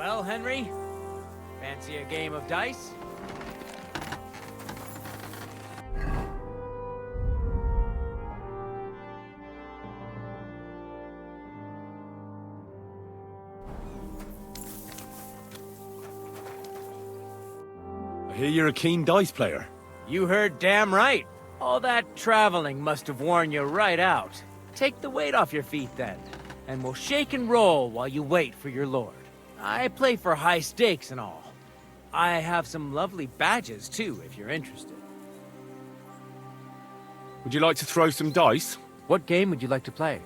Well, Henry, fancy a game of dice? I hear you're a keen dice player. You heard damn right. All that traveling must have worn you right out. Take the weight off your feet then, and we'll shake and roll while you wait for your lord. I play for high stakes and all. I have some lovely badges too, if you're interested. Would you like to throw some dice? What game would you like to play?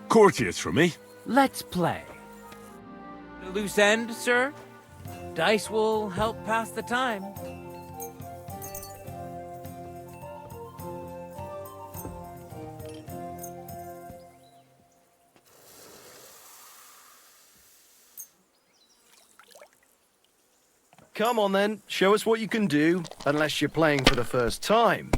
Courtiers for me. Let's play. A loose end, sir? Dice will help pass the time. Come on then, show us what you can do, unless you're playing for the first time.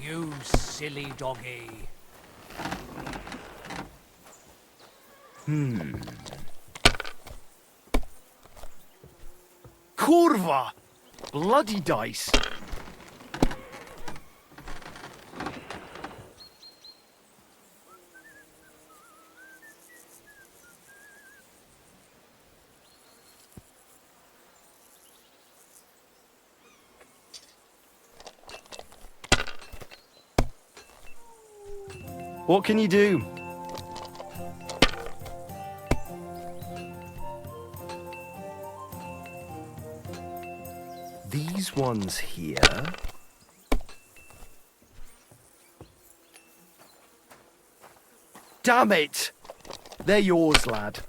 You silly doggy. Kurwa! Bloody dice. What can you do? These ones here. Damn it! They're yours, lad.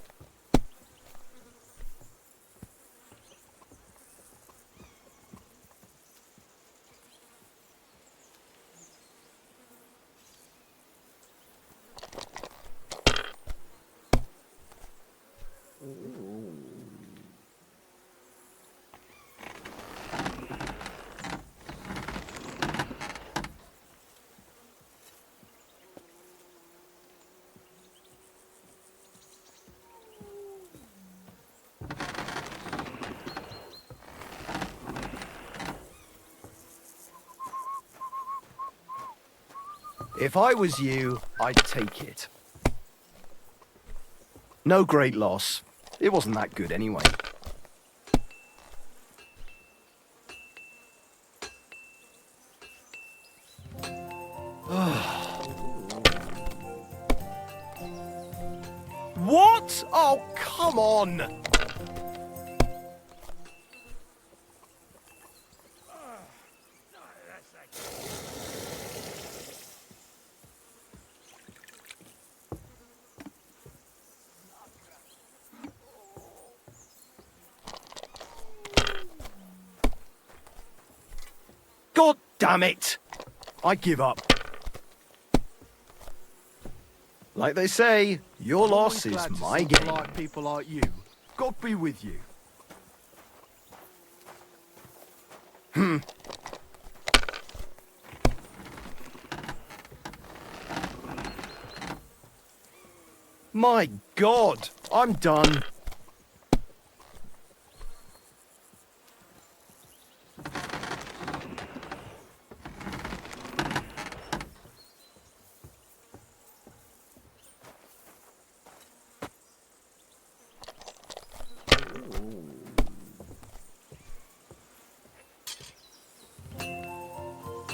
If I was you, I'd take it. No great loss. It wasn't that good anyway. What? Oh, come on! God damn it! I give up. Like they say, your loss is my game. Like people like you. God be with you. My God, I'm done.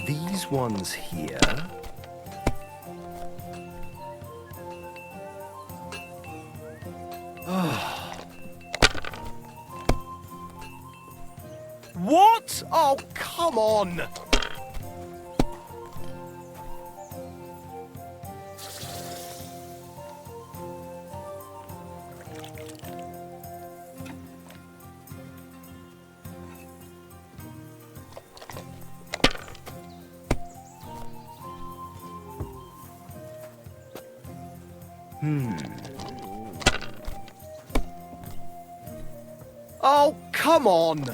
These ones here. What? Oh, come on! Oh, come on!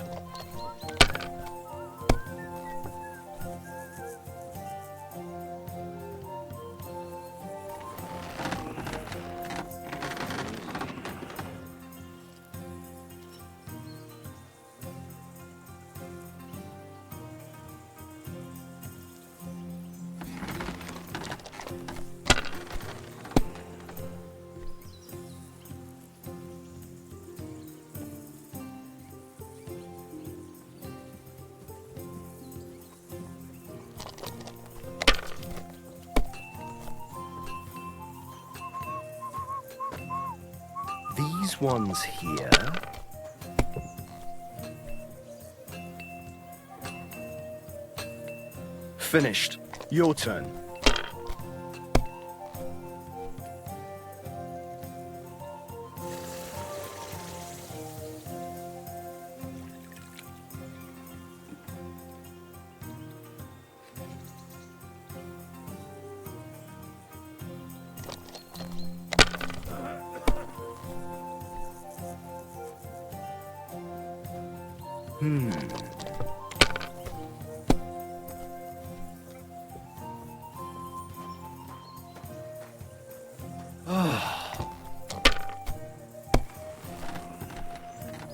These ones here. Finished. Your turn.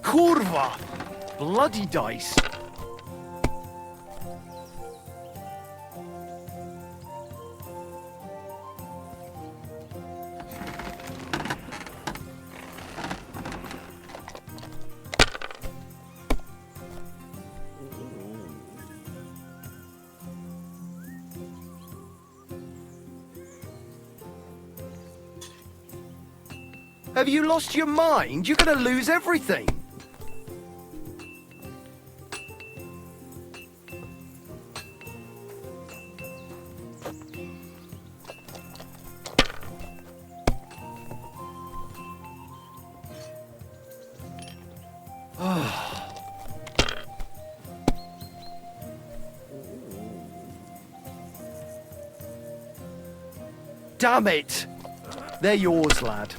Kurva! Bloody dice. Have you lost your mind? You're gonna lose everything. Damn it! They're yours, lad.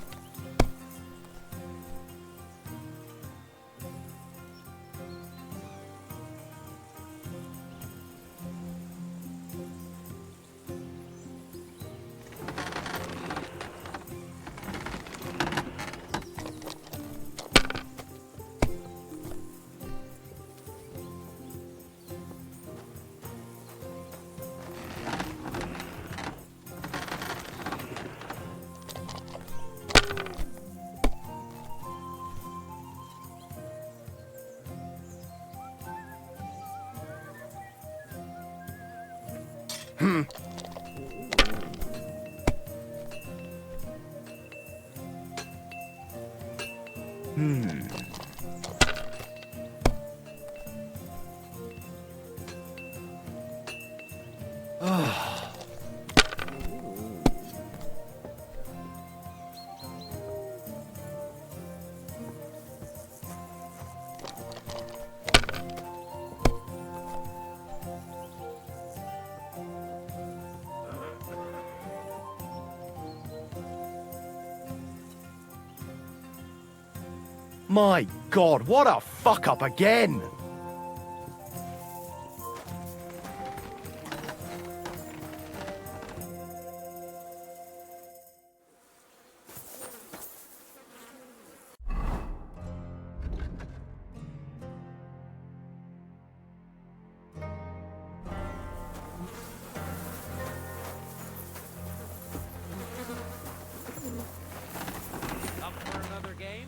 My God, what a fuck up again! Up for another game?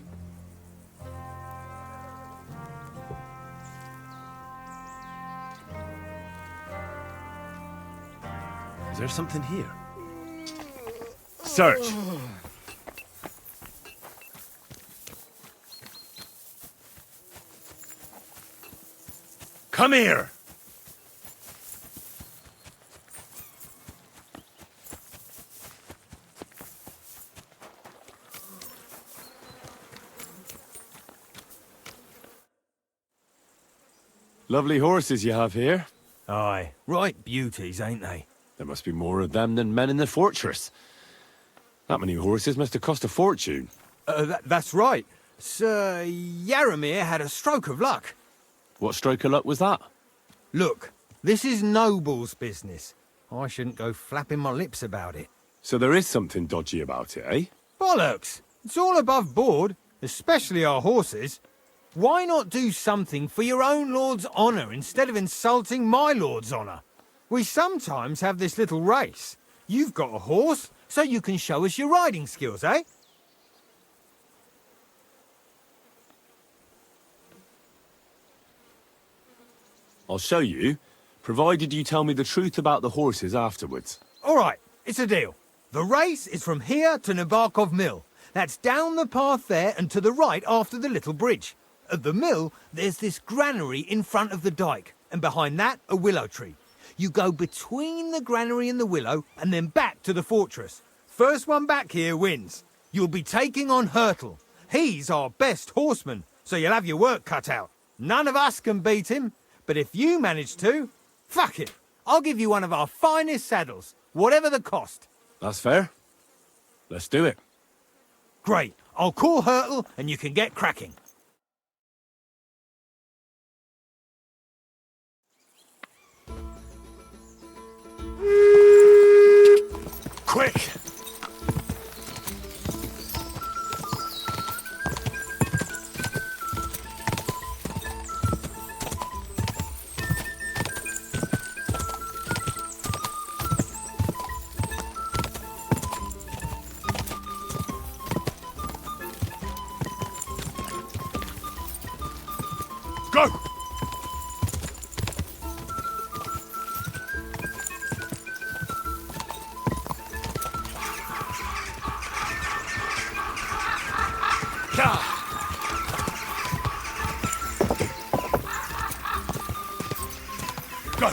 Is there something here? Search! Come here! Lovely horses you have here. Aye, right beauties, ain't they? There must be more of them than men in the fortress. That many horses must have cost a fortune. That's right. Sir Yaramir had a stroke of luck. What stroke of luck was that? Look, this is Noble's business. I shouldn't go flapping my lips about it. So there is something dodgy about it, eh? Bollocks! It's all above board, especially our horses. Why not do something for your own lord's honour instead of insulting my lord's honour? We sometimes have this little race. You've got a horse, so you can show us your riding skills, eh? I'll show you, provided you tell me the truth about the horses afterwards. All right, it's a deal. The race is from here to Nabokov Mill. That's down the path there and to the right after the little bridge. At the mill, there's this granary in front of the dike, and behind that, a willow tree. You go between the granary and the willow, and then back to the fortress. First one back here wins. You'll be taking on Hurtle. He's our best horseman, so you'll have your work cut out. None of us can beat him, but if you manage to, fuck it. I'll give you one of our finest saddles, whatever the cost. That's fair. Let's do it. Great. I'll call Hurtle, and you can get cracking. Quick! Go! Go!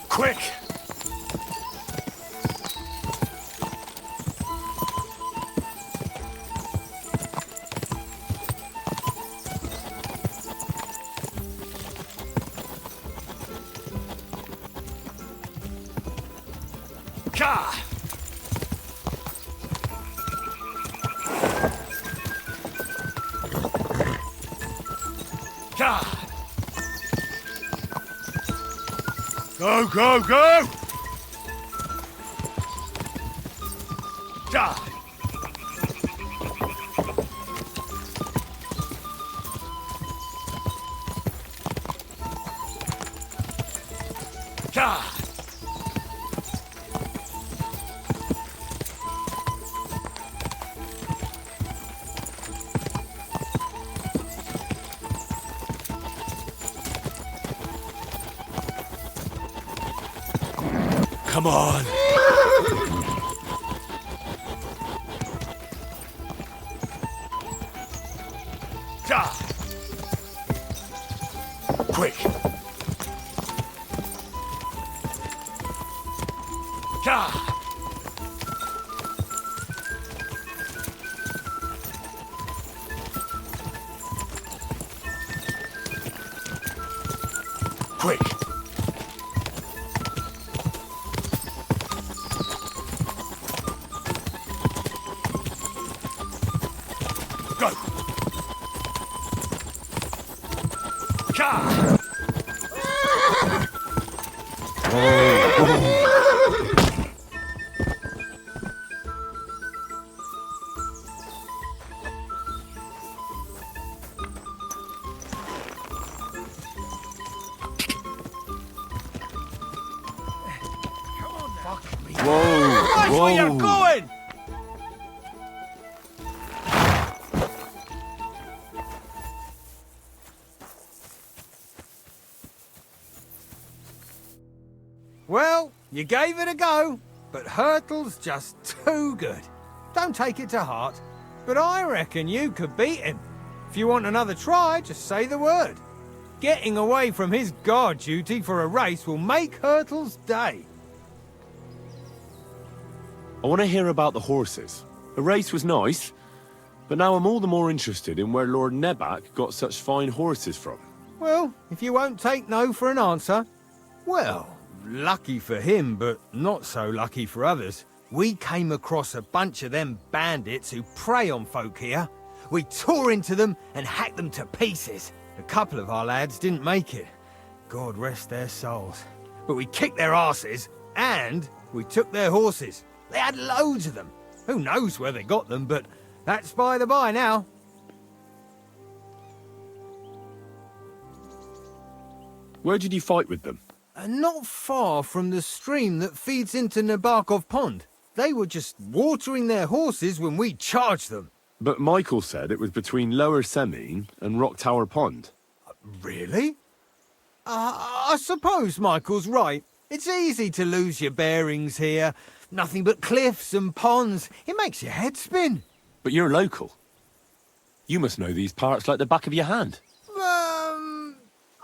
Quick! Ka! Ka! Go, go, go! Ka! Ka! Come on. Ja. Quick. Ja. Quick. Go! Ka! Watch where you're going! Well, you gave it a go, but Hurtle's just too good. Don't take it to heart, but I reckon you could beat him. If you want another try, just say the word. Getting away from his guard duty for a race will make Hurtle's day. I want to hear about the horses. The race was nice, but now I'm all the more interested in where Lord Nebak got such fine horses from. Well, if you won't take no for an answer, well, lucky for him, but not so lucky for others. We came across a bunch of them bandits who prey on folk here. We tore into them and hacked them to pieces. A couple of our lads didn't make it. God rest their souls. But we kicked their asses, and we took their horses. They had loads of them. Who knows where they got them, but that's by the by now. Where did you fight with them? Not far from the stream that feeds into Nabokov Pond. They were just watering their horses when we charged them. But Michael said it was between Lower Semine and Rock Tower Pond. Really? I suppose Michael's right. It's easy to lose your bearings here. Nothing but cliffs and ponds. It makes your head spin. But you're local. You must know these parts like the back of your hand.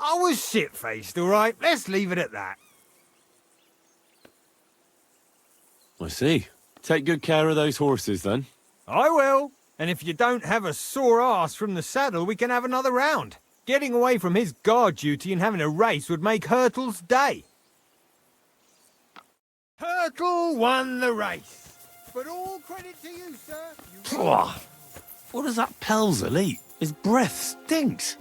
I was shit-faced, all right? Let's leave it at that. I see. Take good care of those horses, then. I will. And if you don't have a sore ass from the saddle, we can have another round. Getting away from his guard duty and having a race would make Hurtle's day. Hurtle won the race. But all credit to you, sir. What does that Pelzel eat? His breath stinks.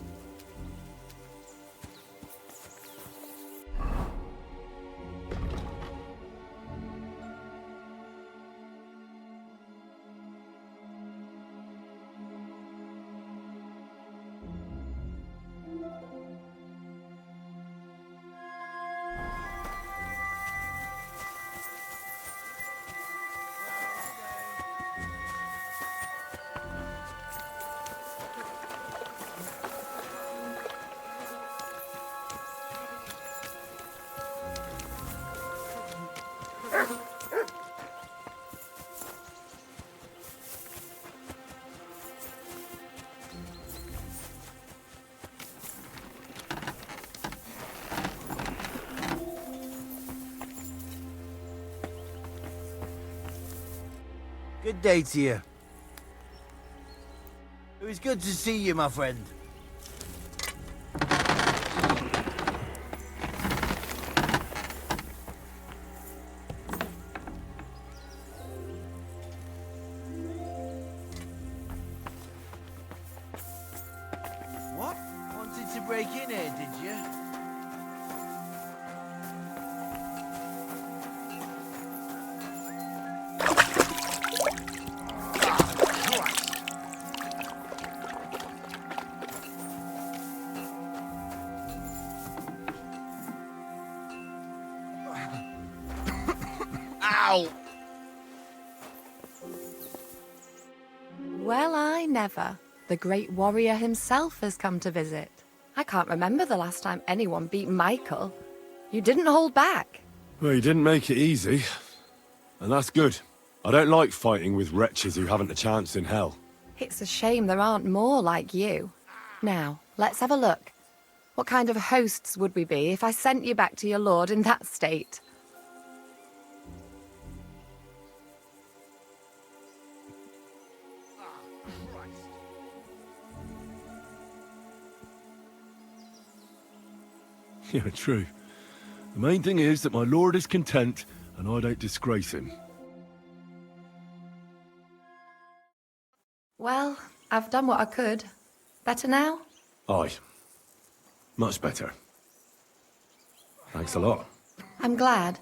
Good day to you. It was good to see you, my friend. What? Wanted to break in here, did you? Ow! Well, I never. The great warrior himself has come to visit. I can't remember the last time anyone beat Michael. You didn't hold back. Well, you didn't make it easy. And that's good. I don't like fighting with wretches who haven't a chance in hell. It's a shame there aren't more like you. Now, let's have a look. What kind of hosts would we be if I sent you back to your lord in that state? Yeah, true. The main thing is that my lord is content, and I don't disgrace him. Well, I've done what I could. Better now? Aye. Much better. Thanks a lot. I'm glad.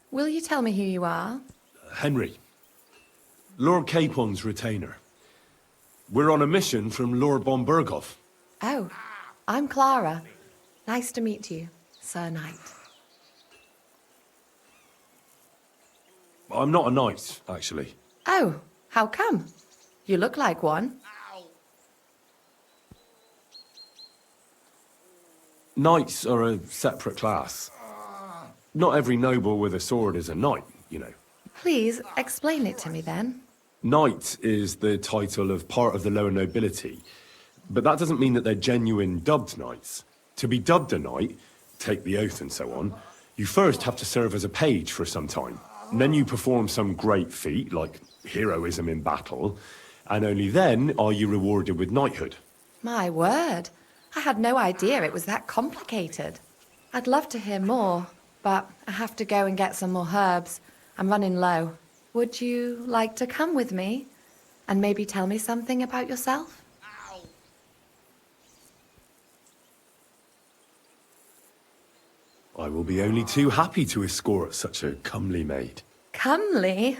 Will you tell me who you are? Henry. Lord Capon's retainer. We're on a mission from Lord Bombergov. Oh, I'm Clara. Nice to meet you, Sir Knight. I'm not a knight, actually. Oh, how come? You look like one. Knights are a separate class. Not every noble with a sword is a knight, you know. Please, explain it to me then. Knight is the title of part of the lower nobility, but that doesn't mean that they're genuine dubbed knights. To be dubbed a knight, take the oath and so on, you first have to serve as a page for some time. And then you perform some great feat, like heroism in battle, and only then are you rewarded with knighthood. My word. I had no idea it was that complicated. I'd love to hear more, but I have to go and get some more herbs. I'm running low. Would you like to come with me and maybe tell me something about yourself? I will be only too happy to escort such a comely maid. Comely?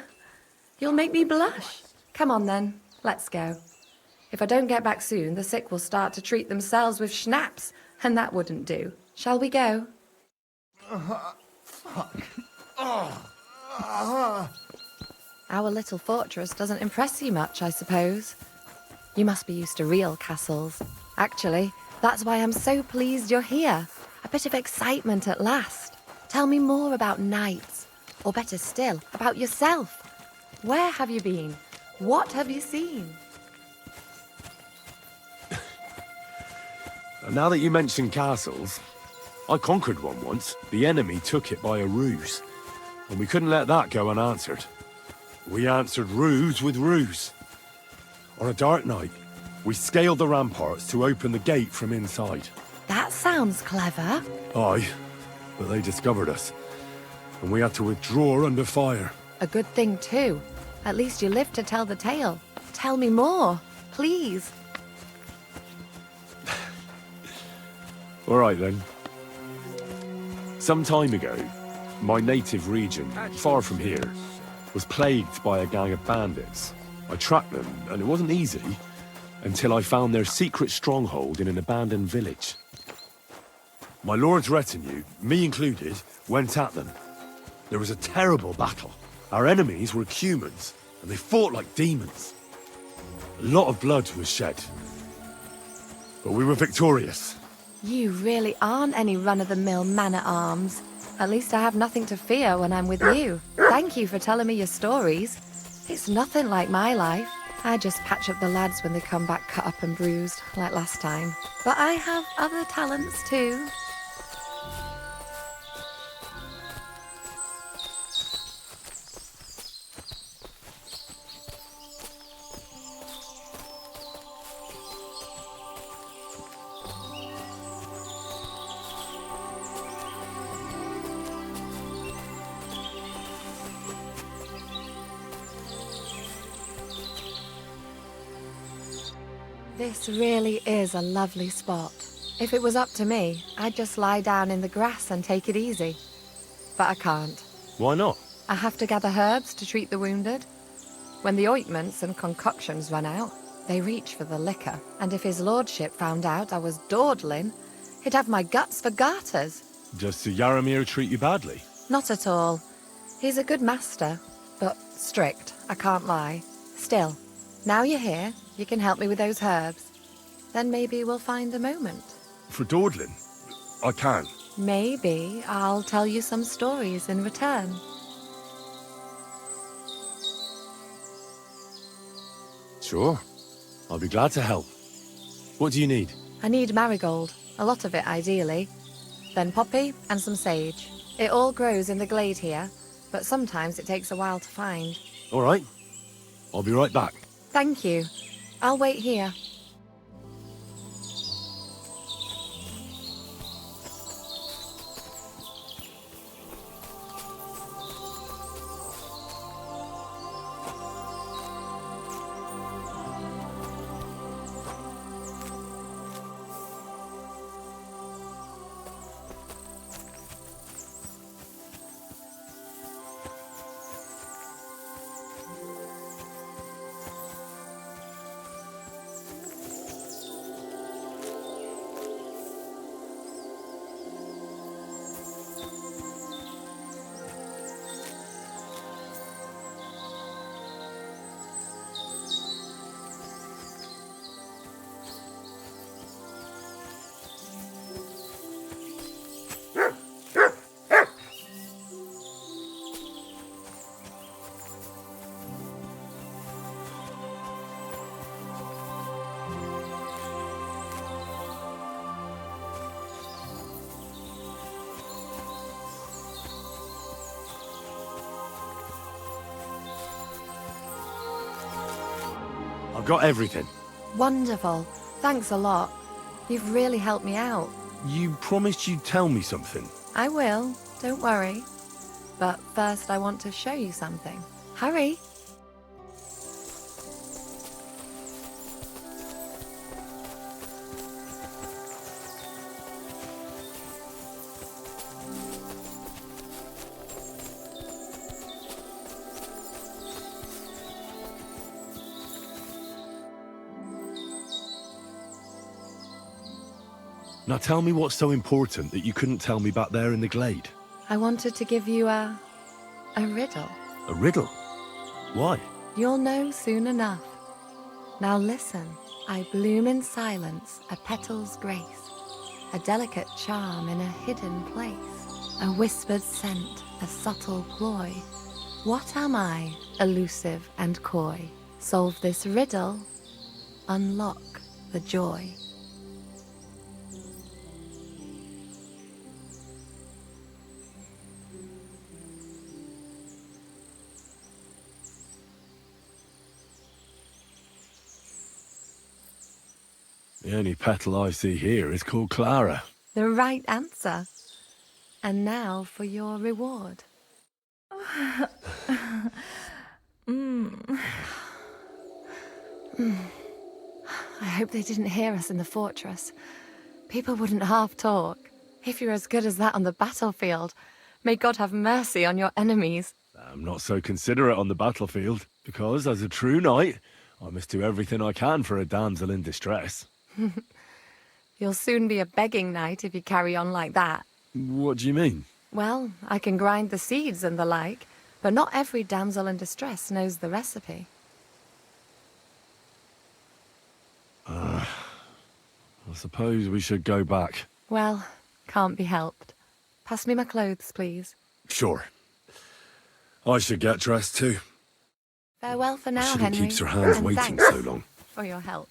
You'll make me blush. Come on then, let's go. If I don't get back soon, the sick will start to treat themselves with schnapps, and that wouldn't do. Shall we go? Our little fortress doesn't impress you much, I suppose. You must be used to real castles. Actually, that's why I'm so pleased you're here. A bit of excitement at last. Tell me more about knights, or better still, about yourself. Where have you been? What have you seen? And now that you mention castles, I conquered one once. The enemy took it by a ruse, and we couldn't let that go unanswered. We answered ruse with ruse. On a dark night, we scaled the ramparts to open the gate from inside. That sounds clever. Aye, but they discovered us, and we had to withdraw under fire. A good thing, too. At least you lived to tell the tale. Tell me more, please. All right, then. Some time ago, my native region, far from here, was plagued by a gang of bandits. I tracked them, and it wasn't easy, until I found their secret stronghold in an abandoned village. My lord's retinue, me included, went at them. There was a terrible battle. Our enemies were humans, and they fought like demons. A lot of blood was shed. But we were victorious. You really aren't any run-of-the-mill man-at-arms. At least I have nothing to fear when I'm with you. Thank you for telling me your stories. It's nothing like my life. I just patch up the lads when they come back cut up and bruised, like last time. But I have other talents too. This really is a lovely spot. If it was up to me, I'd just lie down in the grass and take it easy. But I can't. Why not? I have to gather herbs to treat the wounded. When the ointments and concoctions run out, they reach for the liquor. And if his lordship found out I was dawdling, he'd have my guts for garters. Does Sir Yaramir treat you badly? Not at all. He's a good master, but strict, I can't lie. Still, now you're here, you can help me with those herbs. Then maybe we'll find a moment. For dawdling? I can. Maybe I'll tell you some stories in return. Sure. I'll be glad to help. What do you need? I need marigold, a lot of it ideally. Then poppy and some sage. It all grows in the glade here, but sometimes it takes a while to find. All right. I'll be right back. Thank you. I'll wait here. I've got everything. Wonderful. Thanks a lot. You've really helped me out. You promised you'd tell me something. I will, don't worry. But first I want to show you something. Hurry! Now tell me what's so important that you couldn't tell me back there in the glade. I wanted to give you a riddle. A riddle? Why? You'll know soon enough. Now listen. I bloom in silence, a petal's grace, a delicate charm in a hidden place, a whispered scent, a subtle ploy. What am I, elusive and coy? Solve this riddle, unlock the joy. The only petal I see here is called Clara. The right answer. And now for your reward. I hope they didn't hear us in the fortress. People wouldn't half talk. If you're as good as that on the battlefield, may God have mercy on your enemies. I'm not so considerate on the battlefield, because as a true knight, I must do everything I can for a damsel in distress. You'll soon be a begging knight if you carry on like that. What do you mean? Well, I can grind the seeds and the like, but not every damsel in distress knows the recipe. I suppose we should go back. Well, can't be helped. Pass me my clothes, please. Sure. I should get dressed too. Farewell for now, Shouldn't Henry. keep your hands and waiting thanks so long. for your help.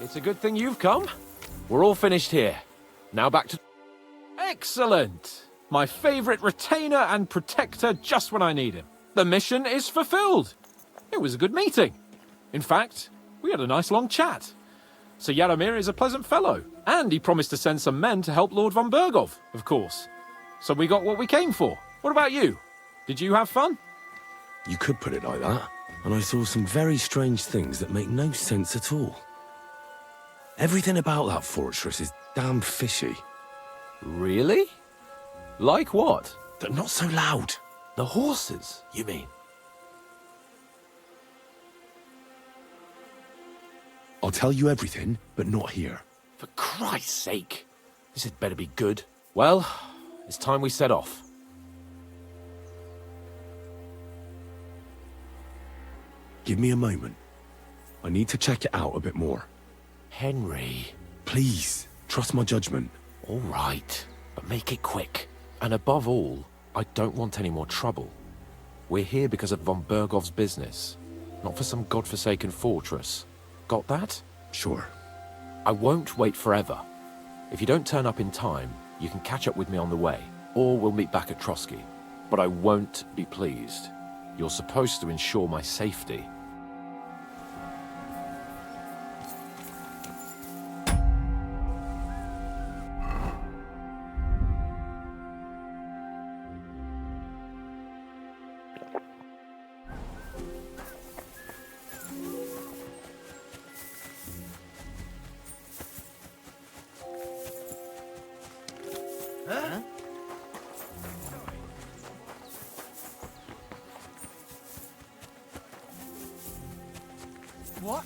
It's a good thing you've come. We're all finished here. Now back to... Excellent! My favourite retainer and protector just when I need him. The mission is fulfilled. It was a good meeting. In fact, we had a nice long chat. Sir Yaromir is a pleasant fellow, and he promised to send some men to help Lord von Bergov, of course. So we got what we came for. What about you? Did you have fun? You could put it like that. And I saw some very strange things that make no sense at all. Everything about that fortress is damn fishy. Really? Like what? They're not so loud. The horses, you mean? I'll tell you everything, but not here. For Christ's sake! This had better be good. Well, it's time we set off. Give me a moment. I need to check it out a bit more. Henry. Please, trust my judgment. All right, but make it quick. And above all, I don't want any more trouble. We're here because of von Bergov's business, not for some godforsaken fortress. Got that? Sure. I won't wait forever. If you don't turn up in time, you can catch up with me on the way, or we'll meet back at Trotsky. But I won't be pleased. You're supposed to ensure my safety. What?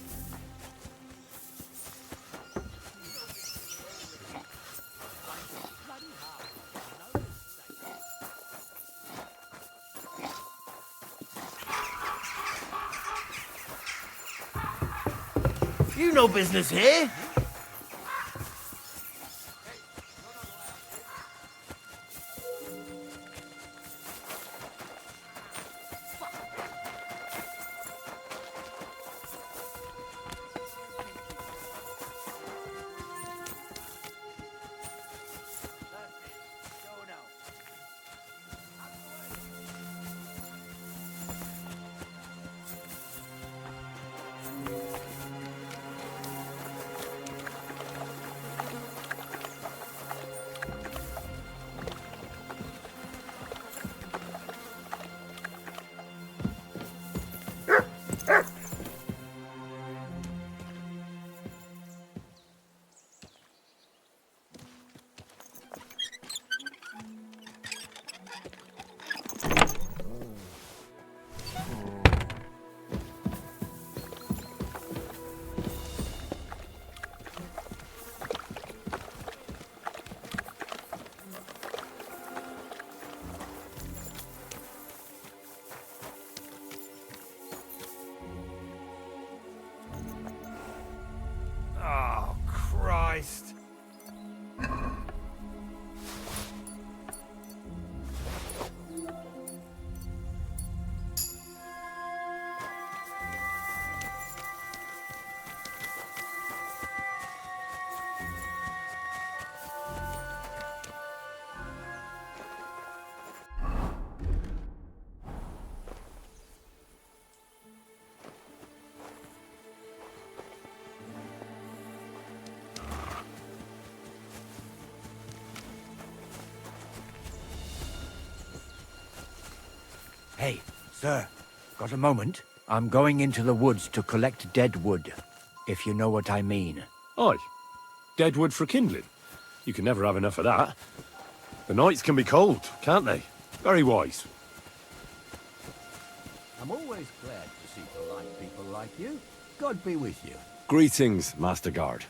You no business here. Hey, sir, got a moment? I'm going into the woods to collect dead wood, if you know what I mean. Aye. Dead wood for kindling. You can never have enough of that. The nights can be cold, can't they? Very wise. I'm always glad to see polite people like you. God be with you. Greetings, Master Guard.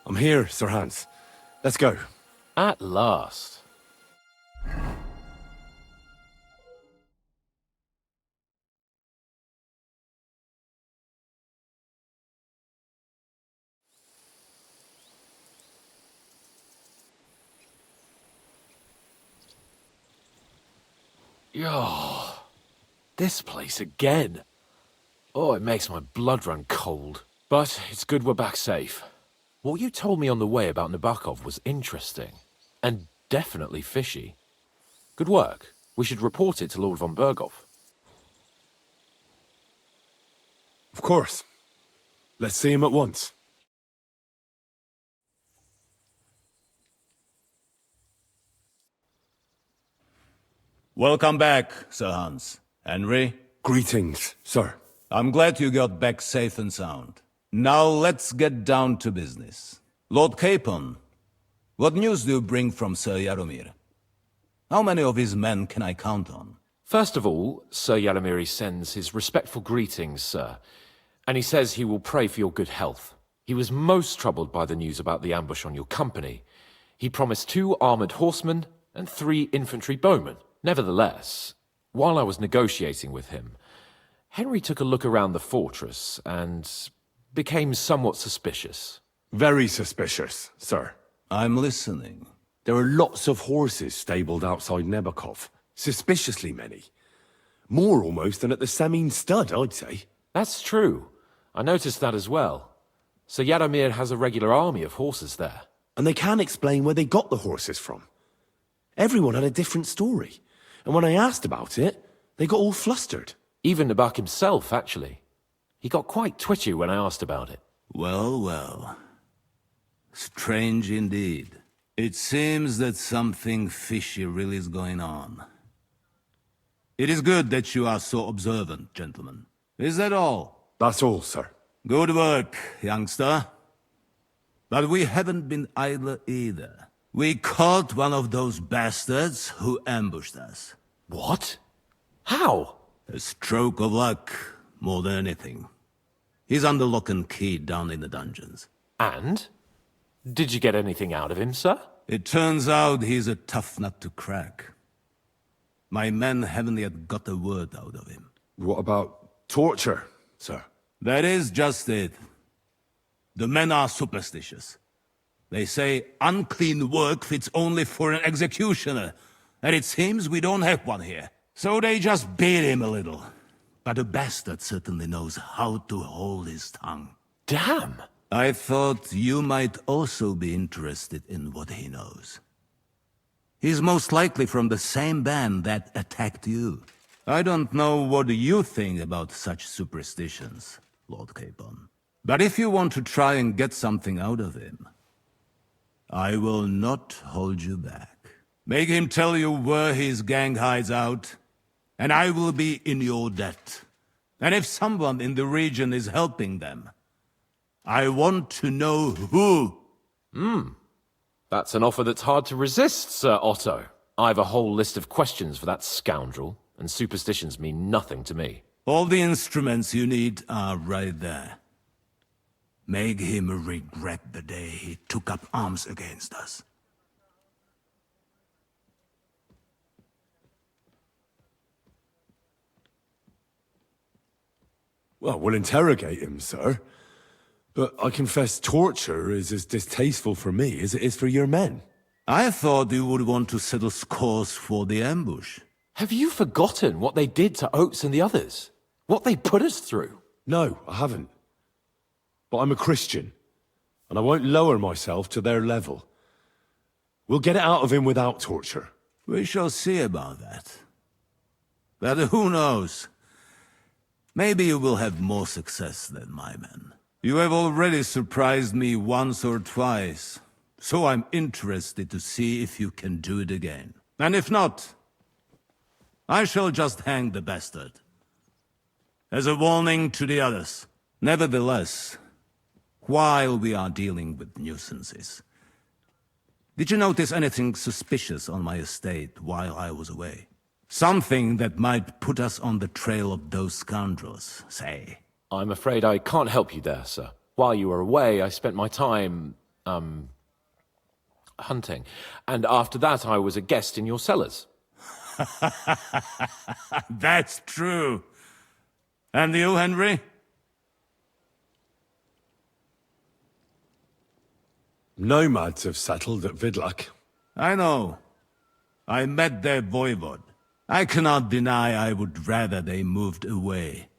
I'm here, Sir Hans. Let's go. At last. Yo, this place again. Oh, it makes my blood run cold. But it's good we're back safe. What you told me on the way about Nabokov was interesting. And definitely fishy. Good work. We should report it to Lord von Berghoff. Of course. Let's see him at once. Welcome back, Sir Hans. Henry, Greetings, sir. I'm glad you got back safe and sound. Now let's get down to business. Lord Capon, what news do you bring from Sir Yaromir? How many of his men can I count on? First of all, Sir Yalamiri sends his respectful greetings, sir. And he says he will pray for your good health. He was most troubled by the news about the ambush on your company. He promised 2 armored horsemen and 3 infantry bowmen. Nevertheless, while I was negotiating with him, Henry took a look around the fortress and became somewhat suspicious. Very suspicious, sir. I'm listening. There are lots of horses stabled outside Nebokov. Suspiciously many. More almost than at the Samin stud, I'd say. That's true. I noticed that as well. Sir Yadomir has a regular army of horses there. And they can't explain where they got the horses from. Everyone had a different story. And when I asked about it, they got all flustered. Even Nabak himself, actually. He got quite twitchy when I asked about it. Well, well. Strange indeed. It seems that something fishy really is going on. It is good that you are so observant, gentlemen. Is that all? That's all, sir. Good work, youngster. But we haven't been idle either. We caught one of those bastards who ambushed us. What? How? A stroke of luck, more than anything. He's under lock and key down in the dungeons. And? Did you get anything out of him, sir? It turns out he's a tough nut to crack. My men haven't yet got a word out of him. What about torture, sir? That is just it. The men are superstitious. They say unclean work fits only for an executioner, and it seems we don't have one here. So they just beat him a little. But the bastard certainly knows how to hold his tongue. Damn! I thought you might also be interested in what he knows. He's most likely from the same band that attacked you. I don't know what you think about such superstitions, Lord Capon. But if you want to try and get something out of him, I will not hold you back. Make him tell you where his gang hides out, and I will be in your debt. And if someone in the region is helping them, I want to know who. That's an offer that's hard to resist, Sir Otto. I've a whole list of questions for that scoundrel, and superstitions mean nothing to me. All the instruments you need are right there. Make him regret the day he took up arms against us. Well, we'll interrogate him, sir. But I confess torture is as distasteful for me as it is for your men. I thought you would want to settle scores for the ambush. Have you forgotten what they did to Oates and the others? What they put us through? No, I haven't. But I'm a Christian, and I won't lower myself to their level. We'll get it out of him without torture. We shall see about that. But who knows? Maybe you will have more success than my men. You have already surprised me once or twice, so I'm interested to see if you can do it again. And if not, I shall just hang the bastard. As a warning to the others. Nevertheless, while we are dealing with nuisances, did you notice anything suspicious on my estate while I was away? Something that might put us on the trail of those scoundrels, say. I'm afraid I can't help you there, sir. While you were away, I spent my time, hunting. And after that, I was a guest in your cellars. That's true. And you, Henry? Nomads have settled at Vidlak. I know. I met their voivod. I cannot deny I would rather they moved away.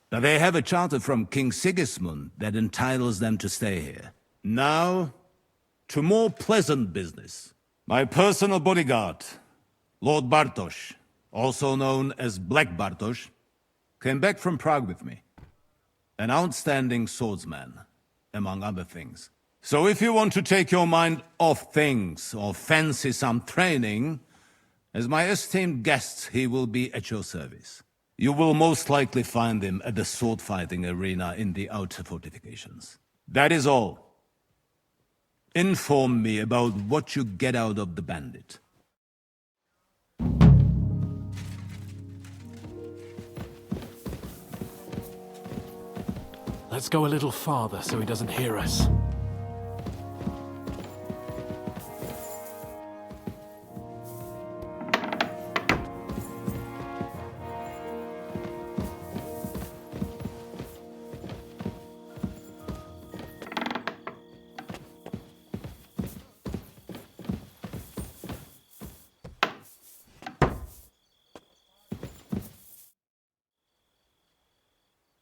But they have a charter from King Sigismund that entitles them to stay here. Now, to more pleasant business. My personal bodyguard, Lord Bartosz, also known as Black Bartosz, came back from Prague with me. An outstanding swordsman, among other things. So if you want to take your mind off things or fancy some training, as my esteemed guest, he will be at your service. You will most likely find him at the sword-fighting arena in the outer fortifications. That is all. Inform me about what you get out of the bandit. Let's go a little farther so he doesn't hear us.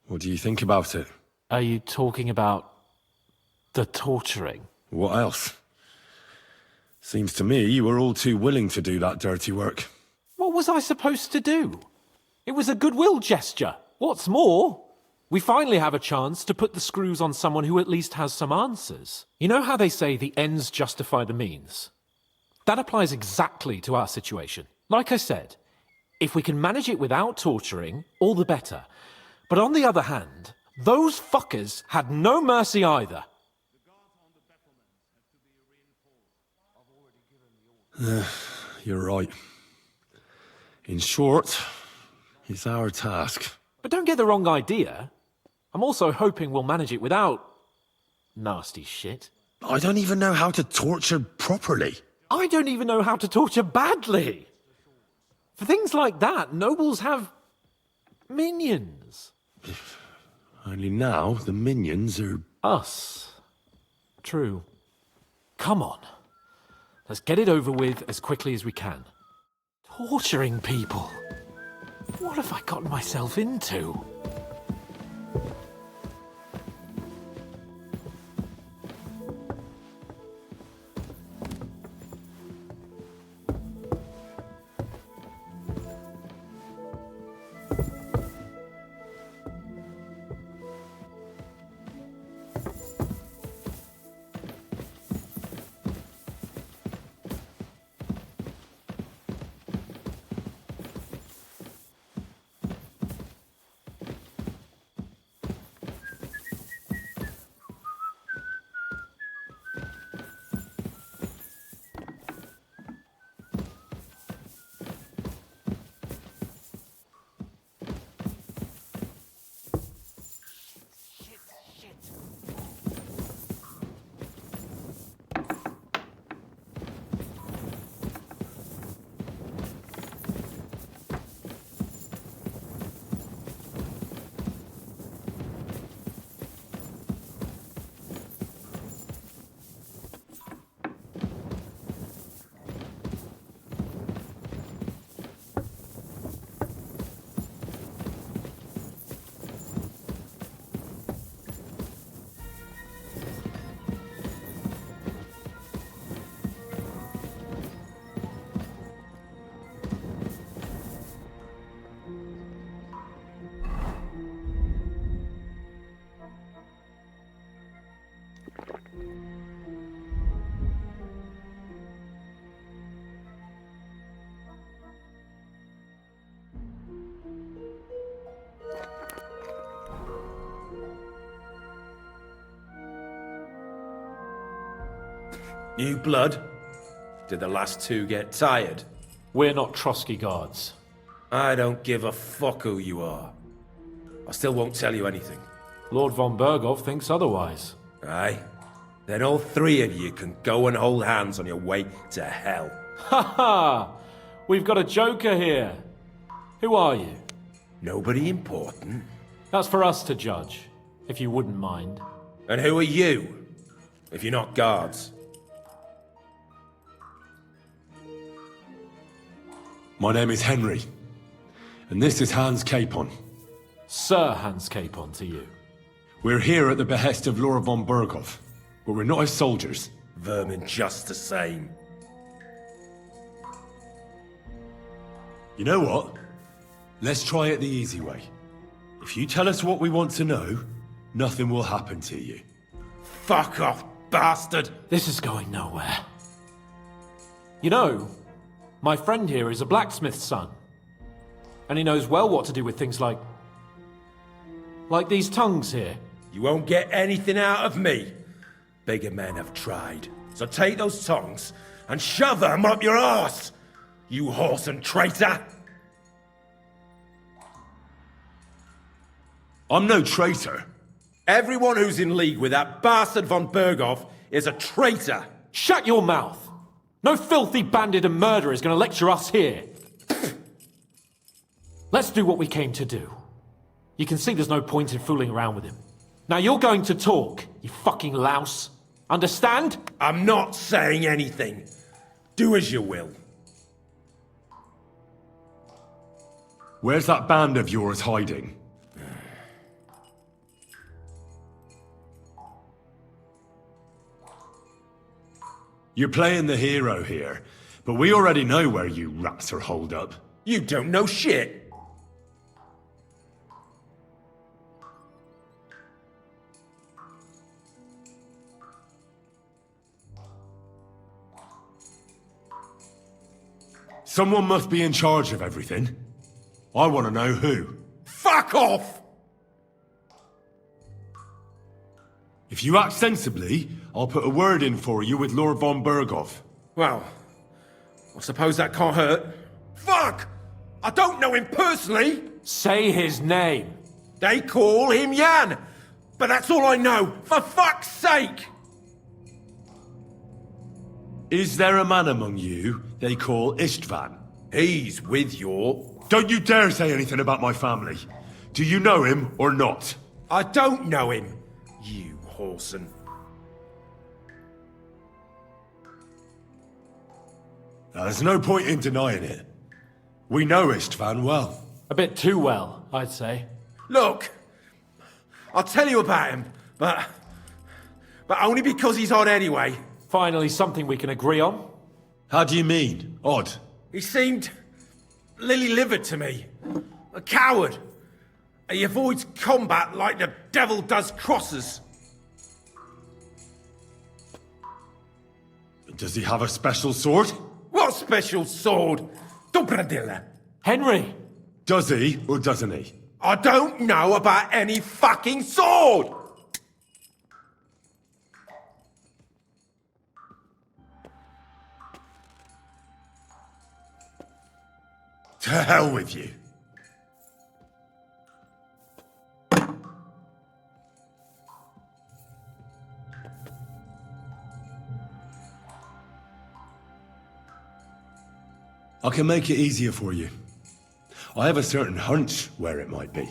What do you think about it? Are you talking about the torturing? What else? Seems to me you were all too willing to do that dirty work. What was I supposed to do? It was a goodwill gesture. What's more, we finally have a chance to put the screws on someone who at least has some answers. You know how they say the ends justify the means? That applies exactly to our situation. Like I said, if we can manage it without torturing, all the better. But on the other hand, those fuckers had no mercy either. You're right. In short, it's our task. But don't get the wrong idea. I'm also hoping we'll manage it without nasty shit. I don't even know how to torture properly. I don't even know how to torture badly. For things like that, nobles have minions. Only now the minions are... Us. True. Come on. Let's get it over with as quickly as we can. Torturing people. What have I gotten myself into? New blood? Did the last two get tired? We're not Trotsky guards. I don't give a fuck who you are. I still won't tell you anything. Lord von Bergov thinks otherwise. Aye? Then all three of you can go and hold hands on your way to hell. Ha ha! We've got a joker here. Who are you? Nobody important. That's for us to judge, if you wouldn't mind. And who are you, if you're not guards? My name is Henry, and this is Hans Capon. Sir Hans Capon to you. We're here at the behest of Laura von Bergov, but we're not his soldiers. Vermin just the same. You know what? Let's try it the easy way. If you tell us what we want to know, nothing will happen to you. Fuck off, bastard! This is going nowhere. You know, my friend here is a blacksmith's son. And he knows well what to do with things like these tongues here. You won't get anything out of me. Bigger men have tried. So take those tongs and shove them up your arse, you horse and traitor! I'm no traitor. Everyone who's in league with that bastard von Bergov is a traitor! Shut your mouth! No filthy bandit and murderer is going to lecture us here. Let's do what we came to do. You can see there's no point in fooling around with him. Now you're going to talk, you fucking louse. Understand? I'm not saying anything. Do as you will. Where's that band of yours hiding? You're playing the hero here, but we already know where you rats are holed up. You don't know shit! Someone must be in charge of everything. I want to know who. Fuck off! If you act sensibly, I'll put a word in for you with Lord von Bergov. Well, I suppose that can't hurt. Fuck! I don't know him personally! Say his name. They call him Jan! But that's all I know, for fuck's sake! Is there a man among you they call Istvan? He's with your... Don't you dare say anything about my family. Do you know him or not? I don't know him, you whoreson. Now, there's no point in denying it. We know Istvan well. A bit too well, I'd say. Look, I'll tell you about him, but only because he's odd anyway. Finally something we can agree on. How do you mean, odd? He seemed lily-livered to me. A coward. He avoids combat like the devil does crosses. Does he have a special sword? What special sword? Dobradilla. Henry! Does he or doesn't he? I don't know about any fucking sword! To hell with you. I can make it easier for you. I have a certain hunch where it might be.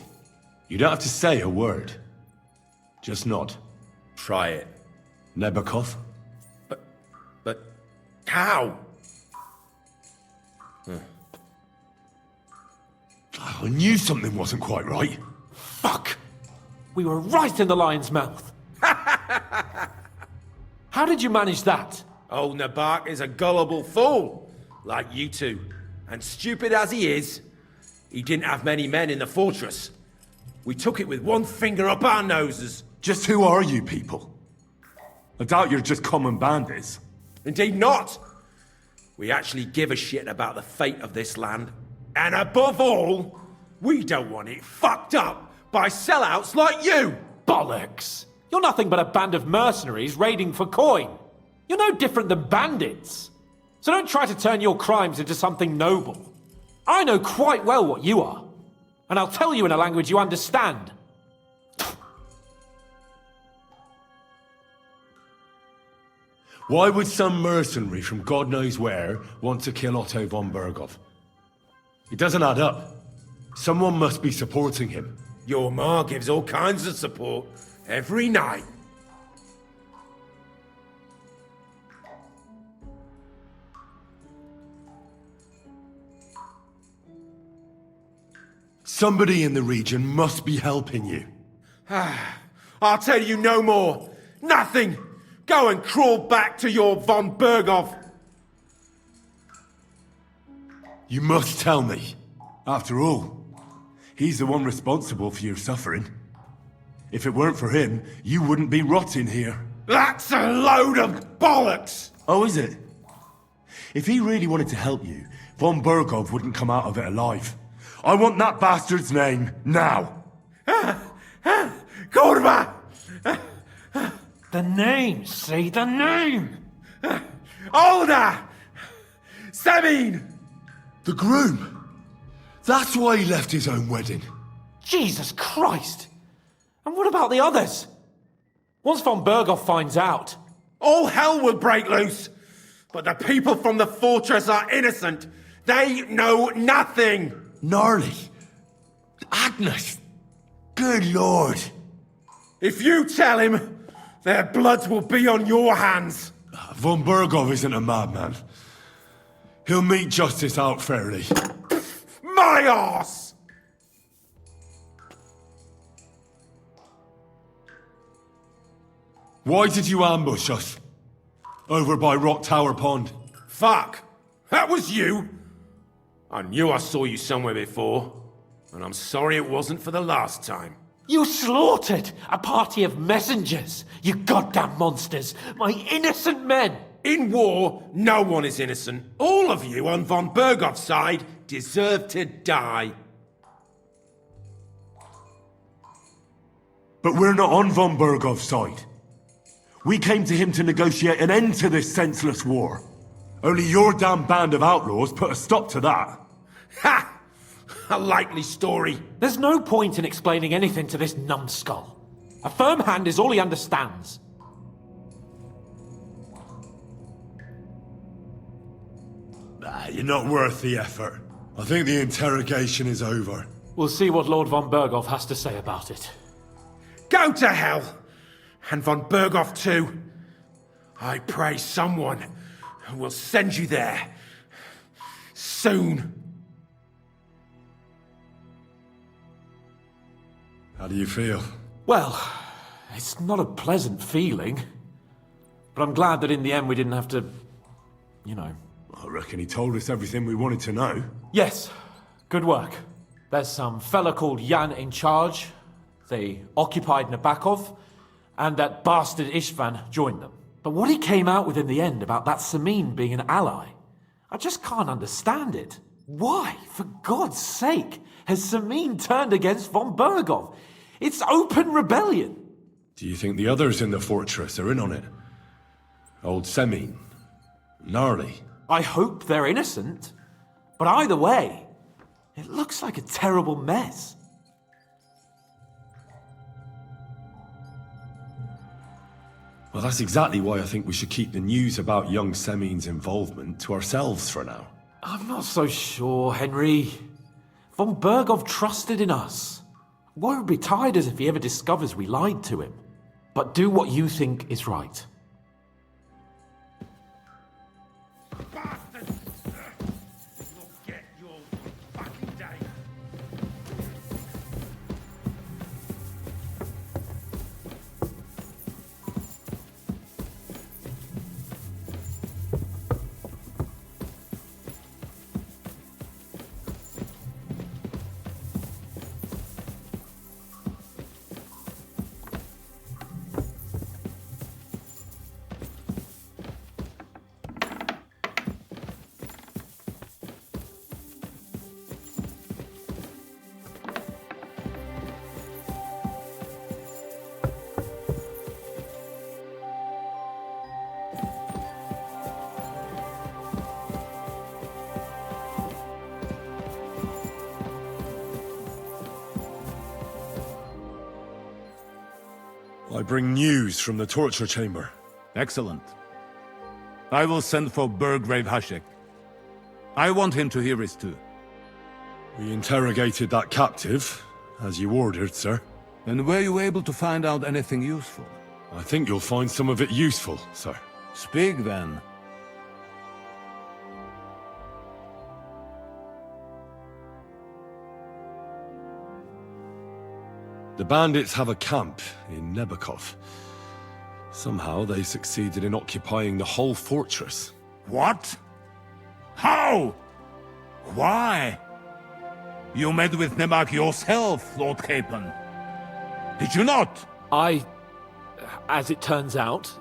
You don't have to say a word. Just nod. Try it. Nebakov? But how? I knew something wasn't quite right. Fuck! We were right in the lion's mouth. How did you manage that? Old Nabak is a gullible fool, like you two. And stupid as he is, he didn't have many men in the fortress. We took it with one finger up our noses. Just who are you people? I doubt you're just common bandits. Indeed not. We actually give a shit about the fate of this land. And above all, we don't want it fucked up by sellouts like you! Bollocks! You're nothing but a band of mercenaries raiding for coin. You're no different than bandits. So don't try to turn your crimes into something noble. I know quite well what you are. And I'll tell you in a language you understand. Why would some mercenary from God knows where want to kill Otto von Berghoff? It doesn't add up. Someone must be supporting him. Your ma gives all kinds of support every night. Somebody in the region must be helping you. I'll tell you no more. Nothing. Go and crawl back to your von Berghoff. You must tell me. After all, he's the one responsible for your suffering. If it weren't for him, you wouldn't be rotting here. That's a load of bollocks! Oh, is it? If he really wanted to help you, von Berghoff wouldn't come out of it alive. I want that bastard's name, now! Kurva! The name, say the name! Olda! Semin! The groom! That's why he left his own wedding. Jesus Christ! And what about the others? Once von Berghoff finds out... All hell will break loose! But the people from the fortress are innocent! They know nothing! Gnarly. Agnes. Good lord. If you tell him, their bloods will be on your hands. Von Berghoff isn't a madman. He'll meet justice out fairly. My arse! Why did you ambush us? Over by Rock Tower Pond. Fuck! That was you! I knew I saw you somewhere before, and I'm sorry it wasn't for the last time. You slaughtered a party of messengers, you goddamn monsters, my innocent men! In war, no one is innocent. All of you on von Berghoff's side deserve to die. But we're not on von Berghoff's side. We came to him to negotiate an end to this senseless war. Only your damn band of outlaws put a stop to that. Ha! A likely story. There's no point in explaining anything to this numbskull. A firm hand is all he understands. You're not worth the effort. I think the interrogation is over. We'll see what Lord von Berghoff has to say about it. Go to hell! And von Berghoff too. I pray someone will send you there. Soon. How do you feel? Well, it's not a pleasant feeling. But I'm glad that in the end we didn't have to... you know... I reckon he told us everything we wanted to know. Yes, good work. There's some fella called Jan in charge. They occupied Nabokov, and that bastard Istvan joined them. But what he came out with in the end about that Semin being an ally, I just can't understand it. Why, for God's sake, has Semin turned against von Berghoff? It's open rebellion. Do you think the others in the fortress are in on it? Old Semin? Gnarly? I hope they're innocent. But either way, it looks like a terrible mess. Well, that's exactly why I think we should keep the news about young Semin's involvement to ourselves for now. I'm not so sure, Henry. Von Berghoff trusted in us. Won't be tired as if he ever discovers we lied to him. But do what you think is right. Bastards! You'll get your fucking day. I bring news from the torture chamber. Excellent. I will send for Burgrave Hashek. I want him to hear it too. We interrogated that captive, as you ordered, sir. And were you able to find out anything useful? I think you'll find some of it useful, sir. Speak then. The bandits have a camp in Nebakov. Somehow they succeeded in occupying the whole fortress. What? How? Why? You met with Nebak yourself, Lord Capon. Did you not? As it turns out,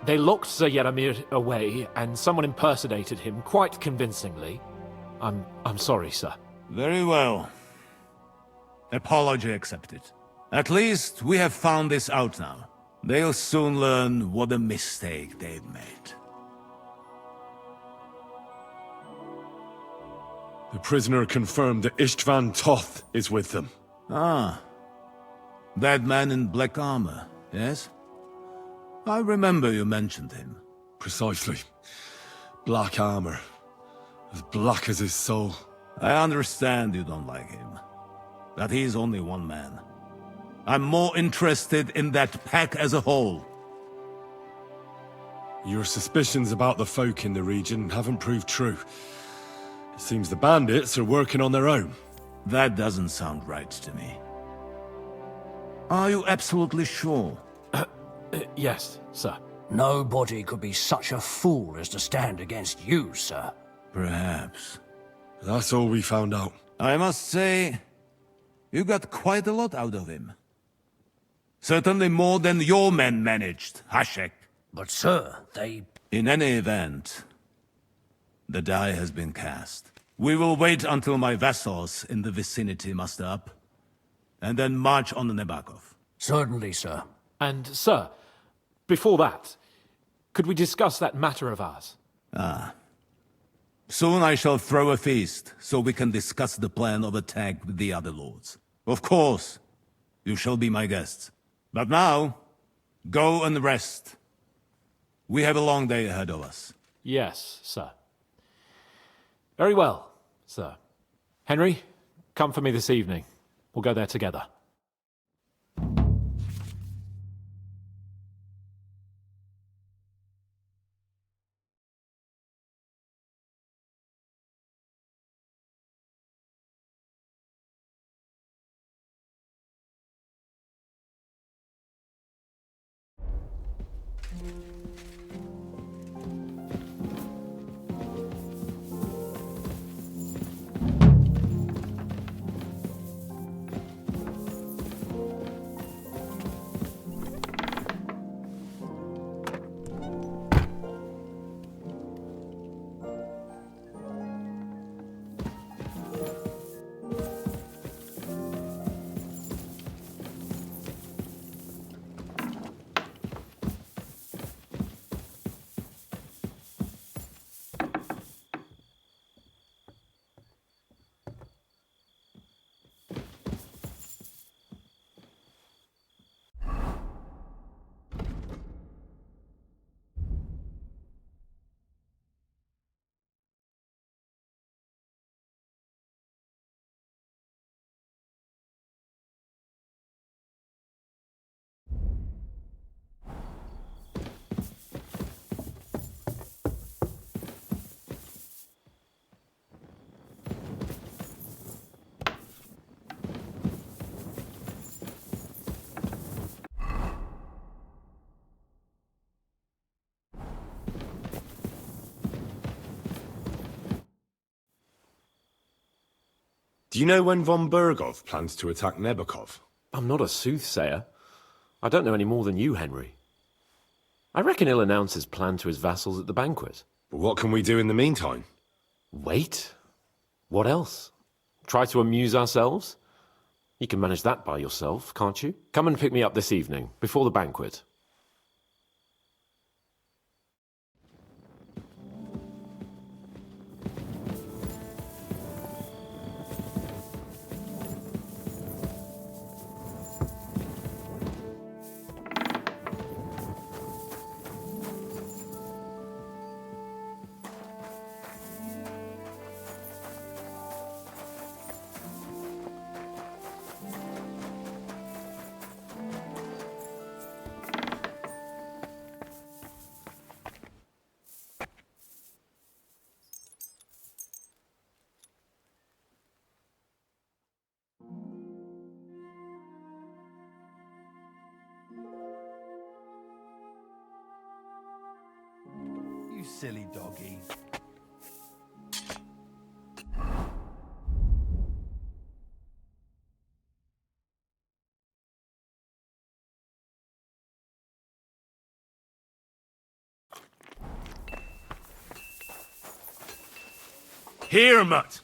they locked Sir Yaramir away, and someone impersonated him quite convincingly. I'm sorry, sir. Very well. Apology accepted. At least we have found this out now. They'll soon learn what a mistake they've made. The prisoner confirmed that Istvan Toth is with them. Ah. That man in black armor, yes? I remember you mentioned him. Precisely. Black armor. As black as his soul. I understand you don't like him. But he's only one man. I'm more interested in that pack as a whole. Your suspicions about the folk in the region haven't proved true. It seems the bandits are working on their own. That doesn't sound right to me. Are you absolutely sure? Yes, sir. Nobody could be such a fool as to stand against you, sir. Perhaps. That's all we found out. I must say, you got quite a lot out of him. Certainly more than your men managed, Hashek. But, sir, they... In any event, the die has been cast. We will wait until my vassals in the vicinity muster up, and then march on Nebakov. Certainly, sir. And, sir, before that, could we discuss that matter of ours? Soon I shall throw a feast, so we can discuss the plan of attack with the other lords. Of course, you shall be my guests. But now, go and rest. We have a long day ahead of us. Yes, sir. Very well, sir. Henry, come for me this evening. We'll go there together. Do you know when von Bergov plans to attack Nebakov? I'm not a soothsayer. I don't know any more than you, Henry. I reckon he'll announce his plan to his vassals at the banquet. But what can we do in the meantime? Wait? What else? Try to amuse ourselves? You can manage that by yourself, can't you? Come and pick me up this evening, before the banquet. silly doggy. Here, Mutt!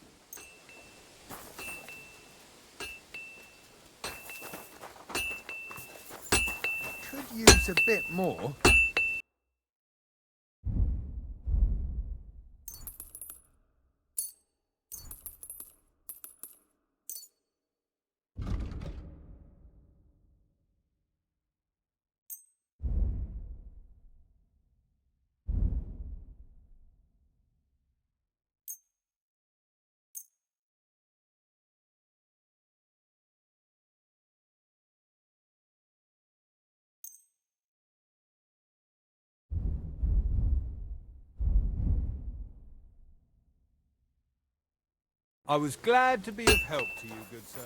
Could use a bit more. I was glad to be of help to you, good sir.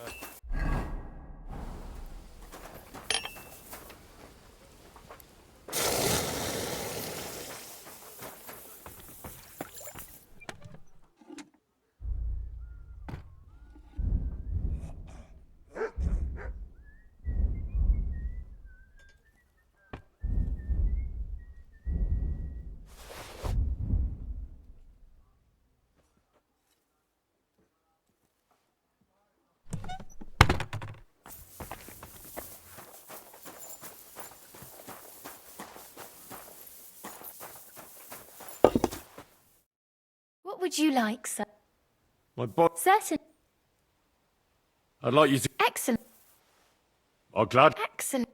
What would you like, sir? My boy, Certain. I'd like you to... Excellent. I'm glad... Excellent.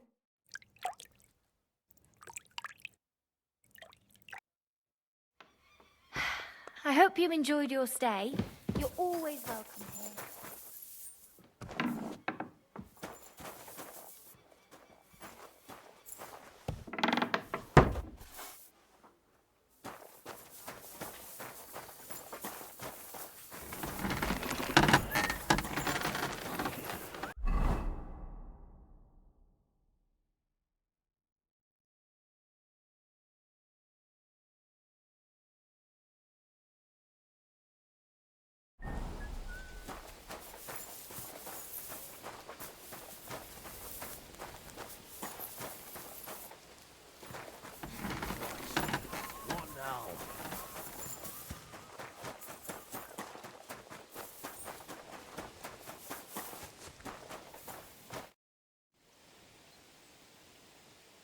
I hope you enjoyed your stay. You're always welcome here.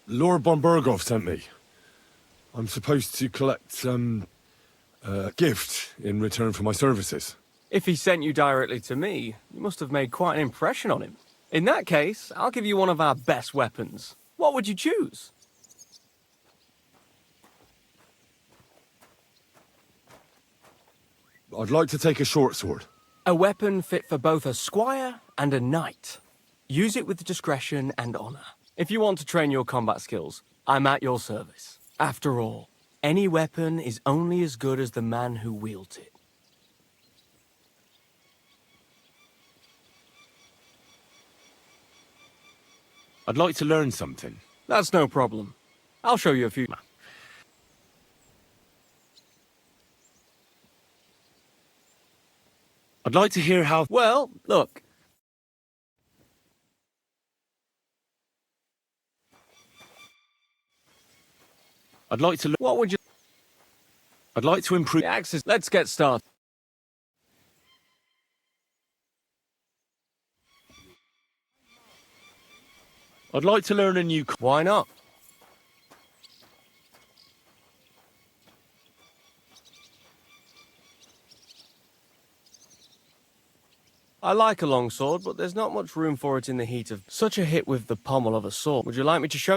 Lord Bombergov sent me. I'm supposed to collect, a gift in return for my services. If he sent you directly to me, you must have made quite an impression on him. In that case, I'll give you one of our best weapons. What would you choose? I'd like to take a short sword. A weapon fit for both a squire and a knight. Use it with discretion and honor. If you want to train your combat skills, I'm at your service. After all, any weapon is only as good as the man who wields it. I'd like to learn something. That's no problem. I'll show you a few. I'd like to hear how... Well, look. I'd like to... What would you... I'd like to improve... The axes. Let's get started. I'd like to learn a new... Why not? I like a long sword, but there's not much room for it in the heat of such a hit with the pommel of a sword. Would you like me to show?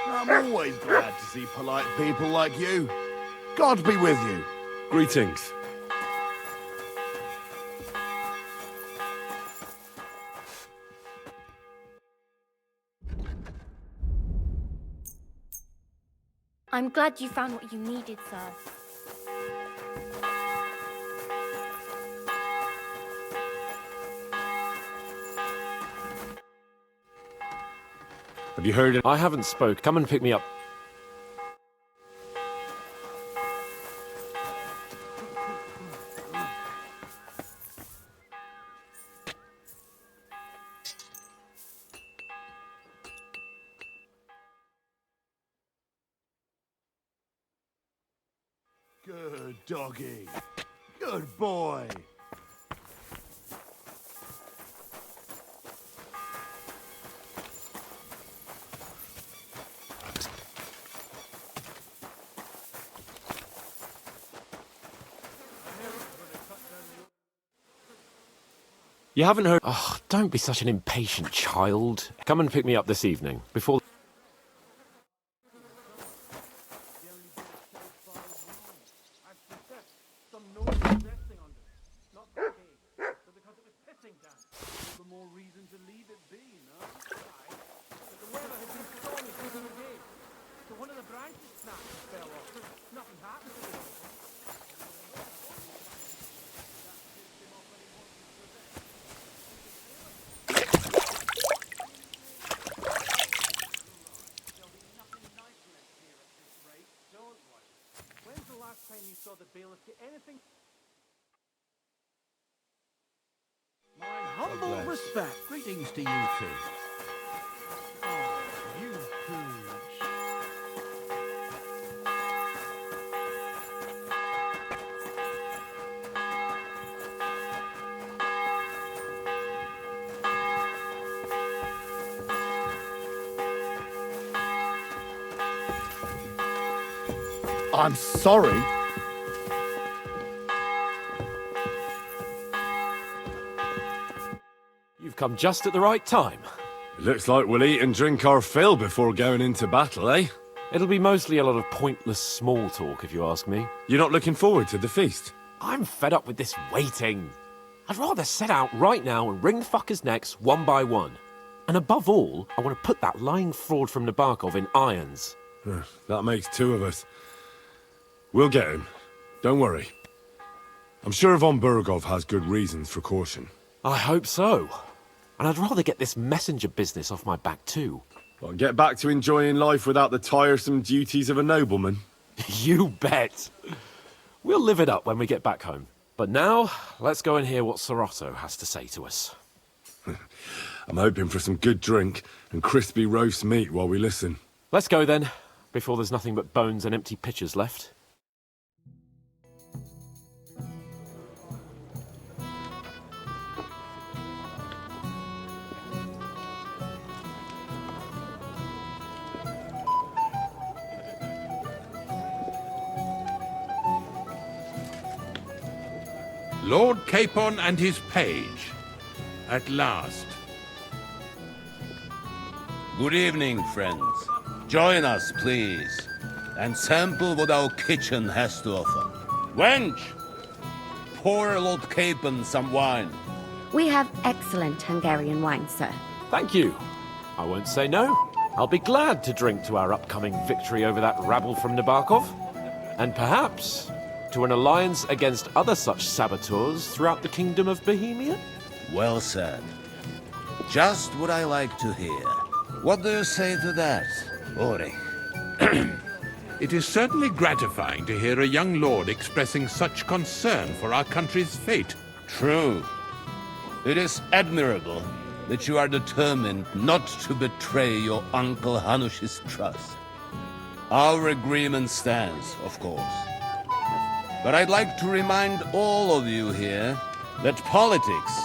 I'm always glad to see polite people like you. God be with you. Greetings. I'm glad you found what you needed, sir. Have you heard? I haven't spoke. Come and pick me up. Good doggy. Good boy. You haven't heard? Oh, don't be such an impatient child. Come and pick me up this evening, before... My humble respect. Greetings to you two. Oh, you pooch. I'm sorry. You've come just at the right time. It looks like we'll eat and drink our fill before going into battle, eh? It'll be mostly a lot of pointless small talk, if you ask me. You're not looking forward to the feast? I'm fed up with this waiting. I'd rather set out right now and wring fuckers' necks one by one. And above all, I want to put that lying fraud from Nabokov in irons. That makes two of us. We'll get him. Don't worry. I'm sure Von Burgov has good reasons for caution. I hope so. And I'd rather get this messenger business off my back too. Well, get back to enjoying life without the tiresome duties of a nobleman. You bet. We'll live it up when we get back home. But now, let's go and hear what Sorotto has to say to us. I'm hoping for some good drink and crispy roast meat while we listen. Let's go then, before there's nothing but bones and empty pitchers left. Lord Capon and his page. At last. Good evening, friends. Join us, please, and sample what our kitchen has to offer. Wench, pour Lord Capon some wine. We have excellent Hungarian wine, sir. Thank you. I won't say no. I'll be glad to drink to our upcoming victory over that rabble from Nabokov. And perhaps to an alliance against other such saboteurs throughout the kingdom of Bohemia? Well said. Just what I like to hear. What do you say to that, Ulrich? It is certainly gratifying to hear a young lord expressing such concern for our country's fate. True. It is admirable that you are determined not to betray your Uncle Hanush's trust. Our agreement stands, of course. But I'd like to remind all of you here that politics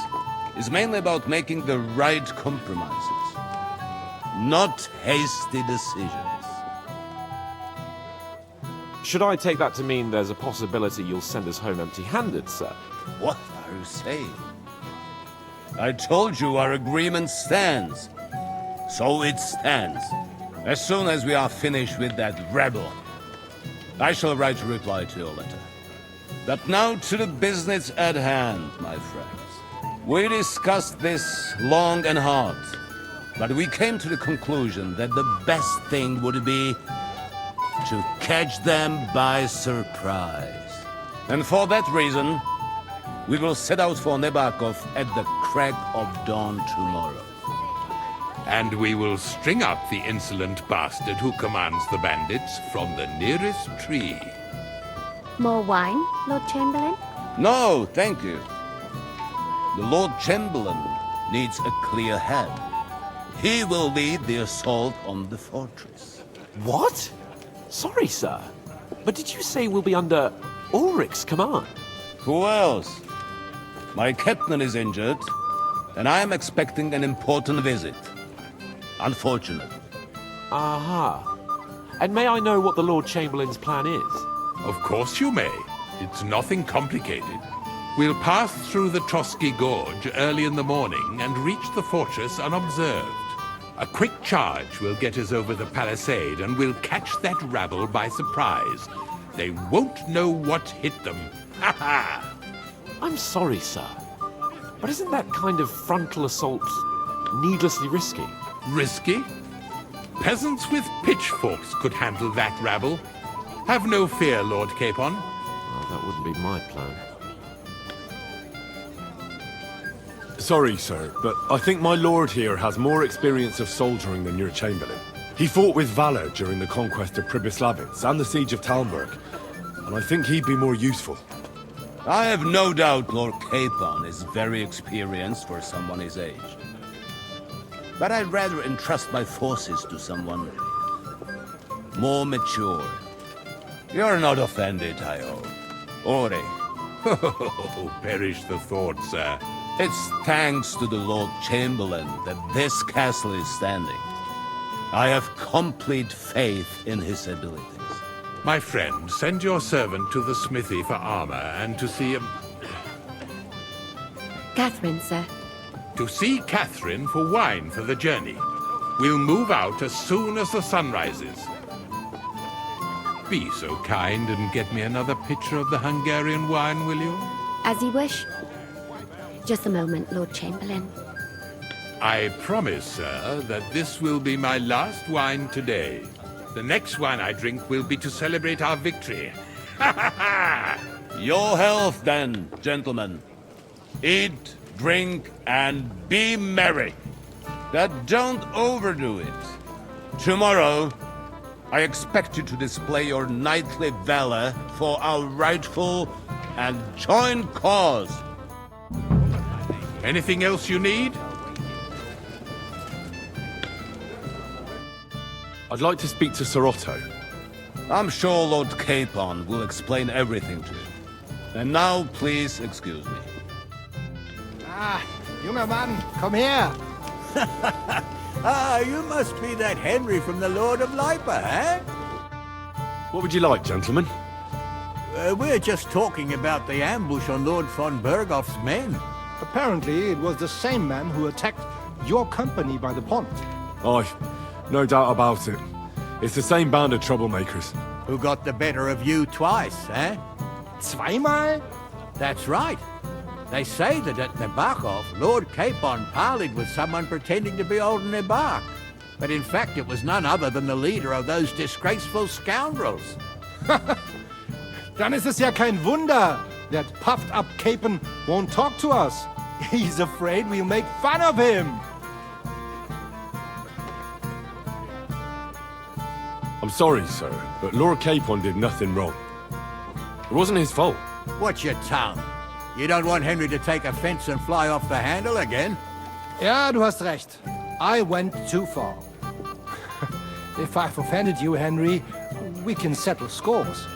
is mainly about making the right compromises, not hasty decisions. Should I take that to mean there's a possibility you'll send us home empty-handed, sir? What are you saying? I told you our agreement stands. So it stands. As soon as we are finished with that rebel, I shall write a reply to your letter. But now to the business at hand, my friends. We discussed this long and hard, but we came to the conclusion that the best thing would be to catch them by surprise. And for that reason, we will set out for Nebakov at the crack of dawn tomorrow. And we will string up the insolent bastard who commands the bandits from the nearest tree. More wine, Lord Chamberlain? No, thank you. The Lord Chamberlain needs a clear head. He will lead the assault on the fortress. What? Sorry, sir. But did you say we'll be under Ulrich's command? Who else? My captain is injured, and I am expecting an important visit. Unfortunate. Aha. And may I know what the Lord Chamberlain's plan is? Of course you may. It's nothing complicated. We'll pass through the Trotsky Gorge early in the morning and reach the fortress unobserved. A quick charge will get us over the palisade and we'll catch that rabble by surprise. They won't know what hit them. Ha ha! I'm sorry, sir. But isn't that kind of frontal assault needlessly risky? Risky? Peasants with pitchforks could handle that rabble. Have no fear, Lord Capon. Well, that wouldn't be my plan. Sorry, sir, but I think my lord here has more experience of soldiering than your chamberlain. He fought with valor during the conquest of Pribyslavitz and the siege of Talmberg, and I think he'd be more useful. I have no doubt Lord Capon is very experienced for someone his age. But I'd rather entrust my forces to someone more mature. You're not offended, I hope. Ore. Oh, perish the thought, sir. It's thanks to the Lord Chamberlain that this castle is standing. I have complete faith in his abilities. My friend, send your servant to the smithy for armor and to see him. Catherine, sir. To see Catherine for wine for the journey. We'll move out as soon as the sun rises. Be so kind and get me another pitcher of the Hungarian wine, will you? As you wish. Just a moment, Lord Chamberlain. I promise, sir, that this will be my last wine today. The next wine I drink will be to celebrate our victory. Ha ha ha! Your health, then, gentlemen. Eat, drink, and be merry. But don't overdo it. Tomorrow, I expect you to display your knightly valor for our rightful and joint cause. Anything else you need? I'd like to speak to Sir Otto. I'm sure Lord Capon will explain everything to you. And now, please excuse me. Ah, junger Mann, komm her! Ah, you must be that Henry from the Lord of Lipa, eh? What would you like, gentlemen? We're just talking about the ambush on Lord von Bergoff's men. Apparently, it was the same man who attacked your company by the pond. Aye, no doubt about it. It's the same band of troublemakers. Who got the better of you twice, eh? Zweimal? That's right. They say that at Nebakov, Lord Capon parleyed with someone pretending to be old Nebak. But in fact, it was none other than the leader of those disgraceful scoundrels. Dann ist es ja kein Wunder that puffed-up Capon won't talk to us. He's afraid we'll make fun of him. I'm I'm sorry, sir, but Lord Capon did nothing wrong. It wasn't his fault. Watch your tongue. You don't want Henry to take offense and fly off the handle again? Ja, du hast recht. I went too far. If I've offended you, Henry, we can settle scores.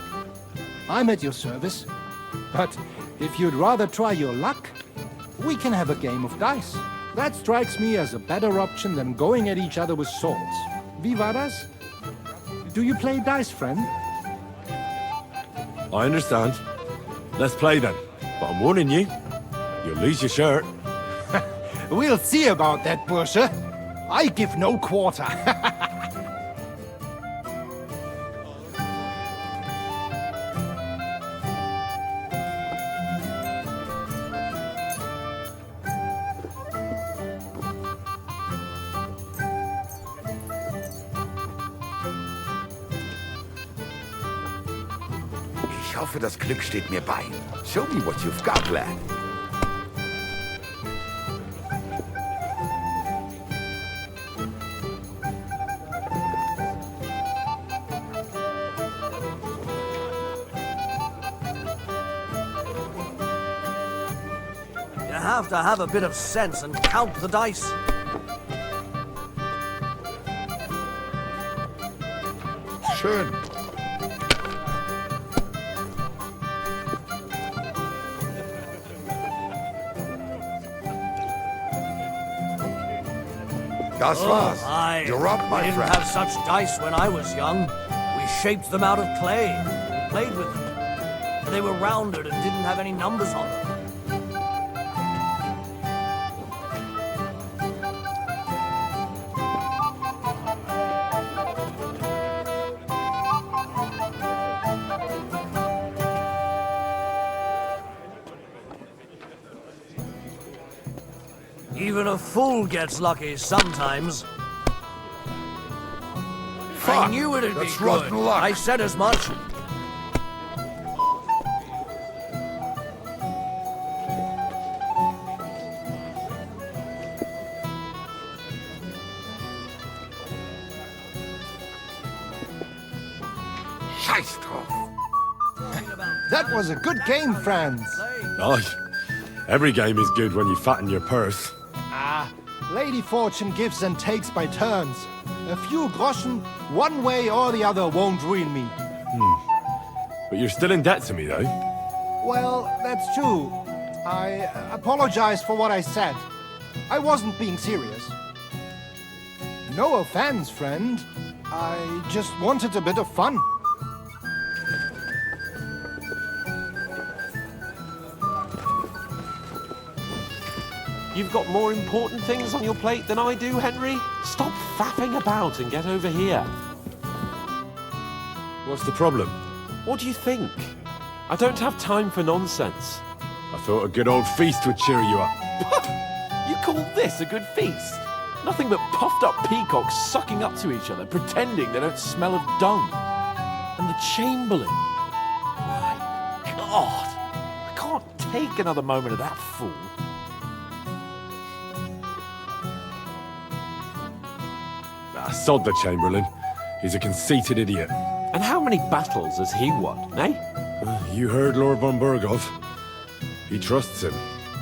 I'm at your service. But if you'd rather try your luck, we can have a game of dice. That strikes me as a better option than going at each other with swords. Wie war das? Do you play dice, friend? I understand. Let's play then. But I'm warning you, you'll lose your shirt. We'll see about that, Bursche. I give no quarter. Ich hoffe, das Glück steht mir bei. Show me what you've got, lad. You have to have a bit of sense and count the dice. Schön. Das war's. You're up, my we didn't friend. have such dice when I was young. We shaped them out of clay and played with them. They were rounded and didn't have any numbers on them. Even a fool gets lucky sometimes. I knew it'd be That's good. rotten luck. I said as much. Scheiß drauf. That was a good game, friends. Aye. Every game is good when you fatten your purse. Lady Fortune gives and takes by turns. A few groschen, one way or the other, won't ruin me. But you're still in debt to me, though. Well, that's true. I apologize for what I said. I wasn't being serious. No offense, friend. I just wanted a bit of fun. You've got more important things on your plate than I do, Henry? Stop faffing about and get over here. What's the problem? What do you think? I don't have time for nonsense. I thought a good old feast would cheer you up. You call this a good feast? Nothing but puffed up peacocks sucking up to each other, pretending they don't smell of dung. And the Chamberlain. My God. I can't take another moment of that fool. Sod the Chamberlain. He's a conceited idiot. And how many battles has he won, eh? You heard Lord von Burghoff. He trusts him.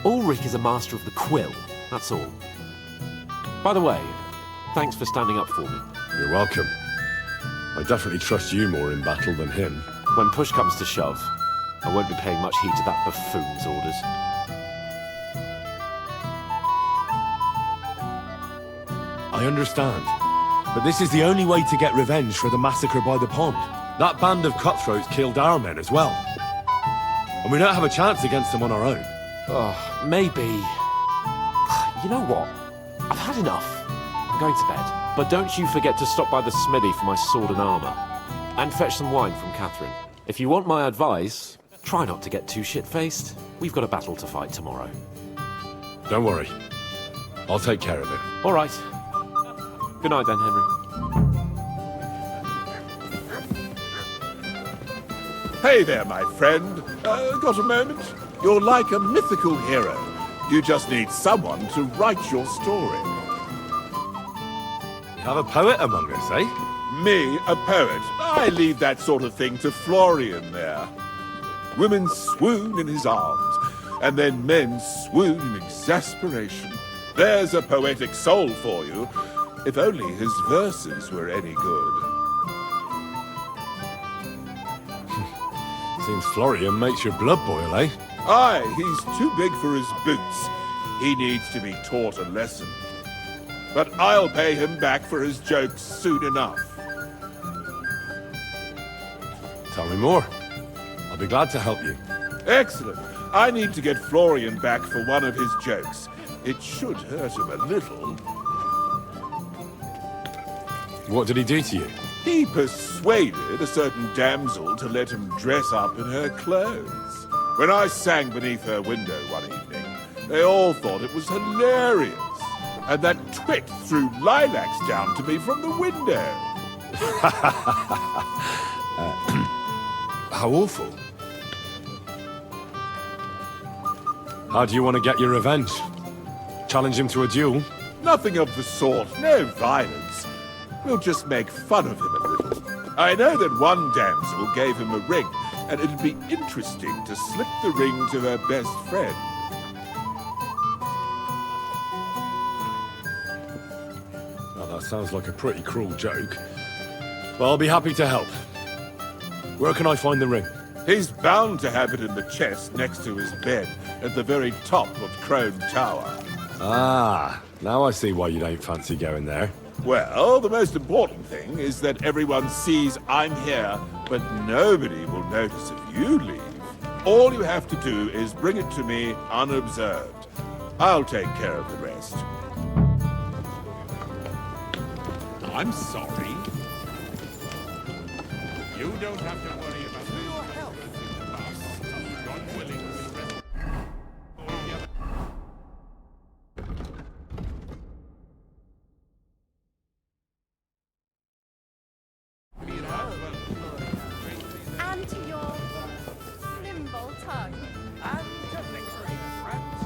Ulrich is a master of the quill, that's all. By the way, thanks for standing up for me. You're welcome. I definitely trust you more in battle than him. When push comes to shove, I won't be paying much heed to that buffoon's orders. I understand. But this is the only way to get revenge for the massacre by the pond. That band of cutthroats killed our men as well. And we don't have a chance against them on our own. Oh, maybe. You know what? I've had enough. I'm going to bed. But don't you forget to stop by the smithy for my sword and armor. And fetch some wine from Catherine. If you want my advice, try not to get too shit-faced. We've got a battle to fight tomorrow. Don't worry. I'll take care of it. All right. Good night then, Henry. Hey there, my friend. Got a moment? You're like a mythical hero. You just need someone to write your story. You have a poet among us, eh? Me, a poet. I leave that sort of thing to Florian there. Women swoon in his arms, and then men swoon in exasperation. There's a poetic soul for you, if only his verses were any good. Seems Florian makes your blood boil, eh? Aye, he's too big for his boots. He needs to be taught a lesson. But I'll pay him back for his jokes soon enough. Tell me more. I'll be glad to help you. Excellent. I need to get Florian back for one of his jokes. It should hurt him a little. What did he do to you? He persuaded a certain damsel to let him dress up in her clothes. When I sang beneath her window one evening, they all thought it was hilarious. And that twit threw lilacs down to me from the window. How awful. How do you want to get your revenge? Challenge him to a duel? Nothing of the sort. No violence. We'll just make fun of him a little. I know that one damsel gave him a ring, and it'd be interesting to slip the ring to her best friend. Now that sounds like a pretty cruel joke. But I'll be happy to help. Where can I find the ring? He's bound to have it in the chest next to his bed at the very top of Crone Tower. Ah, now I see why you don't fancy going there. Well, the most important thing is that everyone sees I'm here, but nobody will notice if you leave. All you have to do is bring it to me unobserved. I'll take care of the rest. I'm sorry. You don't have to worry about your health. God willing. And to your nimble tongue. And to victory, friends.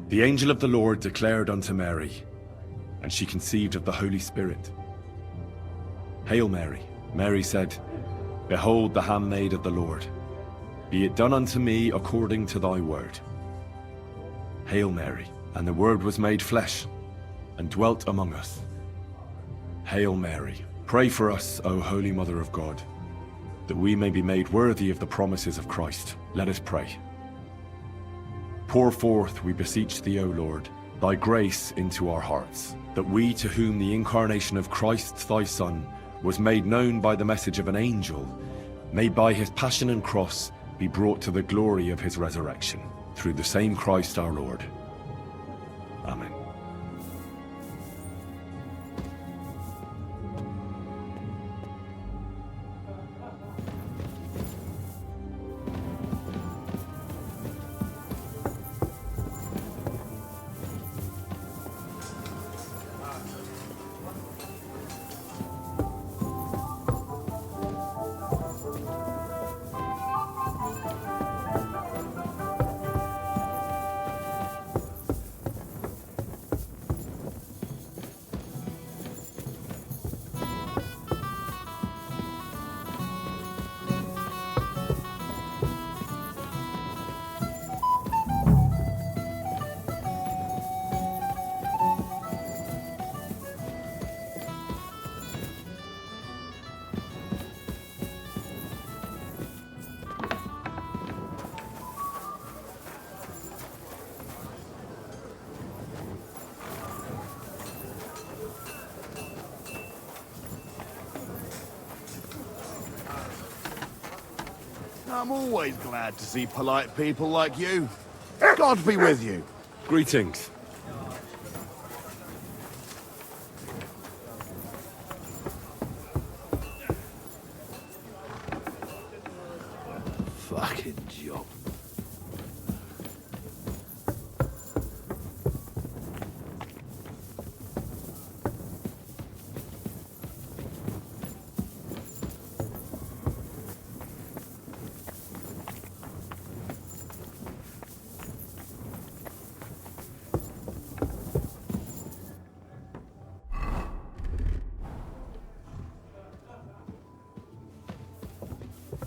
The angel of the Lord declared unto Mary, and she conceived of the Holy Spirit. Hail Mary, Mary said, Behold the handmaid of the Lord. Be it done unto me according to thy word. Hail Mary, and the Word was made flesh, and dwelt among us. Hail Mary, pray for us, O Holy Mother of God, that we may be made worthy of the promises of Christ. Let us pray. Pour forth, we beseech thee, O Lord, thy grace into our hearts, that we, to whom the incarnation of Christ thy Son was made known by the message of an angel, may by his passion and cross be brought to the glory of his resurrection. Through the same Christ our Lord. I'm always glad to see polite people like you. God be with you. Greetings. Fucking job.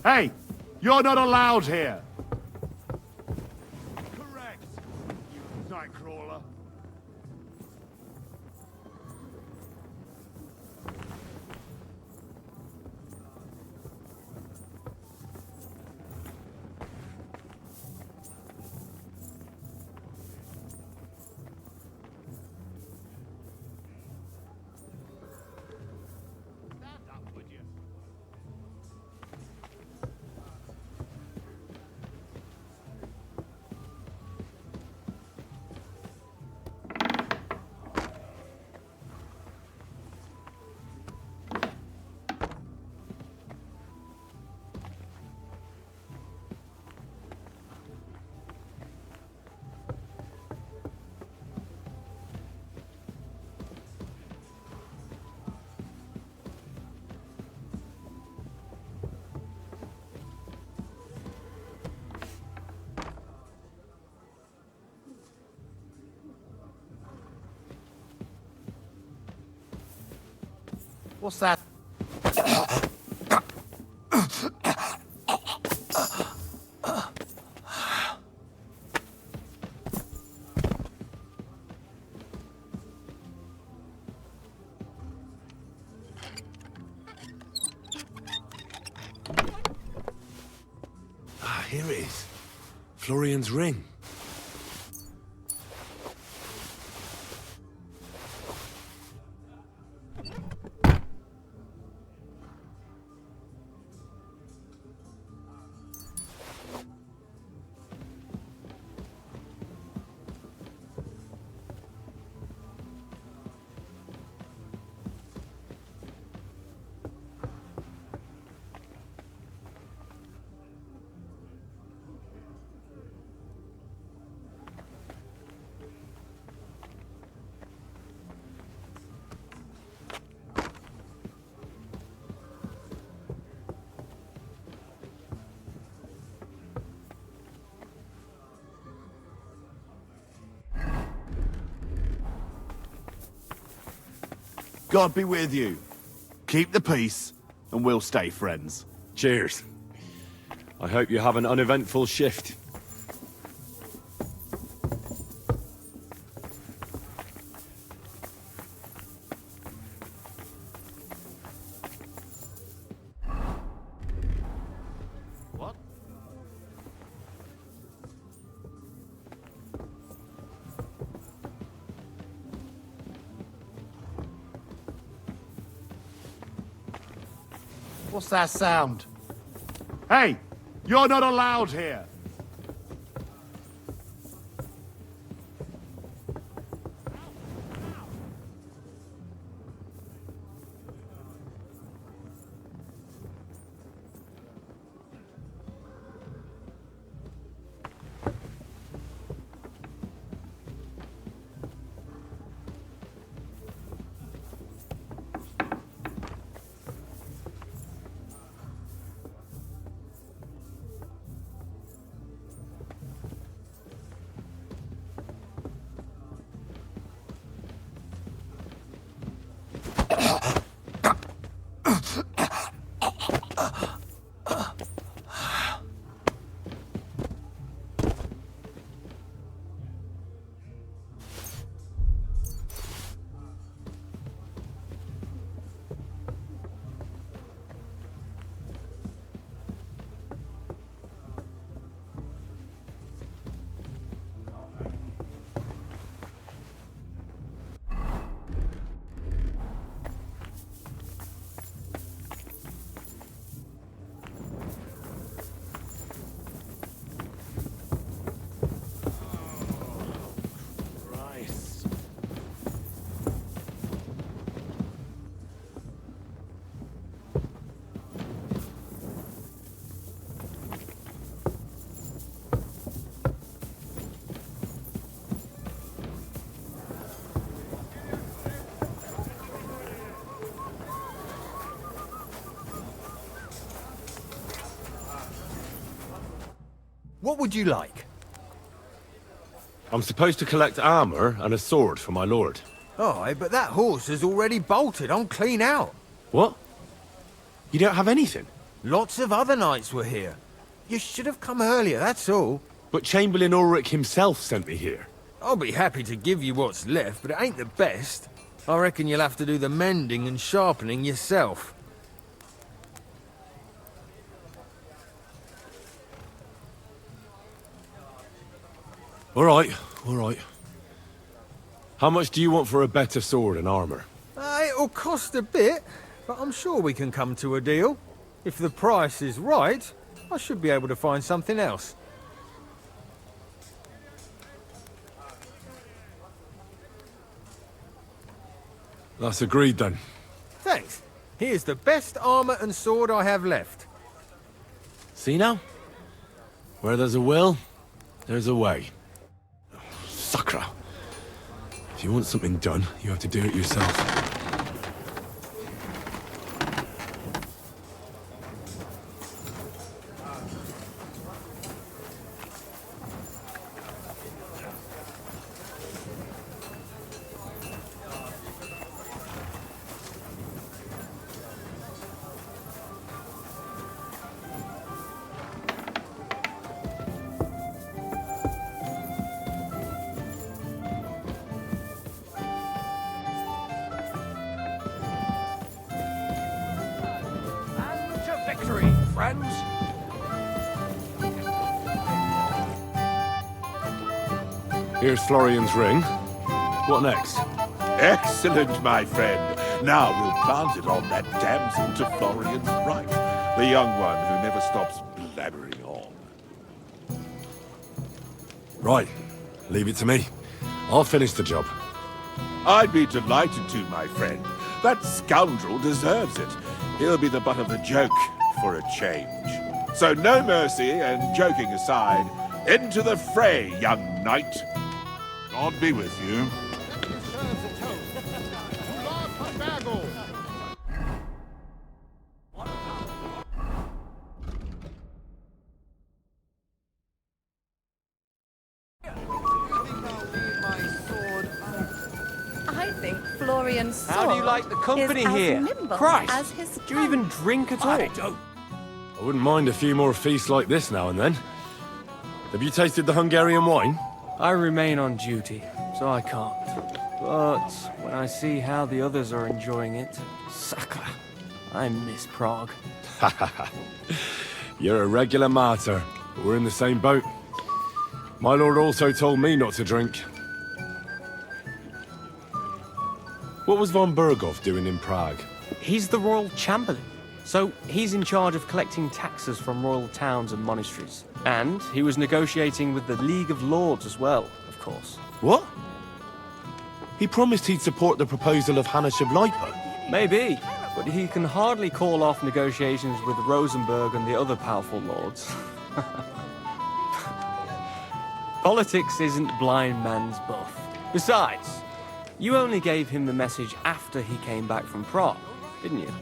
Hey, you're not allowed here. Correct, you nightcrawler. Stand up, would you? What's that? Ah, here it is. Florian's ring. God be with you. Keep the peace, and we'll stay friends. Cheers. I hope you have an uneventful shift. What? What's that sound? Hey, you're not allowed here. What would you like? I'm supposed to collect armor and a sword for my lord. Aye, but that horse has already bolted. I'm clean out. What? You don't have anything? Lots of other knights were here. You should have come earlier, that's all. But Chamberlain Ulrich himself sent me here. I'll be happy to give you what's left, but it ain't the best. I reckon you'll have to do the mending and sharpening yourself. All right. How much do you want for a better sword and armor? It'll cost a bit, but I'm sure we can come to a deal. If the price is right, I should be able to find something else. That's agreed then. Thanks. Here's the best armor and sword I have left. See now? Where there's a will, there's a way. Sucker. If you want something done, you have to do it yourself. Victory, friends! Here's Florian's ring. What next? Excellent, my friend. Now we'll plant it on that damsel to Florian's right. The young one who never stops blabbering on. Right. Leave it to me. I'll finish the job. I'd be delighted to, my friend. That scoundrel deserves it. He'll be the butt of the joke for a change. So no mercy, and joking aside, into the fray, young knight. God be with you. I think Florian's sword How do you like the company is here? as nimble Christ, as his do you even drink at all? I wouldn't mind a few more feasts like this now and then. Have you tasted the Hungarian wine? I remain on duty, so I can't. But when I see how the others are enjoying it, sucker, I miss Prague. You're a regular martyr, but we're in the same boat. My lord also told me not to drink. What was von Berghoff doing in Prague? He's the royal chamberlain, so he's in charge of collecting taxes from royal towns and monasteries. And he was negotiating with the League of Lords as well, of course. What? He promised he'd support the proposal of Hannes of Lipa. Maybe, but he can hardly call off negotiations with Rosenberg and the other powerful lords. Politics isn't blind man's buff. Besides, you only gave him the message after he came back from Prague, didn't you?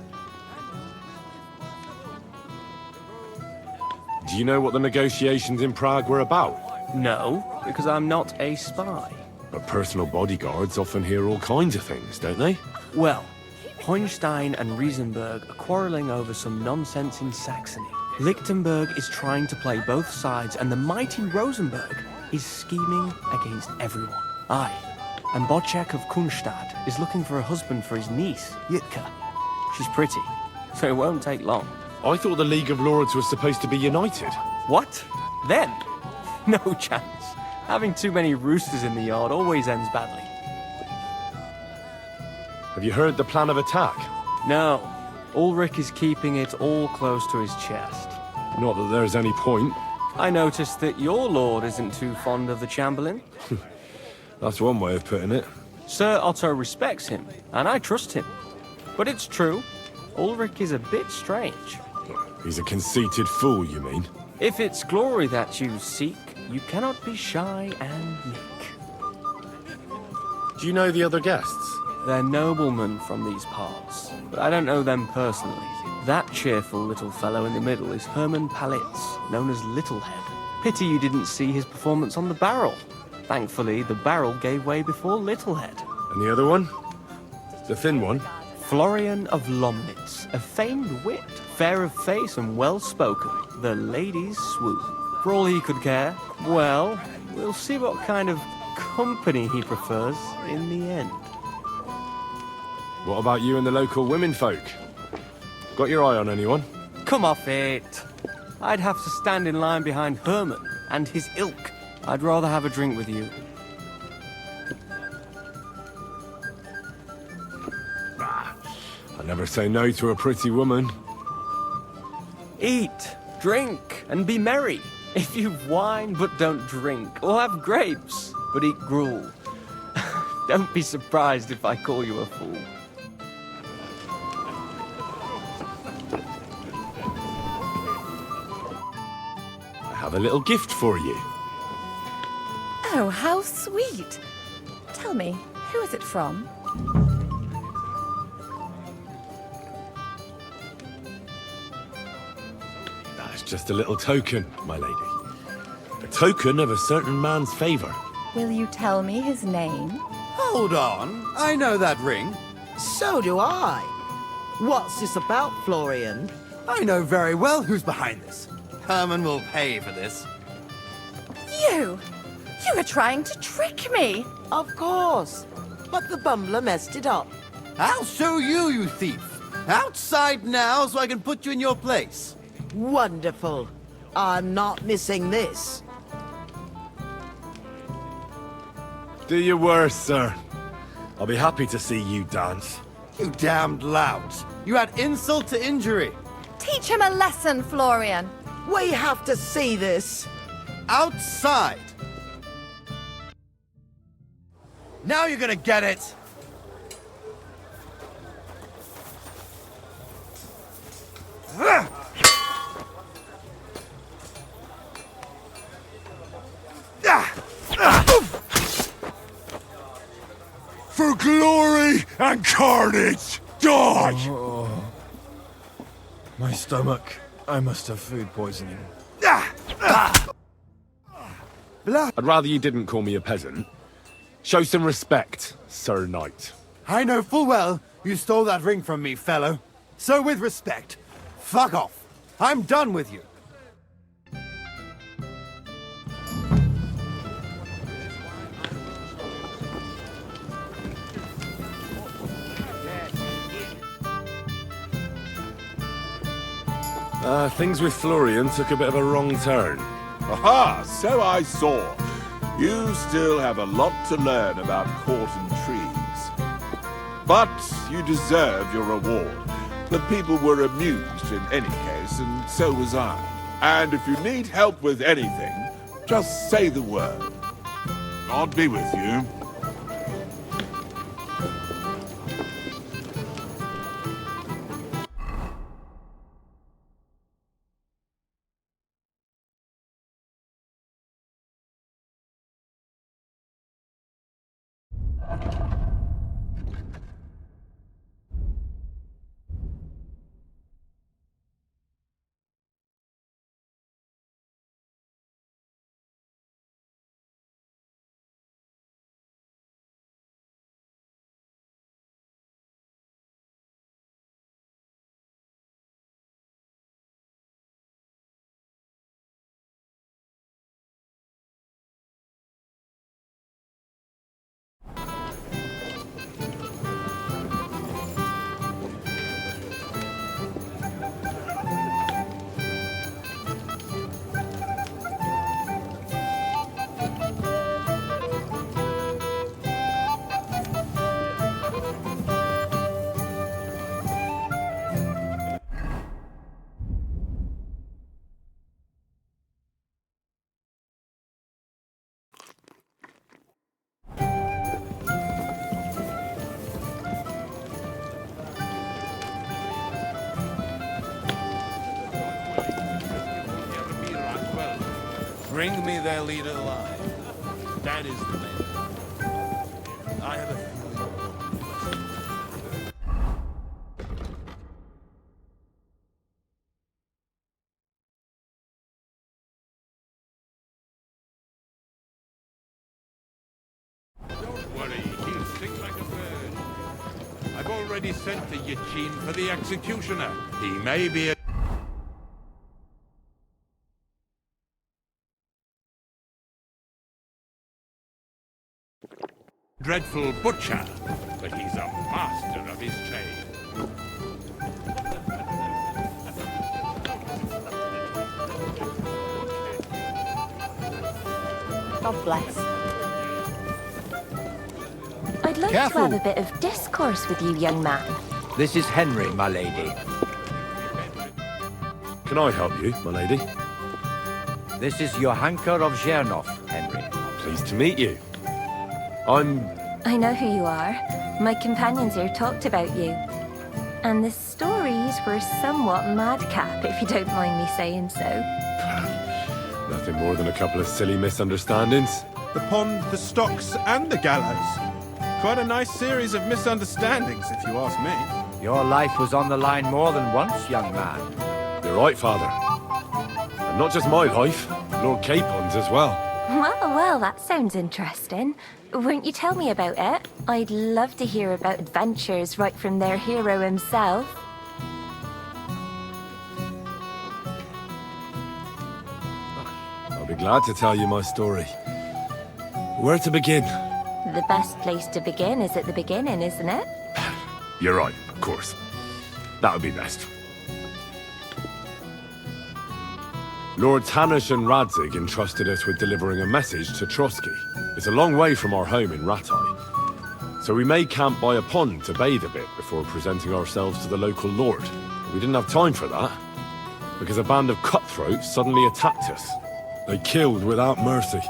Do you know what the negotiations in Prague were about? No, because I'm not a spy. But personal bodyguards often hear all kinds of things, don't they? Well, Hohenstein and Riesenberg are quarreling over some nonsense in Saxony. Lichtenberg is trying to play both sides, and the mighty Rosenberg is scheming against everyone. Aye, and Bocek of Kunstadt is looking for a husband for his niece, Yitka. She's pretty, so it won't take long. I thought the League of Lords was supposed to be united. What? Them? No chance. Having too many roosters in the yard always ends badly. Have you heard the plan of attack? No. Ulrich is keeping it all close to his chest. Not that there's any point. I noticed that your lord isn't too fond of the Chamberlain. That's one way of putting it. Sir Otto respects him, and I trust him. But it's true, Ulrich is a bit strange. He's a conceited fool, you mean? If it's glory that you seek, you cannot be shy and meek. Do you know the other guests? They're noblemen from these parts, but I don't know them personally. That cheerful little fellow in the middle is Hermann Palitz, known as Littlehead. Pity you didn't see his performance on the barrel. Thankfully, the barrel gave way before Littlehead. And the other one? The thin one? Florian of Lomnitz, a famed wit, fair of face and well-spoken. The ladies swoon. For all he could care, well, we'll see what kind of company he prefers in the end. What about you and the local women folk? Got your eye on anyone? Come off it. I'd have to stand in line behind Herman and his ilk. I'd rather have a drink with you. I never say no to a pretty woman. Eat, drink, and be merry. If you've wine but don't drink, or have grapes but eat gruel, don't be surprised if I call you a fool. I have a little gift for you. Oh, how sweet. Tell me, who is it from? That's just a little token, my lady. A token of a certain man's favor. Will you tell me his name? Hold on, I know that ring. So do I. What's this about, Florian? I know very well who's behind this. Herman will pay for this. You! You were trying to trick me! Of course. But the bumbler messed it up. I'll show you, you thief. Outside now so I can put you in your place. Wonderful. I'm not missing this. Do your worst, sir. I'll be happy to see you dance. You damned lout. You add insult to injury. Teach him a lesson, Florian. We have to see this. Outside. Now you're gonna get it. For glory and carnage, dodge! My stomach. I must have food poisoning. I'd rather you didn't call me a peasant. Show some respect, Sir Knight. I know full well you stole that ring from me, fellow. So with respect, fuck off. I'm done with you. Things with Florian took a bit of a wrong turn. Aha, so I saw. You still have a lot to learn about court and trees. But you deserve your reward. The people were amused in any case, and so was I. And if you need help with anything, just say the word. God be with you. Bring me their leader alive. That is the man. I have a already sent to Yichin for the executioner. He may be a... dreadful butcher, but he's a master of his trade. God bless. I'd like Careful. to have a bit of discourse with you, young man. This is Henry, my lady. Can I help you, my lady? This is Johanka of Zhernov, Henry. Pleased to meet you. I know who you are. My companions here talked about you. And the stories were somewhat madcap, if you don't mind me saying so. Nothing more than a couple of silly misunderstandings. The pond, the stocks, and the gallows. Quite a nice series of misunderstandings, if you ask me. Your life was on the line more than once, young man. You're right, Father. And not just my life, Lord Capon's as well. Well, that sounds interesting. Won't you tell me about it? I'd love to hear about adventures right from their hero himself. I'll be glad to tell you my story. Where to begin? The best place to begin is at the beginning, isn't it? You're right, of course. That would be best. Lords Hanush and Radzig entrusted us with delivering a message to Trotsky. It's a long way from our home in Ratai. So we made camp by a pond to bathe a bit before presenting ourselves to the local lord. We didn't have time for that, because a band of cutthroats suddenly attacked us. They killed without mercy,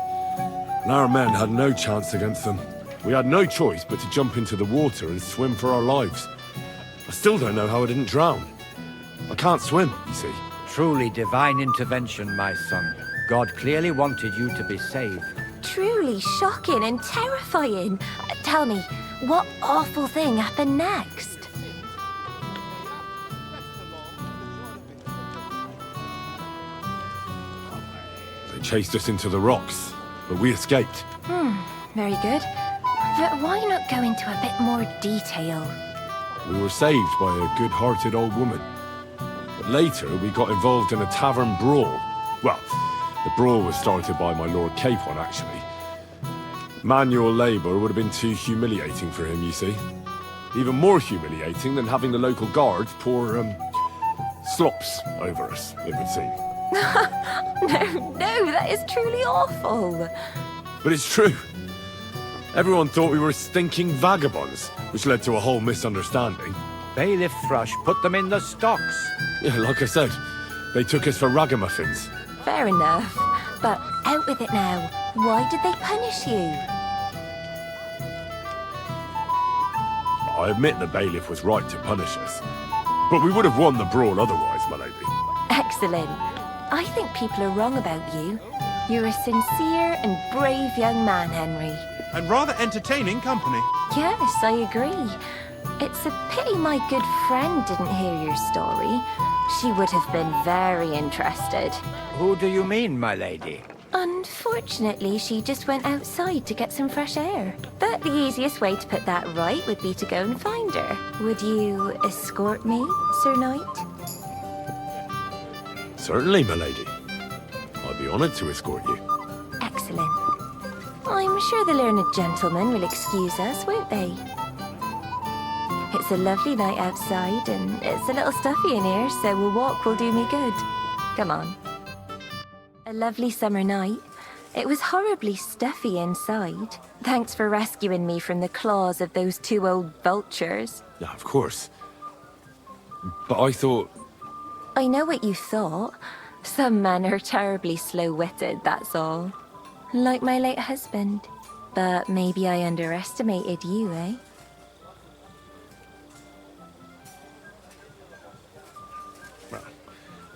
and our men had no chance against them. We had no choice but to jump into the water and swim for our lives. I still don't know how I didn't drown. I can't swim, you see. Truly divine intervention, my son. God clearly wanted you to be saved. Truly shocking and terrifying. Tell me, what awful thing happened next? They chased us into the rocks, but we escaped. Very good. But why not go into a bit more detail? We were saved by a good-hearted old woman. But later, we got involved in a tavern brawl. Well, the brawl was started by my Lord Capon, actually. Manual labour would have been too humiliating for him, you see. Even more humiliating than having the local guards pour, slops over us, it would seem. No, that is truly awful. But it's true. Everyone thought we were stinking vagabonds, which led to a whole misunderstanding. Bailiff Thrush put them in the stocks. Yeah, like I said, they took us for ragamuffins. Fair enough. But out with it now. Why did they punish you? I admit the bailiff was right to punish us. But we would have won the brawl otherwise, my lady. Excellent. I think people are wrong about you. You're a sincere and brave young man, Henry. And rather entertaining company. Yes, I agree. It's a pity my good friend didn't hear your story. She would have been very interested. Who do you mean, my lady? Unfortunately, she just went outside to get some fresh air. But the easiest way to put that right would be to go and find her. Would you escort me, Sir Knight? Certainly, my lady. I'd be honoured to escort you. Excellent. I'm sure the learned gentlemen will excuse us, won't they? It's a lovely night outside, and it's a little stuffy in here, so a walk will do me good. Come on. A lovely summer night. It was horribly stuffy inside. Thanks for rescuing me from the claws of those two old vultures. Yeah, of course. But I thought... I know what you thought. Some men are terribly slow-witted, that's all. Like my late husband. But maybe I underestimated you, eh?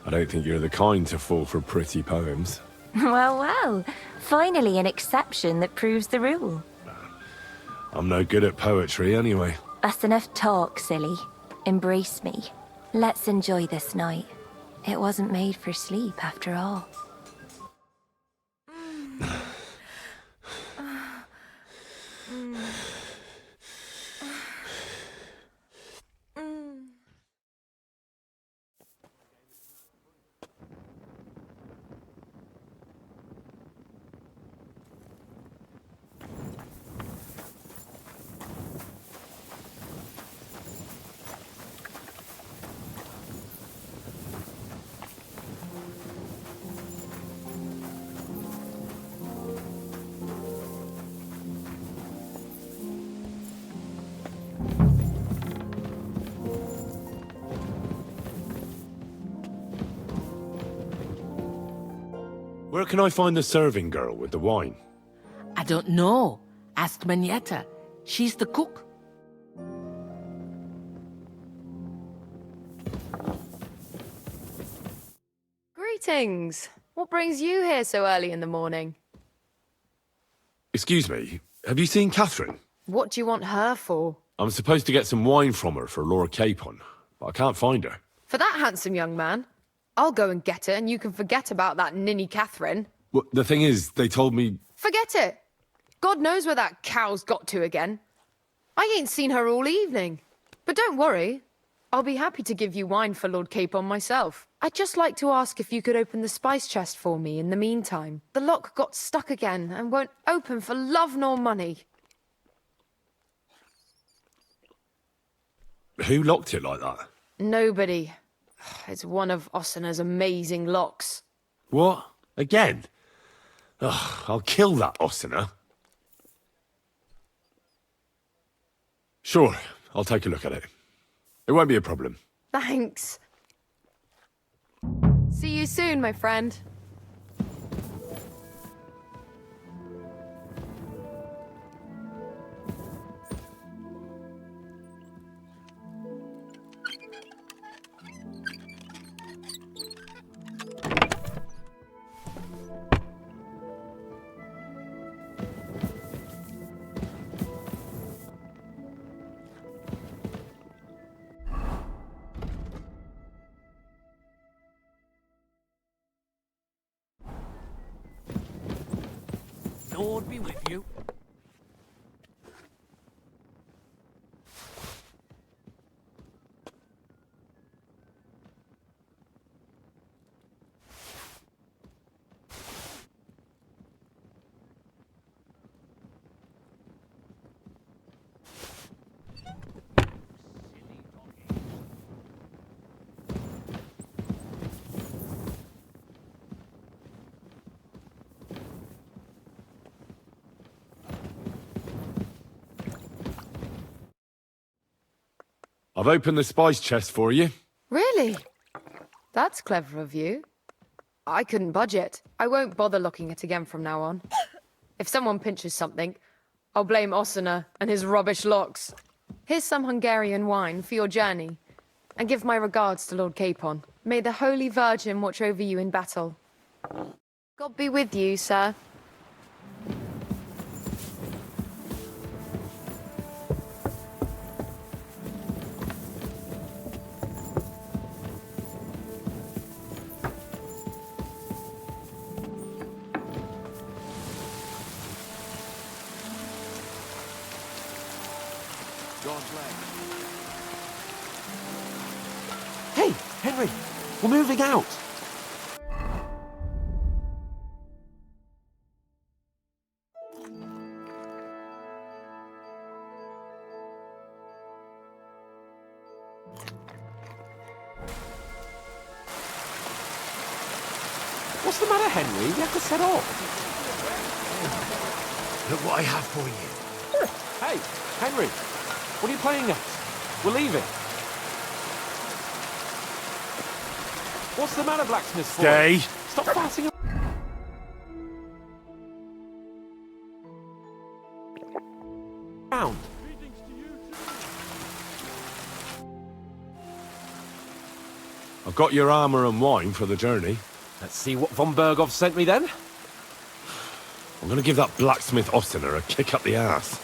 I don't think you're the kind to fall for pretty poems. Well. Finally an exception that proves the rule. I'm no good at poetry anyway. That's enough talk, silly. Embrace me. Let's enjoy this night. It wasn't made for sleep, after all. Where can I find the serving girl with the wine? I don't know. Ask Manietta. She's the cook. Greetings. What brings you here so early in the morning? Excuse me, have you seen Catherine? What do you want her for? I'm supposed to get some wine from her for Lord Capon, but I can't find her. For that handsome young man? I'll go and get it, and you can forget about that ninny Catherine. Well, the thing is, they told me... Forget it! God knows where that cow's got to again. I ain't seen her all evening. But don't worry. I'll be happy to give you wine for Lord Capon myself. I'd just like to ask if you could open the spice chest for me in the meantime. The lock got stuck again and won't open for love nor money. Who locked it like that? Nobody. It's one of Ossina's amazing locks. What? Again? Ugh, I'll kill that Ossina. Sure, I'll take a look at it. It won't be a problem. Thanks. See you soon, my friend. Lord be with you. I've opened the spice chest for you. Really? That's clever of you. I couldn't budge it. I won't bother looking it again from now on. If someone pinches something, I'll blame Ossina and his rubbish locks. Here's some Hungarian wine for your journey. And give my regards to Lord Capon. May the Holy Virgin watch over you in battle. God be with you, sir. Hey, Henry, we're moving out. What's the matter, Henry? You have to set off. Look what I have for you. Hey, Henry, what are you playing at? We're leaving. What's the matter, blacksmith? Stay. Stop farting around. I've got your armour and wine for the journey. Let's see what von Berghoff sent me then. I'm going to give that blacksmith Ossina a kick up the ass.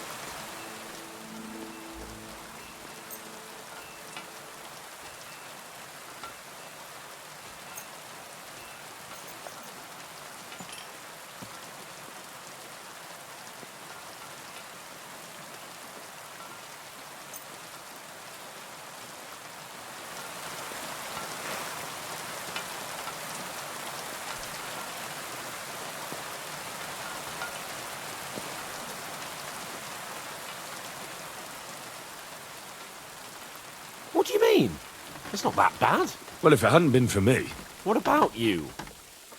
What do you mean? It's not that bad. Well, if it hadn't been for me... What about you?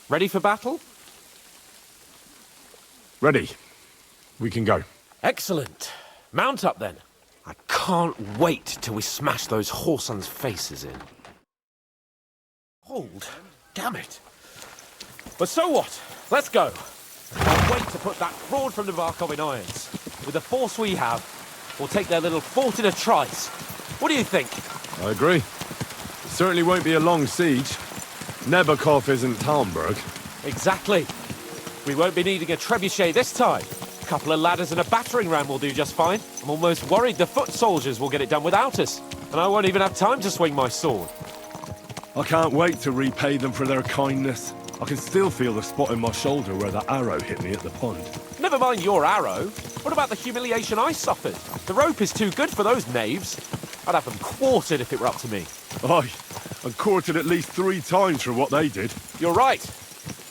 Ready for battle? Ready. We can go. Excellent. Mount up then. I can't wait till we smash those whoresons' faces in. Hold. Damn it. But so what? Let's go. Can't wait to put that fraud from Navarkov in irons. With the force we have, we'll take their little fort in a trice. What do you think? I agree. It certainly won't be a long siege. Nebakov isn't Talmberg. Exactly. We won't be needing a trebuchet this time. A couple of ladders and a battering ram will do just fine. I'm almost worried the foot soldiers will get it done without us. And I won't even have time to swing my sword. I can't wait to repay them for their kindness. I can still feel the spot in my shoulder where that arrow hit me at the pond. Never mind your arrow. What about the humiliation I suffered? The rope is too good for those knaves. I'd have them quartered if it were up to me. Aye, and quartered at least 3 times for what they did. You're right.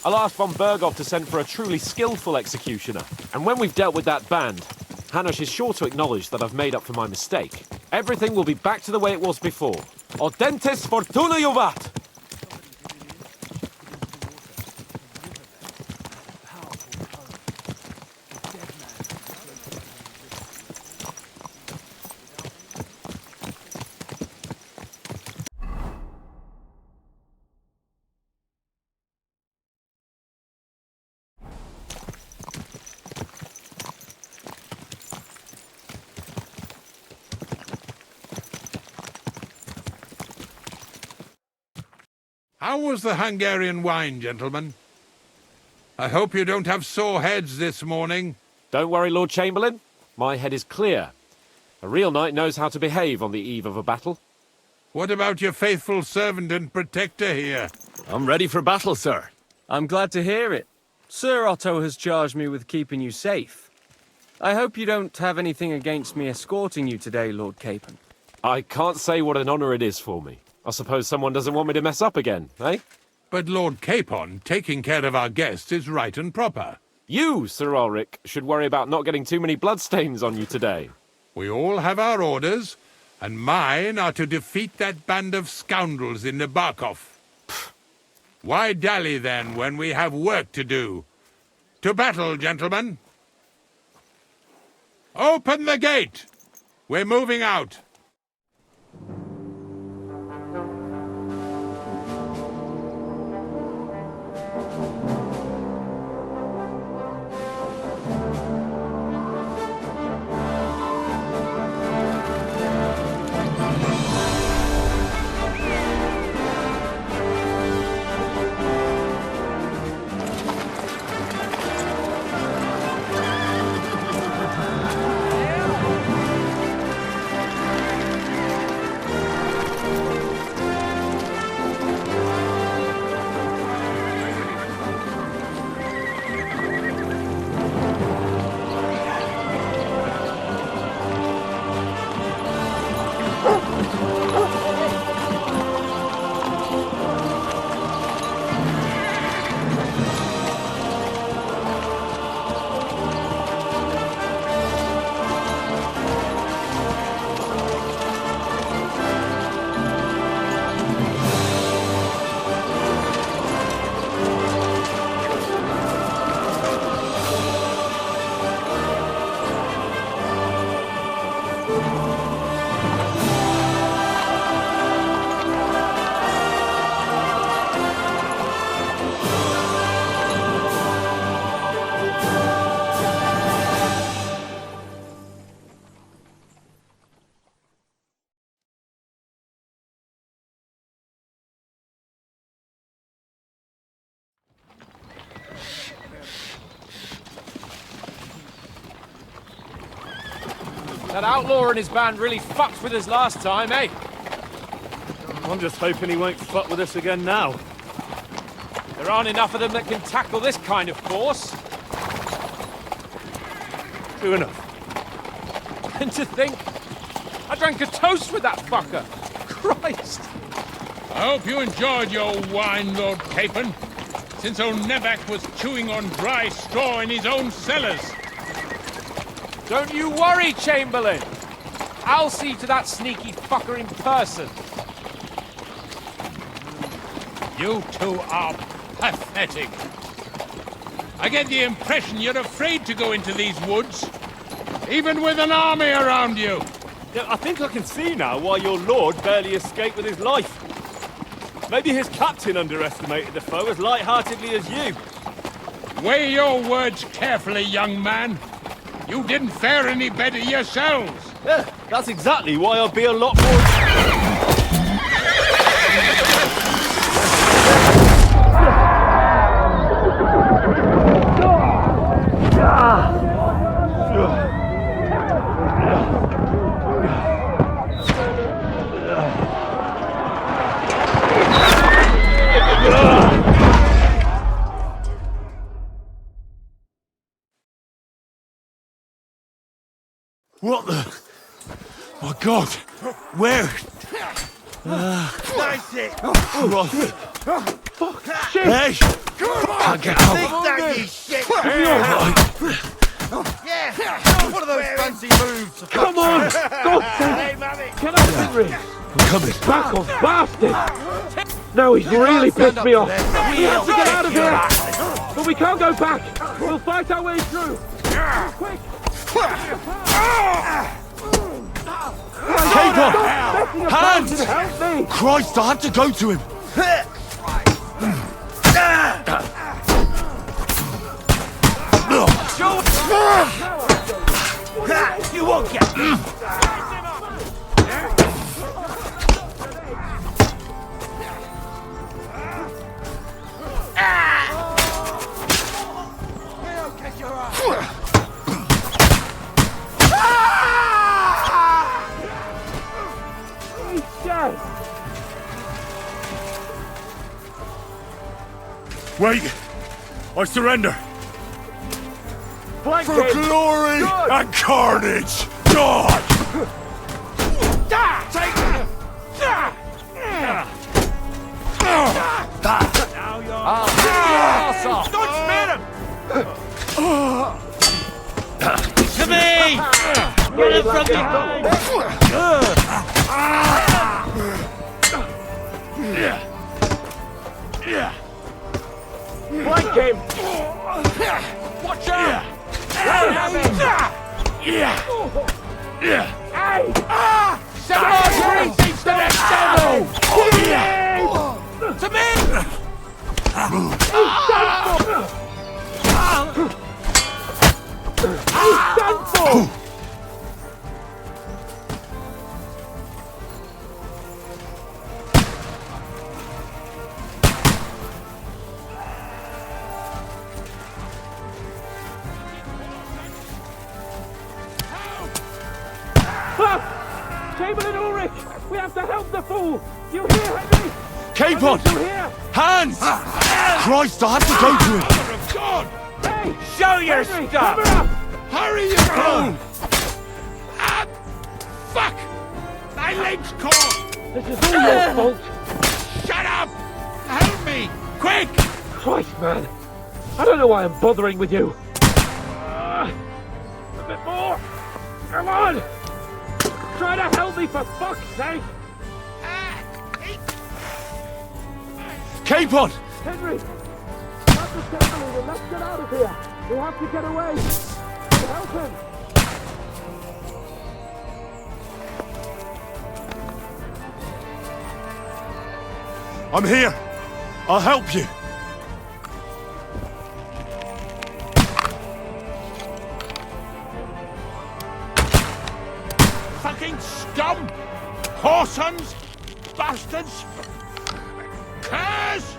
I'll ask von Bergov to send for a truly skillful executioner. And when we've dealt with that band, Hanush is sure to acknowledge that I've made up for my mistake. Everything will be back to the way it was before. Audentes fortuna juvat! How was the Hungarian wine, gentlemen? I hope you don't have sore heads this morning. Don't worry, Lord Chamberlain. My head is clear. A real knight knows how to behave on the eve of a battle. What about your faithful servant and protector here? I'm ready for battle, sir. I'm glad to hear it. Sir Otto has charged me with keeping you safe. I hope you don't have anything against me escorting you today, Lord Capon. I can't say what an honor it is for me. I suppose someone doesn't want me to mess up again, eh? But Lord Capon, taking care of our guests is right and proper. You, Sir Ulrich, should worry about not getting too many bloodstains on you today. We all have our orders, and mine are to defeat that band of scoundrels in Nabarkov. Why dally, then, when we have work to do? To battle, gentlemen! Open the gate! We're moving out. That outlaw and his band really fucked with us last time, eh? I'm just hoping he won't fuck with us again now. There aren't enough of them that can tackle this kind of force. True enough. And to think, I drank a toast with that fucker. Christ! I hope you enjoyed your wine, Lord Capon, since old Nevak was chewing on dry straw in his own cellars. Don't you worry, Chamberlain. I'll see to that sneaky fucker in person. You two are pathetic. I get the impression you're afraid to go into these woods, even with an army around you. Yeah, I think I can see now why your lord barely escaped with his life. Maybe his captain underestimated the foe as light-heartedly as you. Weigh your words carefully, young man. You didn't fare any better yourselves. Yeah, that's exactly why I'd be a lot more... What the? My God! Where? Nice it! Right. Fuck! Shit! Hey! Can't get out. Think that, you shit! You alright? Yeah! One of those fancy moves! Come on! God's Hey, sake! Mammy! Get out, Henry! I'm coming. Back off, bastard! Now he's really pissed me off. We have to get out of here! But we can't go back! We'll fight our way through! Quick! Keep on! Hands! Hands! Help me! Christ, I had to go to him! You won't get... Wait! I surrender! Flank For him. glory Good. and carnage! Die! Take... Now you're... Don't spare him! To me! Get him from behind! Flank him! Watch out! Hey! Send our greetings to the devil! To me! He's done for! Chamberlain Ulrich! We have to help the fool! You hear, Henry? Keep on! You hear? Hands! Christ, I had to go to him! God! Hey! Show your Henry, stuff! cover up! Hurry, you fool! Ah! Fuck! My leg's caught! This is all your fault! Shut up! Help me! Quick! Christ, man! I don't know why I'm bothering with you! A bit more! Come on! Try to help me, for fuck's sake! Keep on! Henry! Grab the Chamberlain and let's get out of here! We have to get away! Help him! I'm here! I'll help you! Fucking scum! Whoresomes! Bastards! Curs!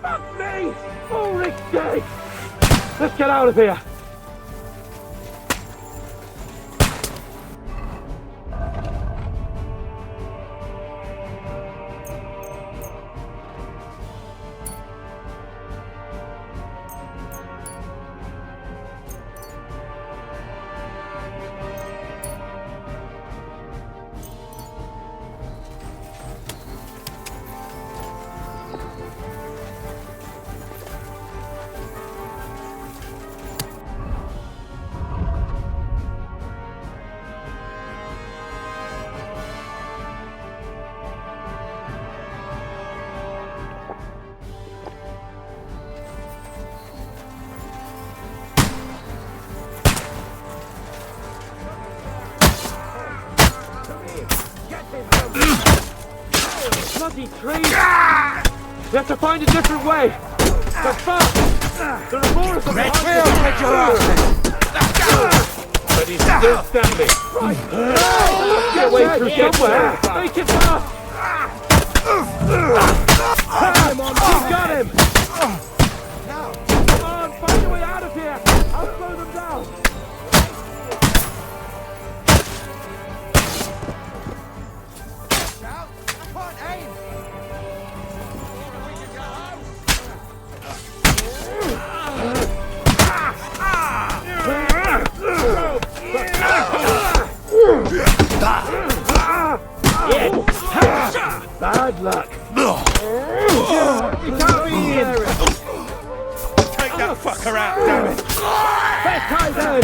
Fuck me! Ulrich's dead! Let's get out of here! Bloody tree! We have to find a different way. But fast! There are more of them behind But he's still standing. Right. Get away through somewhere. Make it fast! You got him! Come on, find a way out of here! I'll slow them down! Bad luck. You can't be here. Take that fucker out, damn it! Best time then.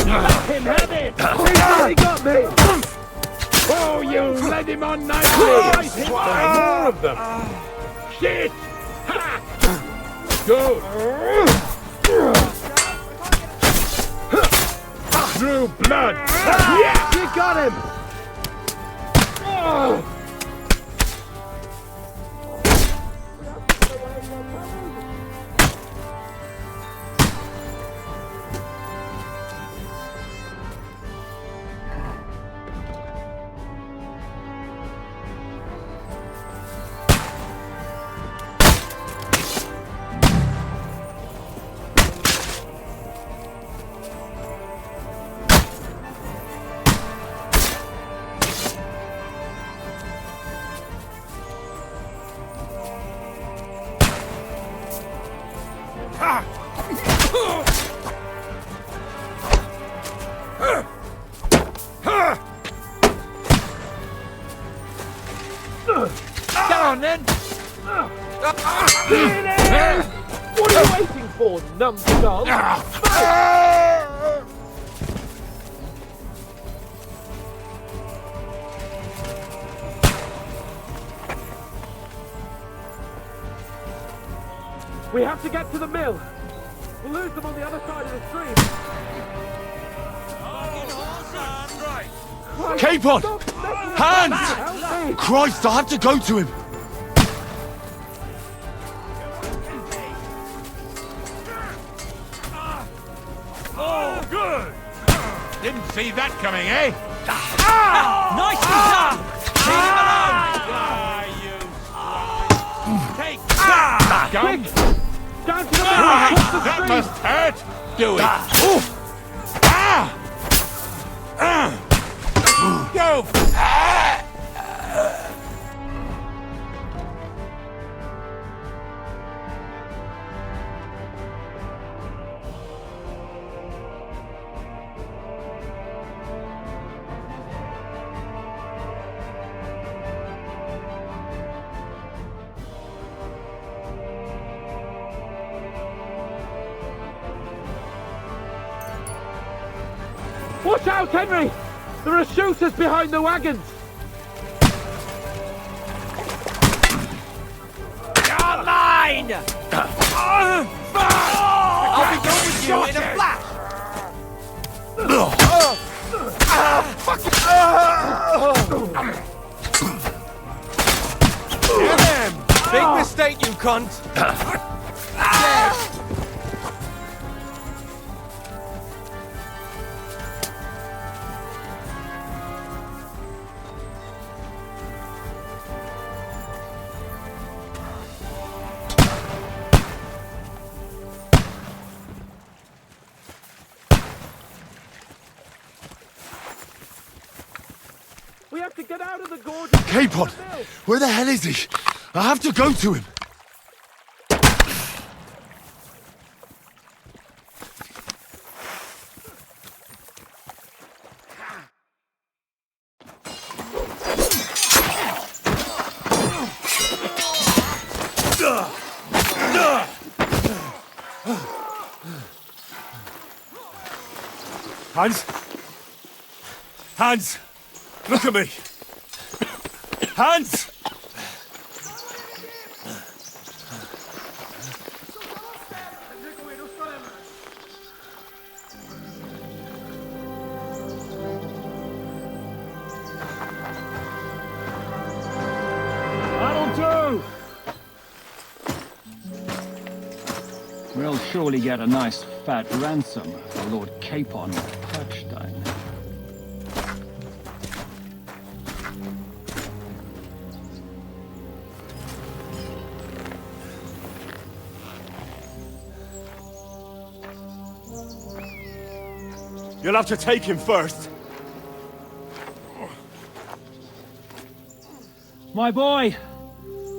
Let him have it. He got me. Oh, you led him on nicely. More of them. Shit. Good. Through blood! Yeah! You got him! Oh. Get on then! What are you waiting for, numbskull? We have to get to the mill. We'll lose them on the other side of the stream. Capon! Hands! Christ, I have to go to him! Oh, good! Didn't see that coming, eh? Nicely done! Leave him alone! Take that, gun! Down to the mill! Right, Across the that stream. must hurt! Do it! Go! Watch out, Henry! There are shooters behind the wagons! You're mine! I'll be done with you in a flash! Get him! Big mistake, you cunt! We have to get out of the gorge. Capon! Where the hell is he? I have to go to him! Hans? Hans! Look at me! Hans! We'll surely get a nice fat ransom for Lord Capon Perchstein. You'll have to take him first. My boy,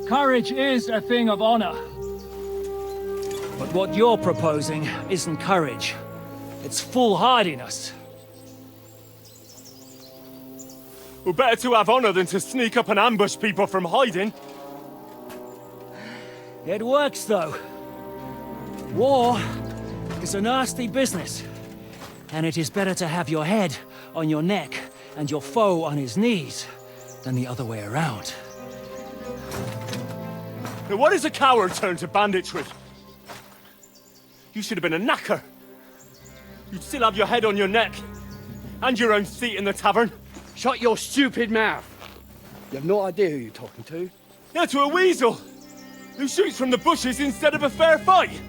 courage is a thing of honor. But what you're proposing isn't courage. It's foolhardiness. Well, better to have honor than to sneak up and ambush people from hiding. It works, though. War is a nasty business. And it is better to have your head on your neck and your foe on his knees than the other way around. Now, what is a coward turn to banditry? You should have been a knacker. You'd still have your head on your neck. And your own seat in the tavern. Shut your stupid mouth. You have no idea who you're talking to. Yeah, to a weasel. Who shoots from the bushes instead of a fair fight.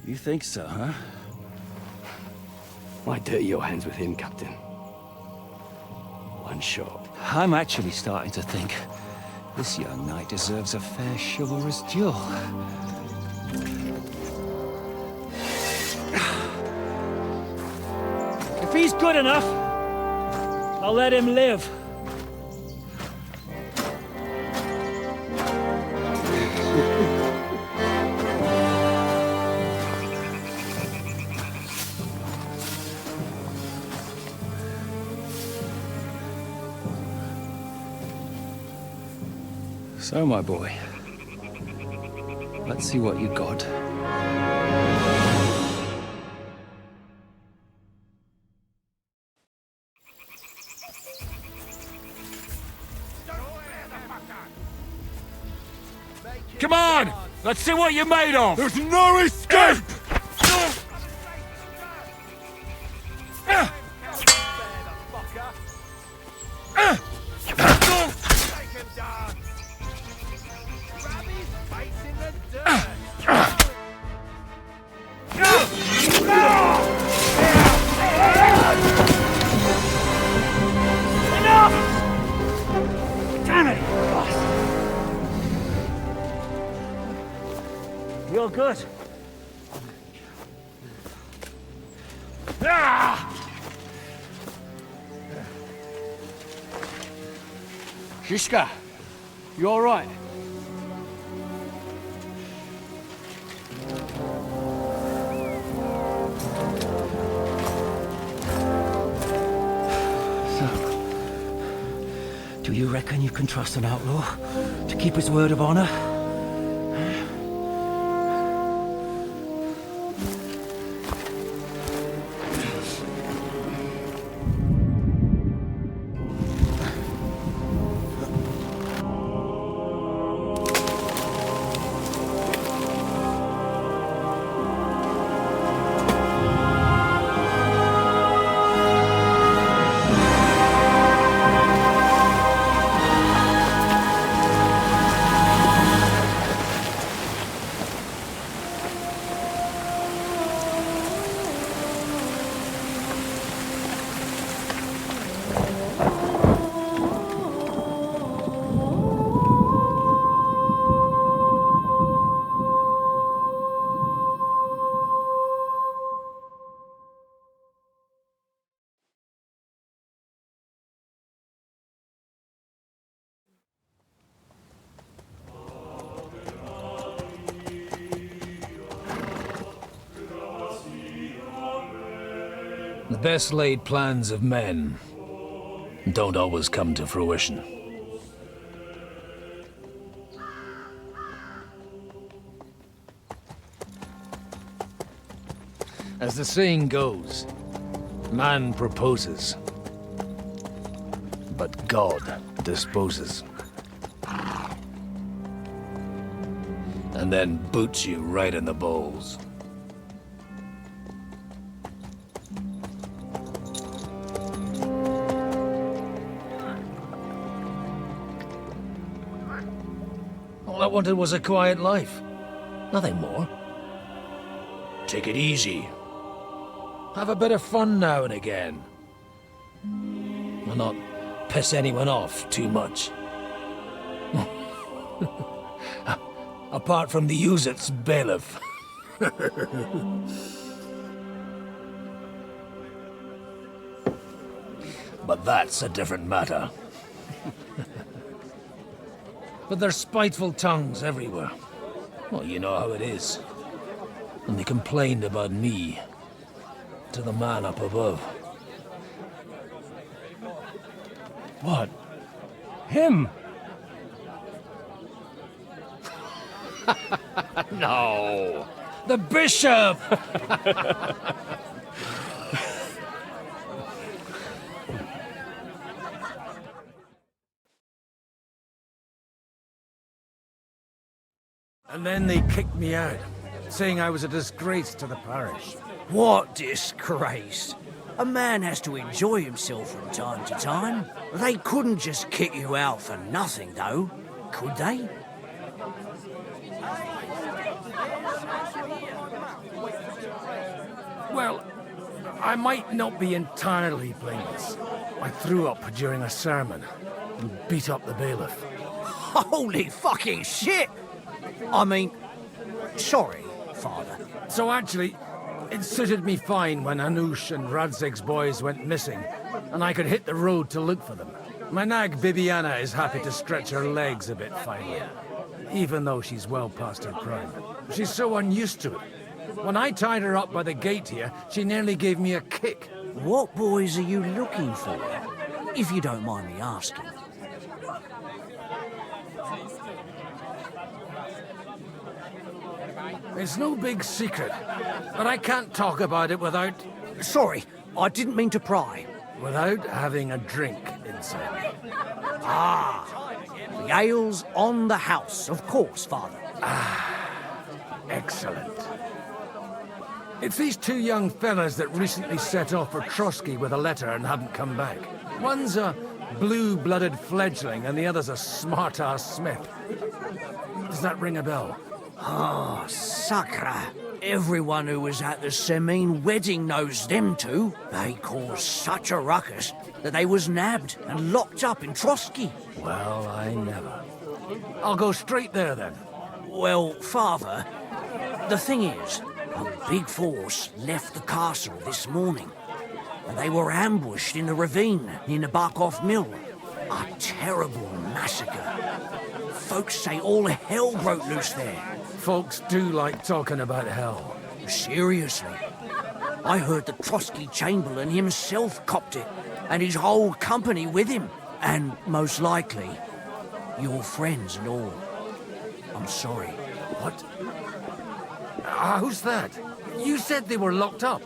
You think so, huh? Why dirty your hands with him, Captain? One shot. I'm actually starting to think this young knight deserves a fair chivalrous duel. If he's good enough, I'll let him live. So, my boy, let's see what you got. Come on! Let's see what you're made of! There's no escape! Damn it! You're good. Shishka, you all right? Do you reckon you can trust an outlaw to keep his word of honor? The best laid plans of men don't always come to fruition. As the saying goes, man proposes, but God disposes. And then boots you right in the balls. All I wanted was a quiet life. Nothing more. Take it easy. Have a bit of fun now and again. And not piss anyone off too much. Apart from the Uzit's bailiff. But that's a different matter. But there's spiteful tongues everywhere. Well, you know how it is. And they complained about me to the man up above. What? Him? No! The bishop! And then they kicked me out, saying I was a disgrace to the parish. What disgrace? A man has to enjoy himself from time to time. They couldn't just kick you out for nothing, though, could they? Well, I might not be entirely blameless. I threw up during a sermon and beat up the bailiff. Holy fucking shit! I mean, sorry, Father. So actually, it suited me fine when Anush and Radzig's boys went missing, and I could hit the road to look for them. My nag Bibiana is happy to stretch her legs a bit finally, even though she's well past her prime. She's so unused to it. When I tied her up by the gate here, she nearly gave me a kick. What boys are you looking for, if you don't mind me asking? It's no big secret, but I can't talk about it without... Sorry, I didn't mean to pry. Without having a drink inside me. Ah, the ale's on the house, of course, Father. Excellent. It's these two young fellas that recently set off for Trotsky with a letter and haven't come back. One's a blue-blooded fledgling and the other's a smart-ass smith. Does that ring a bell? Oh, Sakra. Everyone who was at the Semine wedding knows them two. They caused such a ruckus that they was nabbed and locked up in Trotsky. Well, I never. I'll go straight there, then. Well, Father, the thing is, a big force left the castle this morning, and they were ambushed in the ravine near the Barkov Mill. A terrible massacre. Folks say all hell broke loose there. Folks do like talking about hell. Seriously. I heard the Trotsky Chamberlain himself copped it, and his whole company with him. And most likely, your friends and all. I'm sorry. What? Who's that? You said they were locked up.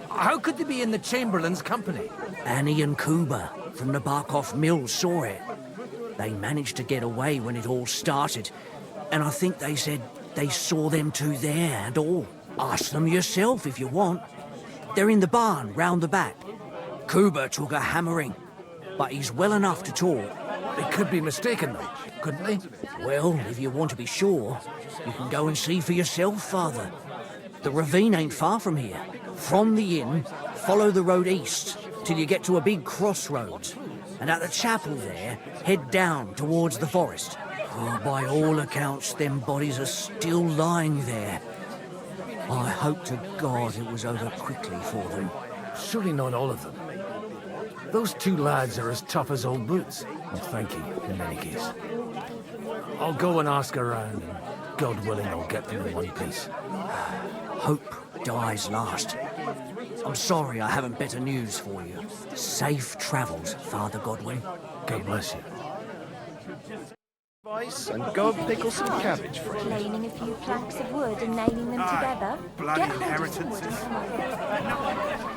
How could they be in the Chamberlain's company? Annie and Kuba from the Barkov Mill saw it. They managed to get away when it all started, and I think they said they saw them two there and all. Ask them yourself if you want. They're in the barn round the back. Kuba took a hammering, but he's well enough to talk. They could be mistaken, though, couldn't they? Well, if you want to be sure, you can go and see for yourself, Father. The ravine ain't far from here. From the inn, follow the road east till you get to a big crossroads. And at the chapel there, head down towards the forest. Oh, by all accounts, them bodies are still lying there. I hope to God it was over quickly for them. Surely not all of them. Those two lads are as tough as old boots. Well, thank you, in any case. I'll go and ask around, and God willing, I'll get them in one piece. Hope dies last. I'm sorry I haven't better news for you. Safe travels, Father Godwin. God bless you. And go and pickle some cabbage for him. Planing a few planks of wood and nailing them together. bloody Get hold of inheritances. some wood and come over.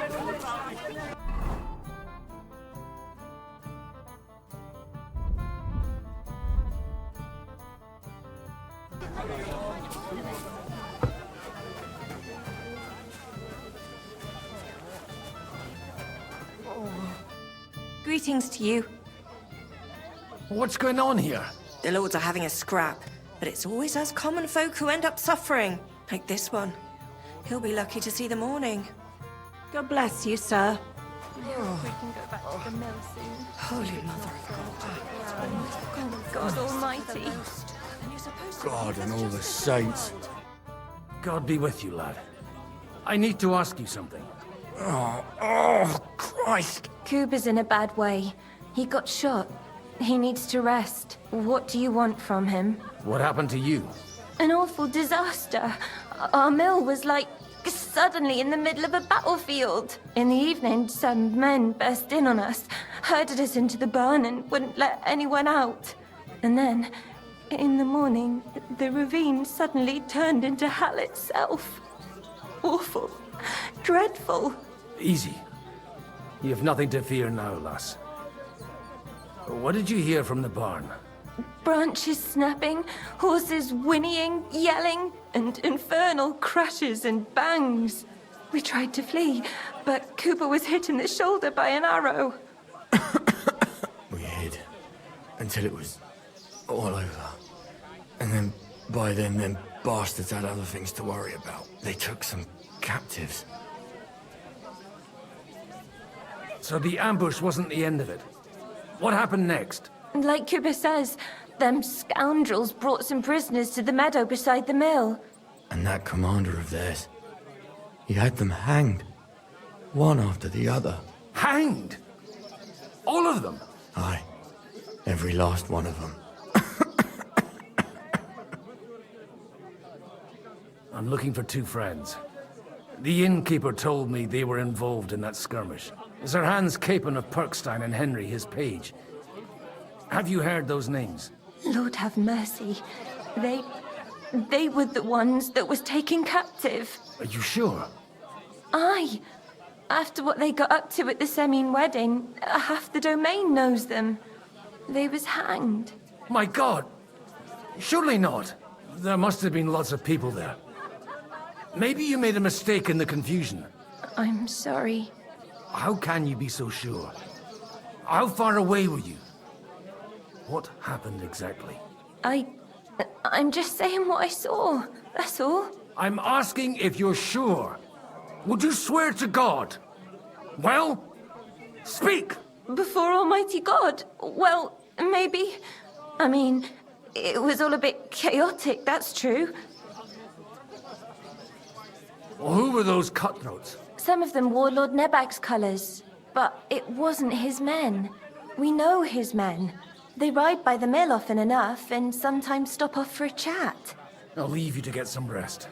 Greetings to you. What's going on here? The lords are having a scrap. But it's always us common folk who end up suffering, like this one. He'll be lucky to see the morning. God bless you, sir. We can go back to the mill soon. Holy Mother of God. Oh, God Almighty. God and all the saints. God be with you, lad. I need to ask you something. Oh, Christ! Cooper's in a bad way. He got shot. He needs to rest. What do you want from him? What happened to you? An awful disaster. Our mill was like suddenly in the middle of a battlefield. In the evening, some men burst in on us, herded us into the barn and wouldn't let anyone out. And then, in the morning, the ravine suddenly turned into hell itself. Awful. Dreadful. Easy. You have nothing to fear now, lass. What did you hear from the barn? Branches snapping, horses whinnying, yelling, and infernal crashes and bangs. We tried to flee, but Cooper was hit in the shoulder by an arrow. We hid until it was all over. And then, by then, them bastards had other things to worry about. They took some captives. So the ambush wasn't the end of it. What happened next? Like Cooper says, them scoundrels brought some prisoners to the meadow beside the mill. And that commander of theirs, he had them hanged. One after the other. Hanged? All of them? Aye. Every last one of them. I'm looking for two friends. The innkeeper told me they were involved in that skirmish. Sir Hans Capon of Perkstein and Henry, his page. Have you heard those names? Lord have mercy. They were the ones that was taken captive. Are you sure? Aye. After what they got up to at the Semine wedding, half the domain knows them. They was hanged. My God! Surely not. There must have been lots of people there. Maybe you made a mistake in the confusion. I'm sorry. How can you be so sure? How far away were you? What happened exactly? I'm just saying what I saw. That's all. I'm asking if you're sure. Would you swear to God? Well, speak! Before Almighty God? Well, maybe. I mean, it was all a bit chaotic, that's true. Well, who were those cutthroats? Some of them wore Lord Nebag's colours, but it wasn't his men. We know his men. They ride by the mill often enough and sometimes stop off for a chat. I'll leave you to get some rest.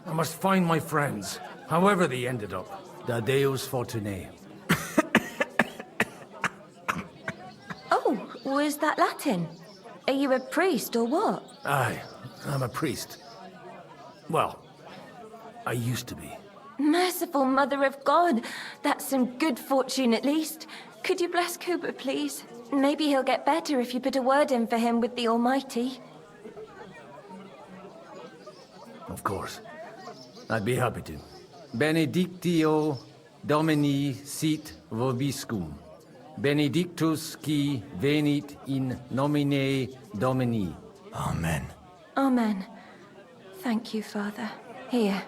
I must find my friends, however they ended up. Da Deus Fortunae. Oh, was that Latin? Are you a priest or what? Aye, I'm a priest. Well, I used to be. Merciful Mother of God. That's some good fortune at least. Could you bless Cooper, please? Maybe he'll get better if you put a word in for him with the Almighty. Of course. I'd be happy to. Benedictio Domini sit vobiscum. Benedictus qui venit in nomine Domini. Amen. Amen. Thank you, Father. Here,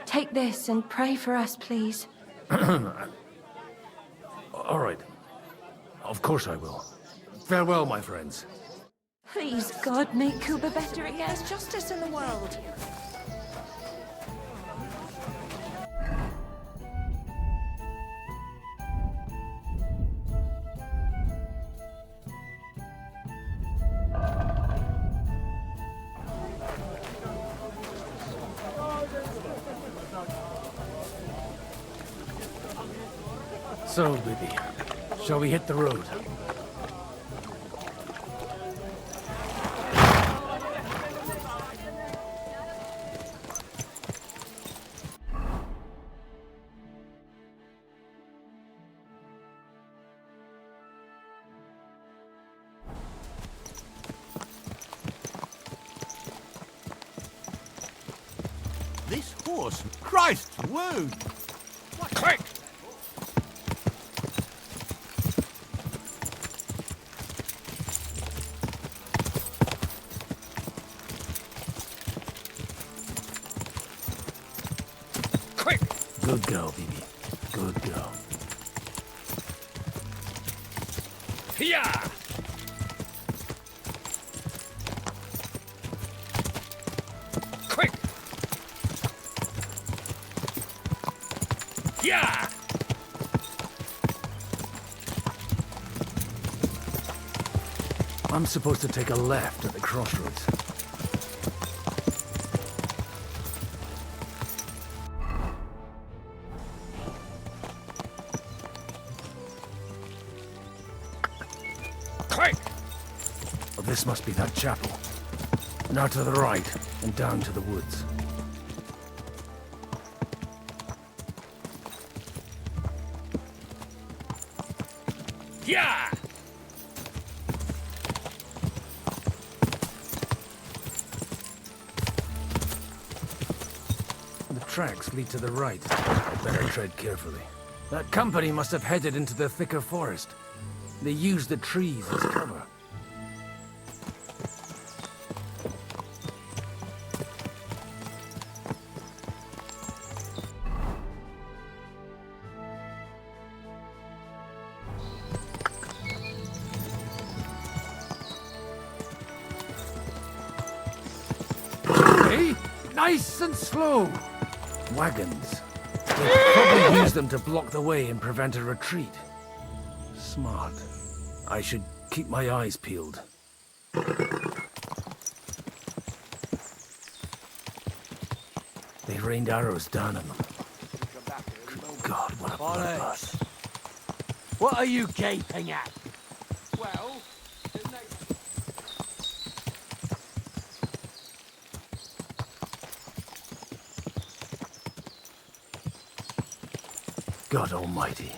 take this and pray for us, please. All right. Of course I will. Farewell, my friends. Please, God, make Cooper better again. There's justice in the world. So, Bibby, shall we hit the road? This horse, Christ's wound! Quick! girl, Bibi. Good girl. Yeah! Quick! Yeah! I'm supposed to take a left at the crossroads. Quick! Well, this must be that chapel. Now to the right, and down to the woods. Yeah! The tracks lead to the right. I'd better tread carefully. That company must have headed into the thicker forest. They used the trees as cover. Hey, nice and slow. Wagons. They probably used them to block the way and prevent a retreat. Smart. I should keep my eyes peeled. They rained arrows down on them. Good God, what a bloodbath. What are you gaping at? Well, God Almighty.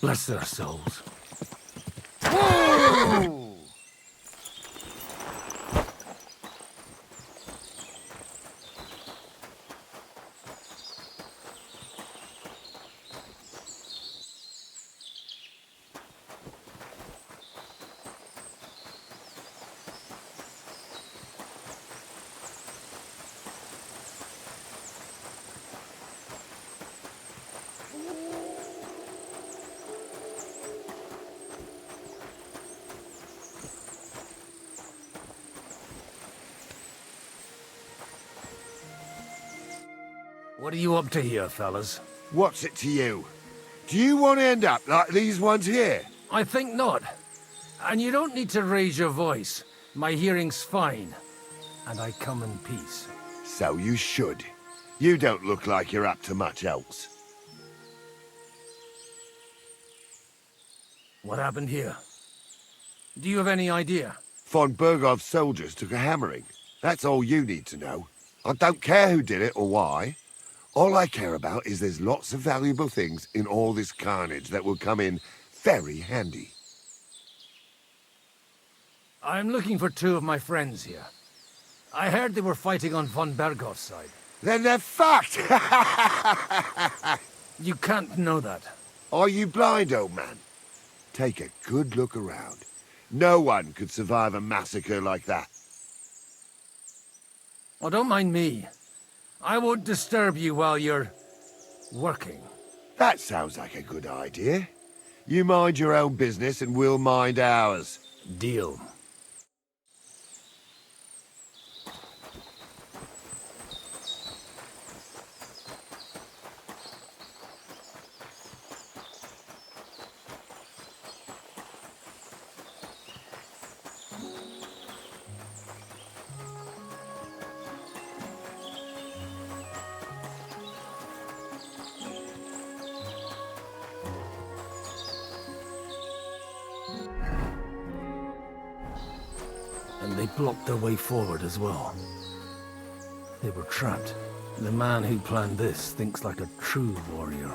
Bless their souls. Whoa! What are you up to here, fellas? What's it to you? Do you want to end up like these ones here? I think not. And you don't need to raise your voice. My hearing's fine. And I come in peace. So you should. You don't look like you're up to much else. What happened here? Do you have any idea? Von Bergov's soldiers took a hammering. That's all you need to know. I don't care who did it or why. All I care about is there's lots of valuable things in all this carnage that will come in very handy. I'm looking for two of my friends here. I heard they were fighting on von Bergov's side. Then they're fucked! You can't know that. Are you blind, old man? Take a good look around. No one could survive a massacre like that. Oh, don't mind me. I won't disturb you while you're working. That sounds like a good idea. You mind your own business and we'll mind ours. Deal. And they blocked their way forward as well. They were trapped. The man who planned this thinks like a true warrior.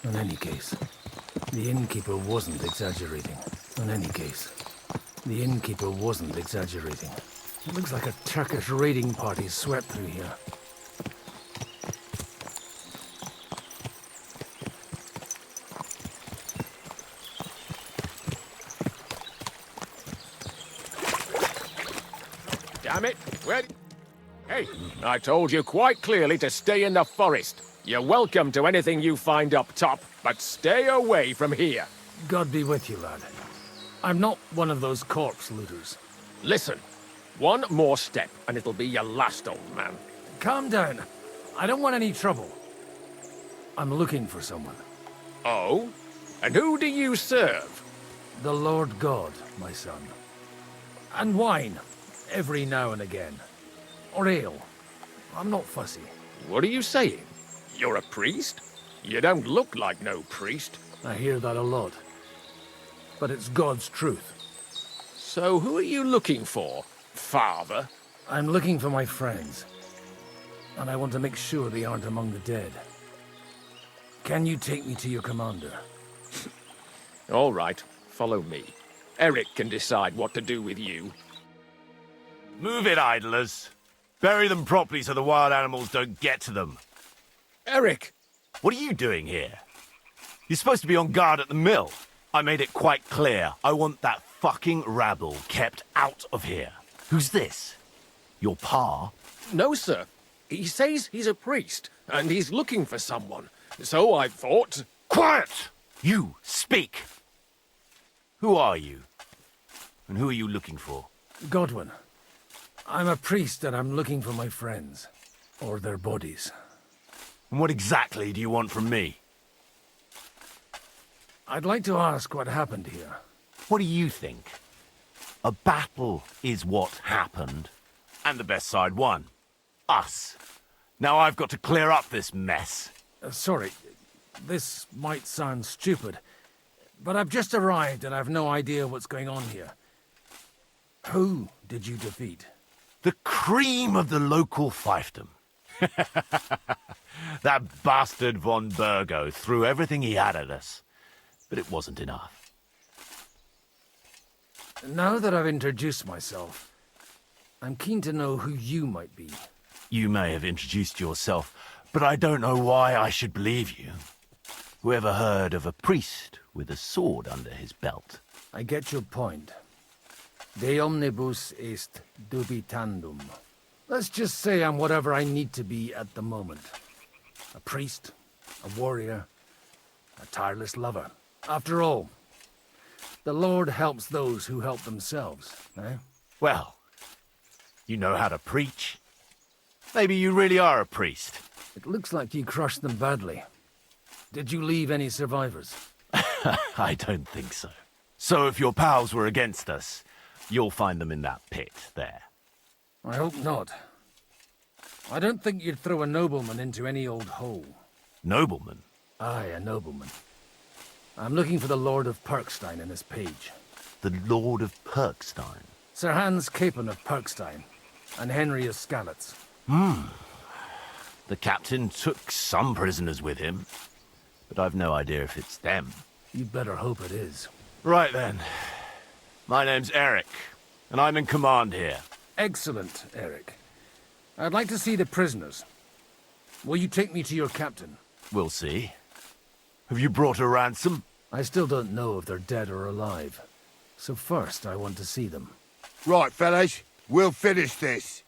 In any case, the innkeeper wasn't exaggerating. In any case, The innkeeper wasn't exaggerating. It looks like a Turkish raiding party swept through here. Damn it! Where... Hey, I told you quite clearly to stay in the forest. You're welcome to anything you find up top, but stay away from here. God be with you, lad. I'm not one of those corpse looters. Listen, one more step and it'll be your last, old man. Calm down. I don't want any trouble. I'm looking for someone. Oh? And who do you serve? The Lord God, my son. And wine, every now and again. Or ale. I'm not fussy. What are you saying? You're a priest? You don't look like no priest. I hear that a lot. But it's God's truth. So who are you looking for, Father? I'm looking for my friends. And I want to make sure they aren't among the dead. Can you take me to your commander? All right, follow me. Eric can decide what to do with you. Move it, idlers. Bury them properly so the wild animals don't get to them. Eric! What are you doing here? You're supposed to be on guard at the mill. I made it quite clear. I want that fucking rabble kept out of here. Who's this? Your pa? No, sir. He says he's a priest, and he's looking for someone. So I thought... Quiet! You, speak! Who are you? And who are you looking for? Godwin. I'm a priest and I'm looking for my friends. Or their bodies. And what exactly do you want from me? I'd like to ask what happened here. What do you think? A battle is what happened. And the best side won. Us. Now I've got to clear up this mess. Sorry, this might sound stupid, but I've just arrived and I've no idea what's going on here. Who did you defeat? The cream of the local fiefdom. That bastard von Burgo threw everything he had at us, but it wasn't enough. Now that I've introduced myself, I'm keen to know who you might be. You may have introduced yourself, but I don't know why I should believe you. Whoever heard of a priest with a sword under his belt? I get your point. De omnibus est dubitandum. Let's just say I'm whatever I need to be at the moment. A priest, a warrior, a tireless lover. After all, the Lord helps those who help themselves, eh? Well, you know how to preach. Maybe you really are a priest. It looks like you crushed them badly. Did you leave any survivors? I don't think so. So if your pals were against us, you'll find them in that pit there. I hope not. I don't think you'd throw a nobleman into any old hole. Nobleman? Aye, a nobleman. I'm looking for the Lord of Perkstein in this page. The Lord of Perkstein? Sir Hans Capon of Perkstein, and Henry of Skalitz. The captain took some prisoners with him, but I've no idea if it's them. You'd better hope it is. Right then. My name's Eric, and I'm in command here. Excellent, Eric. I'd like to see the prisoners. Will you take me to your captain? We'll see. Have you brought a ransom? I still don't know if they're dead or alive. So first, I want to see them. Right, fellas. We'll finish this.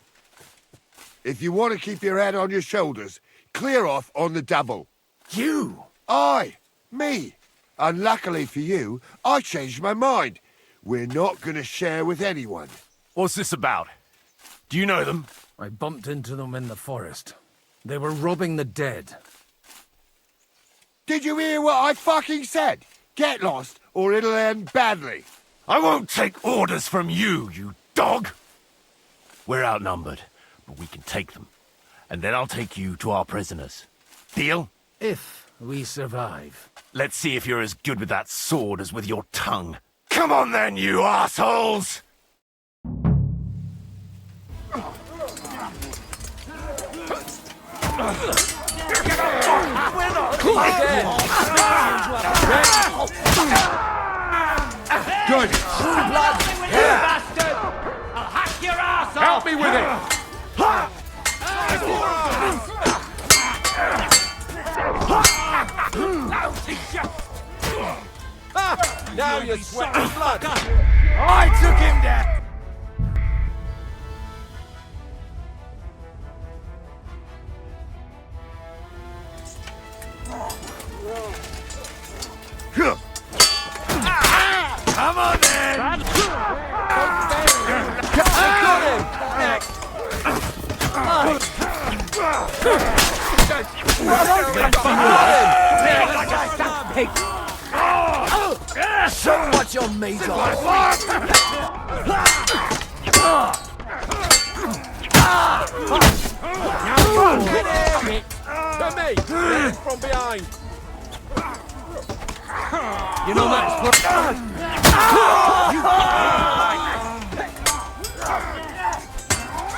If you want to keep your head on your shoulders, clear off on the double. You? Aye, me. And luckily for you, I changed my mind. We're not going to share with anyone. What's this about? Do you know them? I bumped into them in the forest. They were robbing the dead. Did you hear what I fucking said? Get lost, or it'll end badly. I won't take orders from you, you dog! We're outnumbered, but we can take them. And then I'll take you to our prisoners. Deal? If we survive. Let's see if you're as good with that sword as with your tongue. Come on then, you assholes! Good. Blood! Yeah. Bastard! I'll hack your ass off! Help me with it! Now you're sweating blood! I took him down! Come on then! Show what you're made of! To me! Get it from behind! You know that's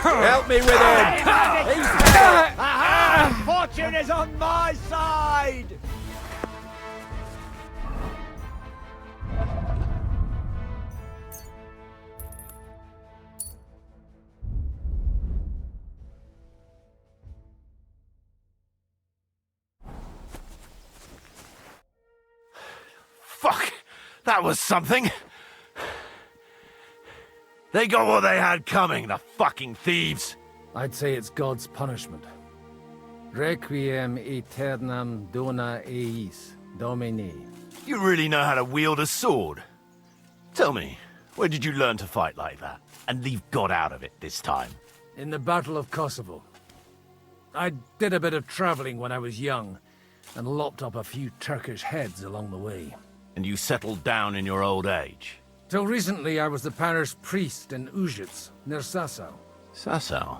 Help me with him! Fortune is on my side! Fuck! That was something! They got what they had coming, the fucking thieves! I'd say it's God's punishment. Requiem aeternam dona eis, Domini. You really know how to wield a sword? Tell me, where did you learn to fight like that? And leave God out of it this time? In the Battle of Kosovo. I did a bit of traveling when I was young, and lopped up a few Turkish heads along the way. And you settled down in your old age? Till recently, I was the parish priest in Ujits, near Sasau. Sasau?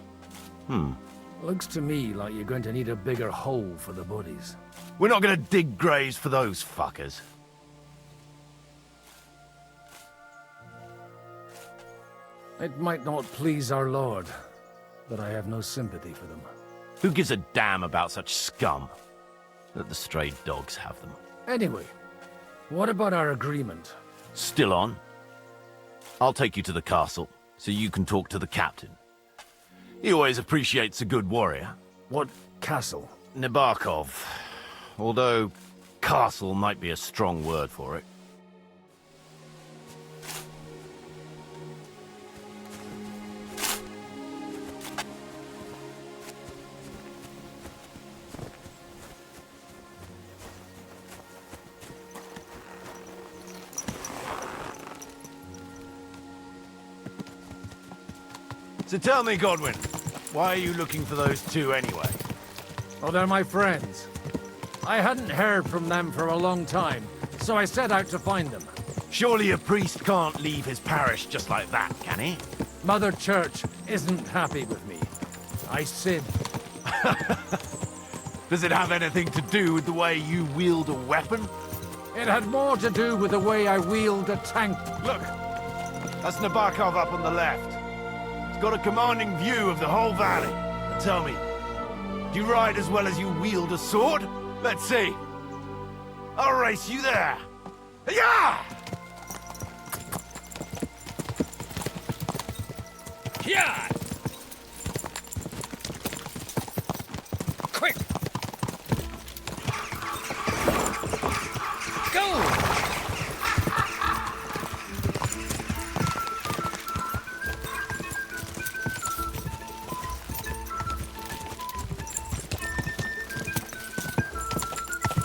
Looks to me like you're going to need a bigger hole for the bodies. We're not gonna dig graves for those fuckers. It might not please our Lord, but I have no sympathy for them. Who gives a damn about such scum? Let the stray dogs have them. Anyway, what about our agreement? Still on? I'll take you to the castle, so you can talk to the captain. He always appreciates a good warrior. What castle? Nabokov. Although, castle might be a strong word for it. So tell me, Godwin, why are you looking for those two anyway? Oh, they're my friends. I hadn't heard from them for a long time, so I set out to find them. Surely a priest can't leave his parish just like that, can he? Mother Church isn't happy with me. I sinned. Does it have anything to do with the way you wield a weapon? It had more to do with the way I wield a tank. Look, that's Nabokov up on the left. It's got a commanding view of the whole valley. And tell me, do you ride as well as you wield a sword? Let's see. I'll race you there. Yeah! Yeah! Quick! Go!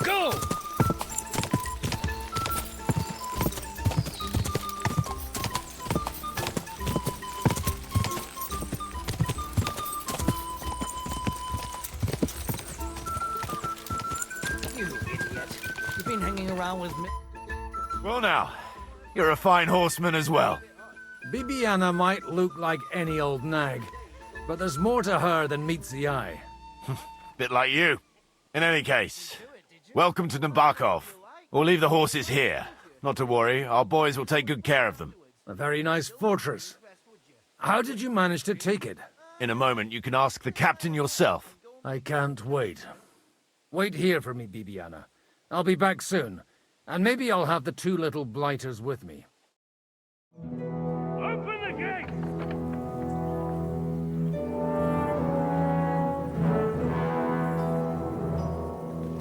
Go! You idiot. You've been hanging around with me. Well now, you're a fine horseman as well. Bibiana might look like any old nag, but there's more to her than meets the eye. Bit like you. In any case, welcome to Nabokov. We'll leave the horses here. Not to worry, our boys will take good care of them. A very nice fortress. How did you manage to take it? In a moment, you can ask the captain yourself. I can't wait. Wait here for me, Bibiana. I'll be back soon, and maybe I'll have the two little blighters with me.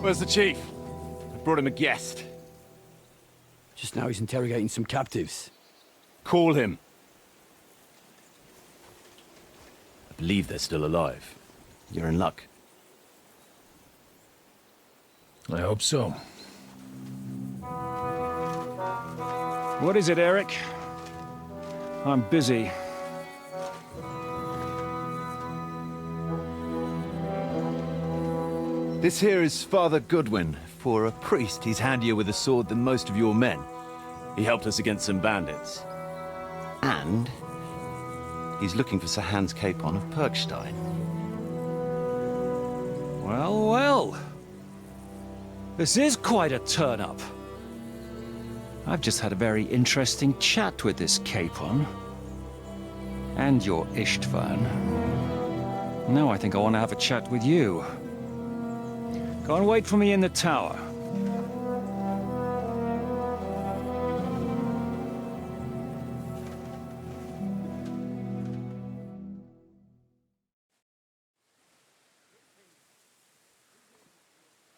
Where's the chief? I brought him a guest. Just now he's interrogating some captives. Call him. I believe they're still alive. You're in luck. I hope so. What is it, Eric? I'm busy. This here is Father Goodwin. For a priest, he's handier with a sword than most of your men. He helped us against some bandits. And he's looking for Sir Hans Capon of Perkstein. Well, well. This is quite a turn-up. I've just had a very interesting chat with this Capon. And your Istvan. Now I think I want to have a chat with you. Go and wait for me in the tower.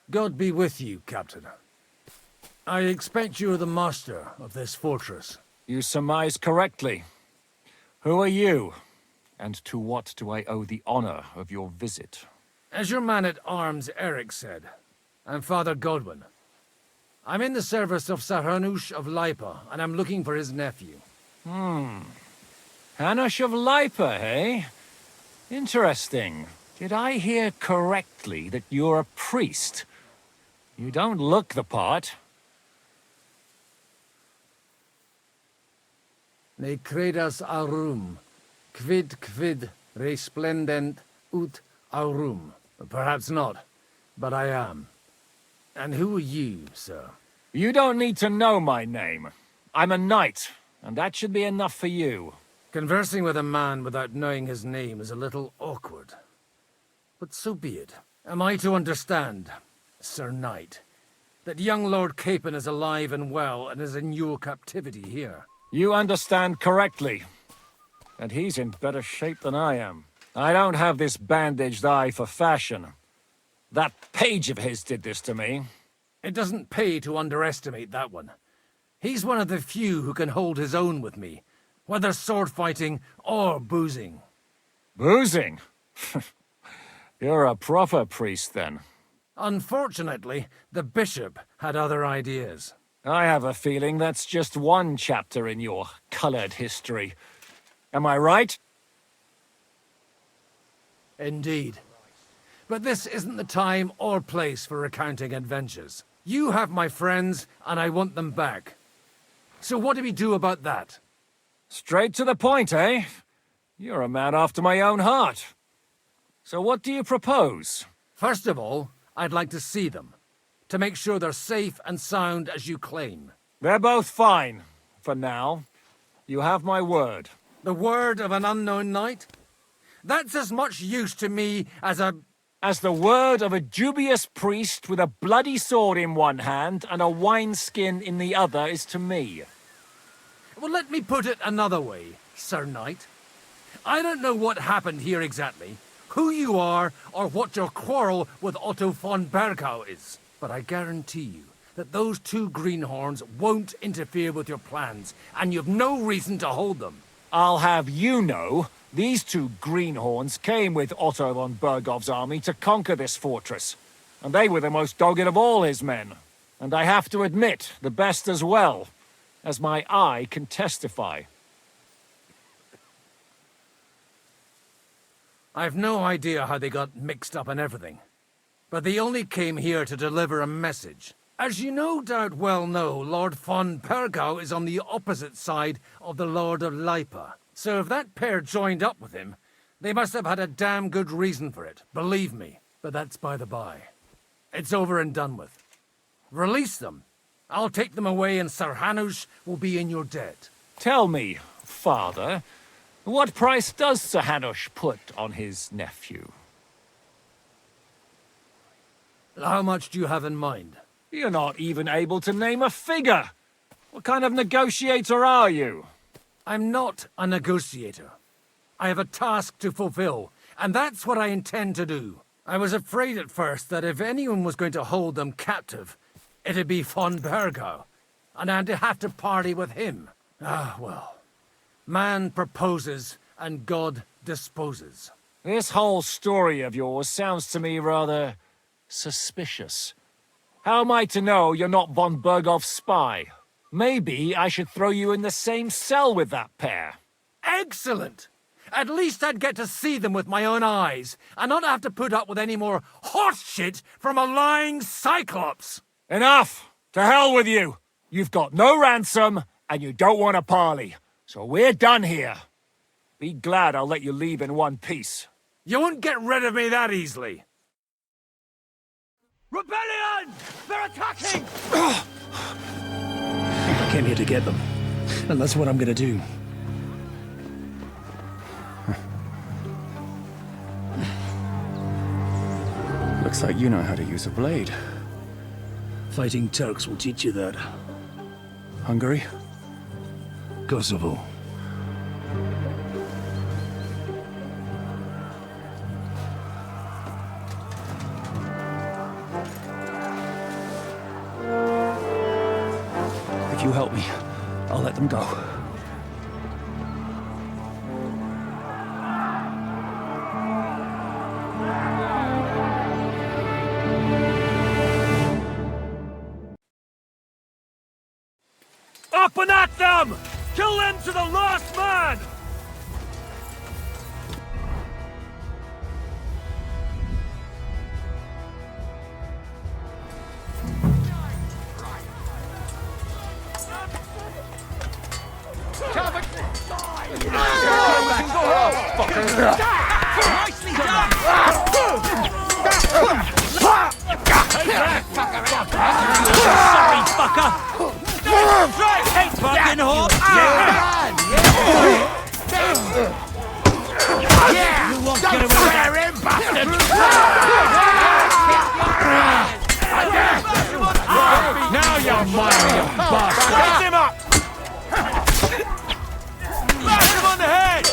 God be with you, Captain. I expect you're the master of this fortress. You surmise correctly. Who are you? And to what do I owe the honor of your visit? As your man-at-arms Eric said, I'm Father Godwin. I'm in the service of Sir Hanush of Lipa, and I'm looking for his nephew. Hanush of Lipa, eh? Interesting. Did I hear correctly that you're a priest? You don't look the part. Ne credas aurum, quid resplendent ut aurum. Perhaps not, but I am. And who are you, sir? You don't need to know my name. I'm a knight, and that should be enough for you. Conversing with a man without knowing his name is a little awkward. But so be it. Am I to understand, Sir Knight, that young Lord Capon is alive and well and is in your captivity here? You understand correctly. And he's in better shape than I am. I don't have this bandaged eye for fashion. That page of his did this to me. It doesn't pay to underestimate that one. He's one of the few who can hold his own with me, whether sword fighting or boozing. Boozing? You're a proper priest, then. Unfortunately, the bishop had other ideas. I have a feeling that's just one chapter in your colored history. Am I right? Indeed. But this isn't the time or place for recounting adventures. You have my friends, and I want them back. So what do we do about that? Straight to the point, eh? You're a man after my own heart. So what do you propose? First of all, I'd like to see them, to make sure they're safe and sound as you claim. They're both fine, for now. You have my word. The word of an unknown knight? That's as much use to me as the word of a dubious priest with a bloody sword in one hand and a wineskin in the other is to me. Well, let me put it another way, Sir Knight. I don't know what happened here exactly, who you are, or what your quarrel with Otto von Bergau is. But I guarantee you that those two greenhorns won't interfere with your plans, and you've no reason to hold them. I'll have you know, these two greenhorns came with Otto von Bergov's army to conquer this fortress. And they were the most dogged of all his men. And I have to admit, the best as well, as my eye can testify. I've no idea how they got mixed up in everything. But they only came here to deliver a message. As you no doubt well know, Lord von Bergau is on the opposite side of the Lord of Lipa. So if that pair joined up with him, they must have had a damn good reason for it, believe me. But that's by the by. It's over and done with. Release them. I'll take them away and Sir Hanush will be in your debt. Tell me, Father, what price does Sir Hanush put on his nephew? How much do you have in mind? You're not even able to name a figure. What kind of negotiator are you? I'm not a negotiator. I have a task to fulfill, and that's what I intend to do. I was afraid at first that if anyone was going to hold them captive, it'd be von Bergo, and I'd have to party with him. Ah, well. Man proposes, and God disposes. This whole story of yours sounds to me rather suspicious. How am I to know you're not von Bergov's spy? Maybe I should throw you in the same cell with that pair. Excellent! At least I'd get to see them with my own eyes, and not have to put up with any more horse shit from a lying cyclops! Enough! To hell with you! You've got no ransom, and you don't want a parley. So we're done here. Be glad I'll let you leave in one piece. You won't get rid of me that easily. Rebellion! They're attacking! I came here to get them, and that's what I'm gonna do. Looks like you know how to use a blade. Fighting Turks will teach you that. Hungary? Kosovo. If you help me, I'll let them go. Up and at them! Kill them to the last man! Nicely done! Sorry, fucker! Right, hey, fucking whore! Yeah! You won't get away with that, bastard! Now you're mine, you bastard! Raise him up! Smash him on the head!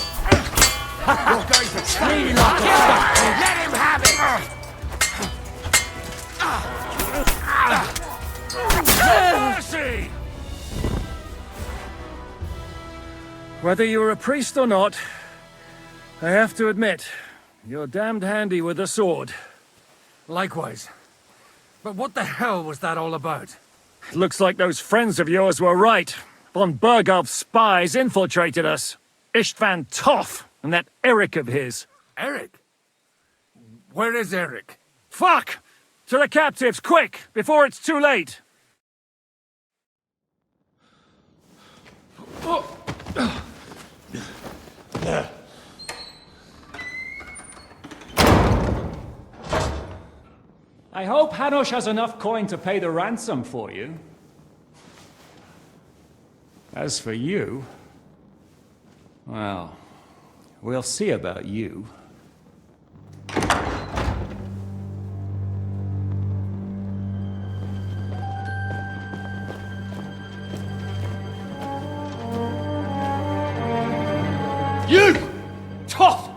You're going to scream like a fucker! Let him have it! Mercy! Whether you're a priest or not, I have to admit, you're damned handy with a sword. Likewise. But what the hell was that all about? It looks like those friends of yours were right. Von Bergov's spies infiltrated us. Istvan Toth and that Eric of his. Eric? Where is Eric? Fuck! To the captives, quick, before it's too late! I hope Hanush has enough coin to pay the ransom for you. As for you, well, we'll see about you. You! Toth!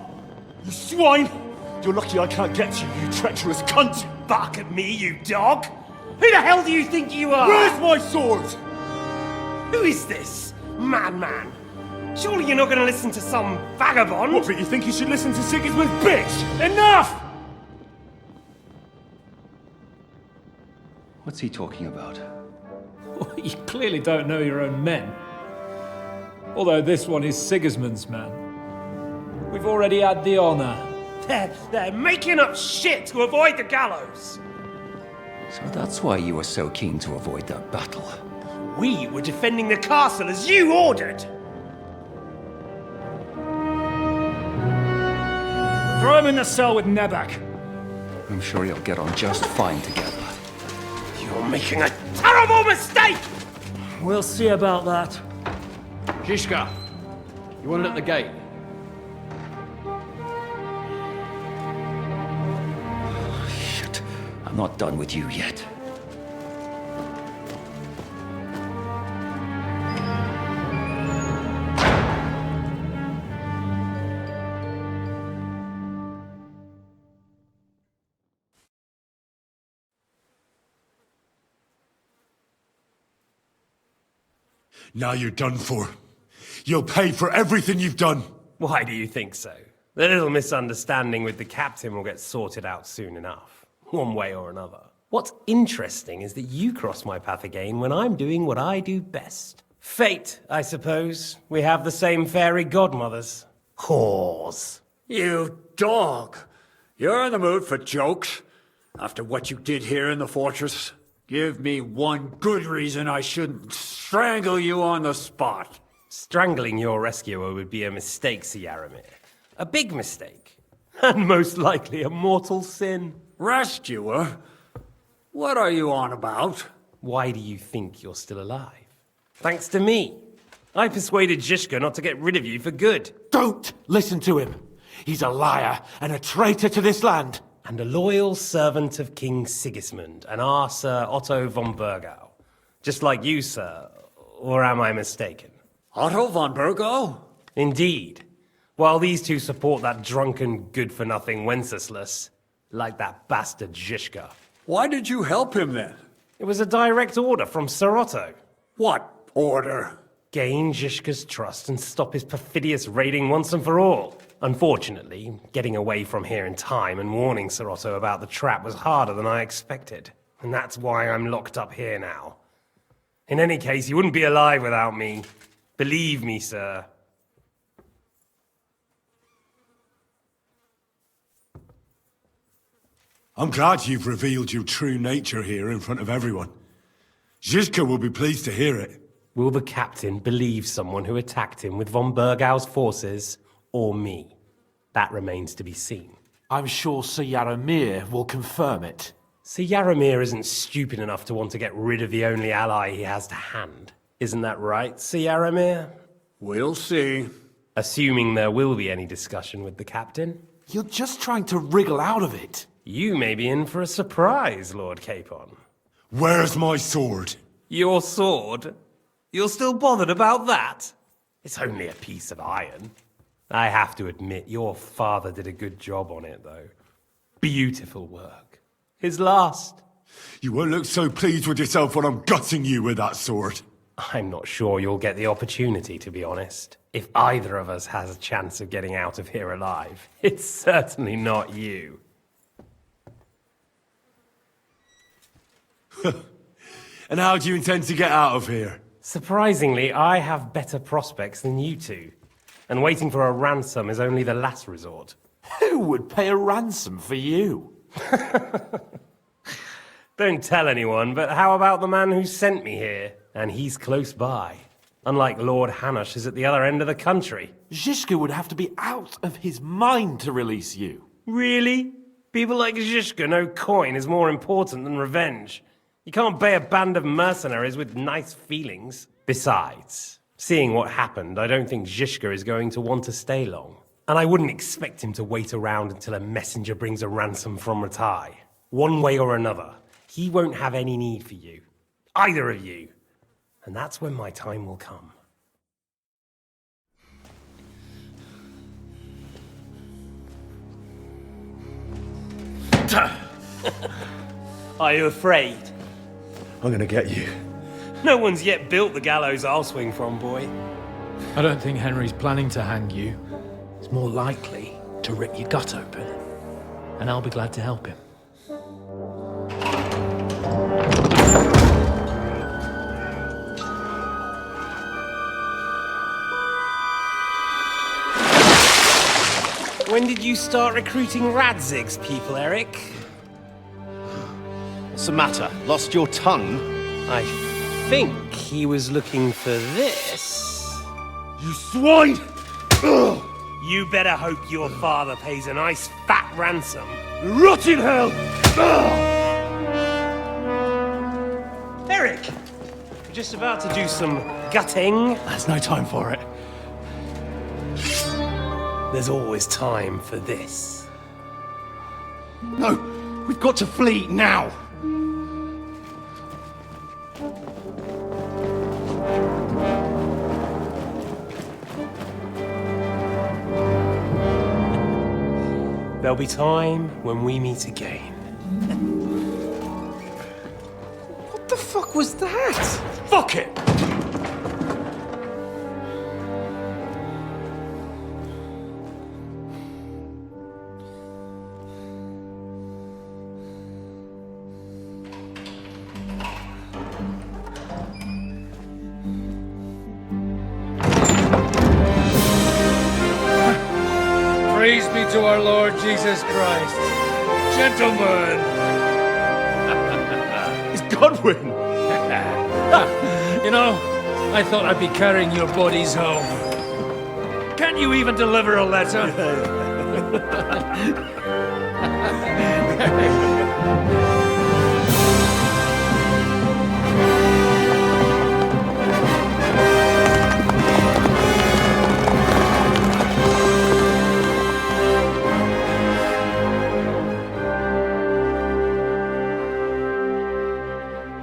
You swine! You're lucky I can't get to you, you treacherous cunt! Bark at me, you dog! Who the hell do you think you are? Where's my sword? Who is this? Madman! Surely you're not going to listen to some vagabond? What, but you think you should listen to Sigismund's bitch? Enough! What's he talking about? Well, you clearly don't know your own men. Although this one is Sigismund's man. We've already had the honor. They're making up shit to avoid the gallows! So that's why you were so keen to avoid that battle. We were defending the castle as you ordered! Throw him in the cell with Nebak. I'm sure you'll get on just fine together. You're making a terrible mistake! We'll see about that. Shishka, you want it at the gate? Shit, I'm not done with you yet. Now you're done for. You'll pay for everything you've done. Why do you think so? The little misunderstanding with the captain will get sorted out soon enough, one way or another. What's interesting is that you cross my path again when I'm doing what I do best. Fate, I suppose. We have the same fairy godmothers. Whores. You dog! You're in the mood for jokes? After what you did here in the fortress? Give me one good reason I shouldn't strangle you on the spot. Strangling your rescuer would be a mistake, Sir Yaramir. A big mistake. And most likely a mortal sin. Rescuer? What are you on about? Why do you think you're still alive? Thanks to me. I persuaded Zhishka not to get rid of you for good. Don't listen to him. He's a liar and a traitor to this land. And a loyal servant of King Sigismund and our Sir Otto von Burgau. Just like you, sir. Or am I mistaken? Otto von Burgau? Indeed. While these two support that drunken, good-for-nothing Wenceslas, like that bastard Zhishka. Why did you help him then? It was a direct order from Sir Otto. What order? Gain Zhishka's trust and stop his perfidious raiding once and for all. Unfortunately, getting away from here in time and warning Sir Otto about the trap was harder than I expected. And that's why I'm locked up here now. In any case, you wouldn't be alive without me. Believe me, sir. I'm glad you've revealed your true nature here in front of everyone. Zhishka will be pleased to hear it. Will the captain believe someone who attacked him with von Burgau's forces, or me? That remains to be seen. I'm sure Sir Yaramir will confirm it. Sir Yaramir isn't stupid enough to want to get rid of the only ally he has to hand. Isn't that right, Sir Yaramir? We'll see. Assuming there will be any discussion with the captain. You're just trying to wriggle out of it. You may be in for a surprise, Lord Capon. Where's my sword? Your sword? You're still bothered about that? It's only a piece of iron. I have to admit, your father did a good job on it, though. Beautiful work. His last. You won't look so pleased with yourself when I'm gutting you with that sword. I'm not sure you'll get the opportunity, to be honest. If either of us has a chance of getting out of here alive, it's certainly not you. And how do you intend to get out of here? Surprisingly, I have better prospects than you two. And waiting for a ransom is only the last resort. Who would pay a ransom for you? Don't tell anyone, but how about the man who sent me here? And he's close by. Unlike Lord Hanush is at the other end of the country. Zhishka would have to be out of his mind to release you. Really? People like Zhishka know coin is more important than revenge. You can't pay a band of mercenaries with nice feelings. Besides, seeing what happened, I don't think Zhishka is going to want to stay long. And I wouldn't expect him to wait around until a messenger brings a ransom from Ratai. One way or another, he won't have any need for you. Either of you. And that's when my time will come. Are you afraid? I'm gonna get you. No one's yet built the gallows I'll swing from, boy. I don't think Henry's planning to hang you. He's more likely to rip your gut open. And I'll be glad to help him. When did you start recruiting Radzig's people, Eric? What's the matter? Lost your tongue? I think he was looking for this. You swine! Ugh. You better hope your father pays a nice fat ransom. Rot in hell! Ugh. Eric! We're just about to do some gutting. There's no time for it. There's always time for this. No, we've got to flee now. There'll be time when we meet again. What the fuck was that? Fuck it! Praise be to our Lord Jesus Christ. Gentlemen! It's Godwin! You know, I thought I'd be carrying your bodies home. Can't you even deliver a letter?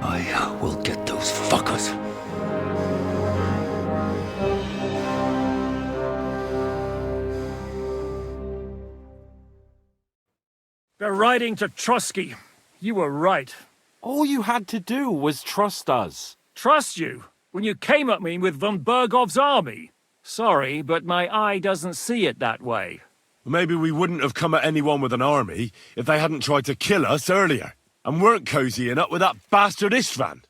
I will get those fuckers. They're riding to Trusky. You were right. All you had to do was trust us. Trust you? When you came at me with von Bergov's army? Sorry, but my eye doesn't see it that way. Maybe we wouldn't have come at anyone with an army if they hadn't tried to kill us earlier, and weren't cozying up with that bastard Istvan.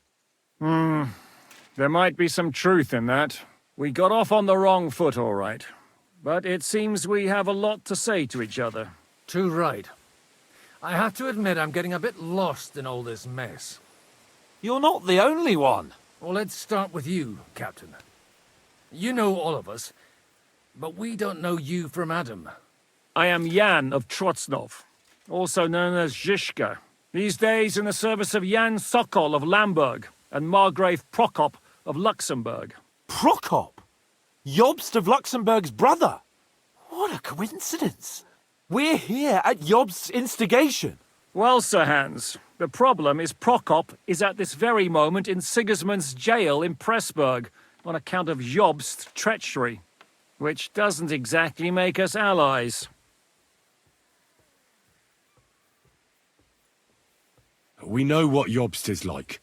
There might be some truth in that. We got off on the wrong foot, all right. But it seems we have a lot to say to each other. Too right. I have to admit I'm getting a bit lost in all this mess. You're not the only one. Well, let's start with you, Captain. You know all of us, but we don't know you from Adam. I am Jan of Trotsnov, also known as Zhishka. These days in the service of Jan Sokol of Lamberg and Margrave Prokop of Luxembourg. Prokop? Jobst of Luxembourg's brother? What a coincidence. We're here at Jobst's instigation. Well, Sir Hans, the problem is Prokop is at this very moment in Sigismund's jail in Pressburg on account of Jobst's treachery, which doesn't exactly make us allies. We know what Jobst is like,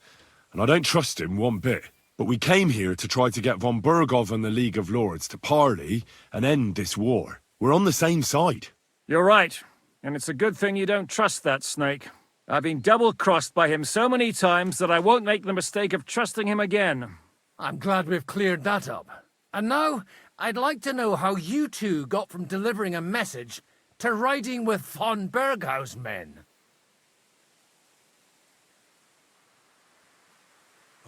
and I don't trust him one bit. But we came here to try to get von Bergov and the League of Lords to parley and end this war. We're on the same side. You're right, and it's a good thing you don't trust that snake. I've been double-crossed by him so many times that I won't make the mistake of trusting him again. I'm glad we've cleared that up. And now, I'd like to know how you two got from delivering a message to riding with von Bergau's men.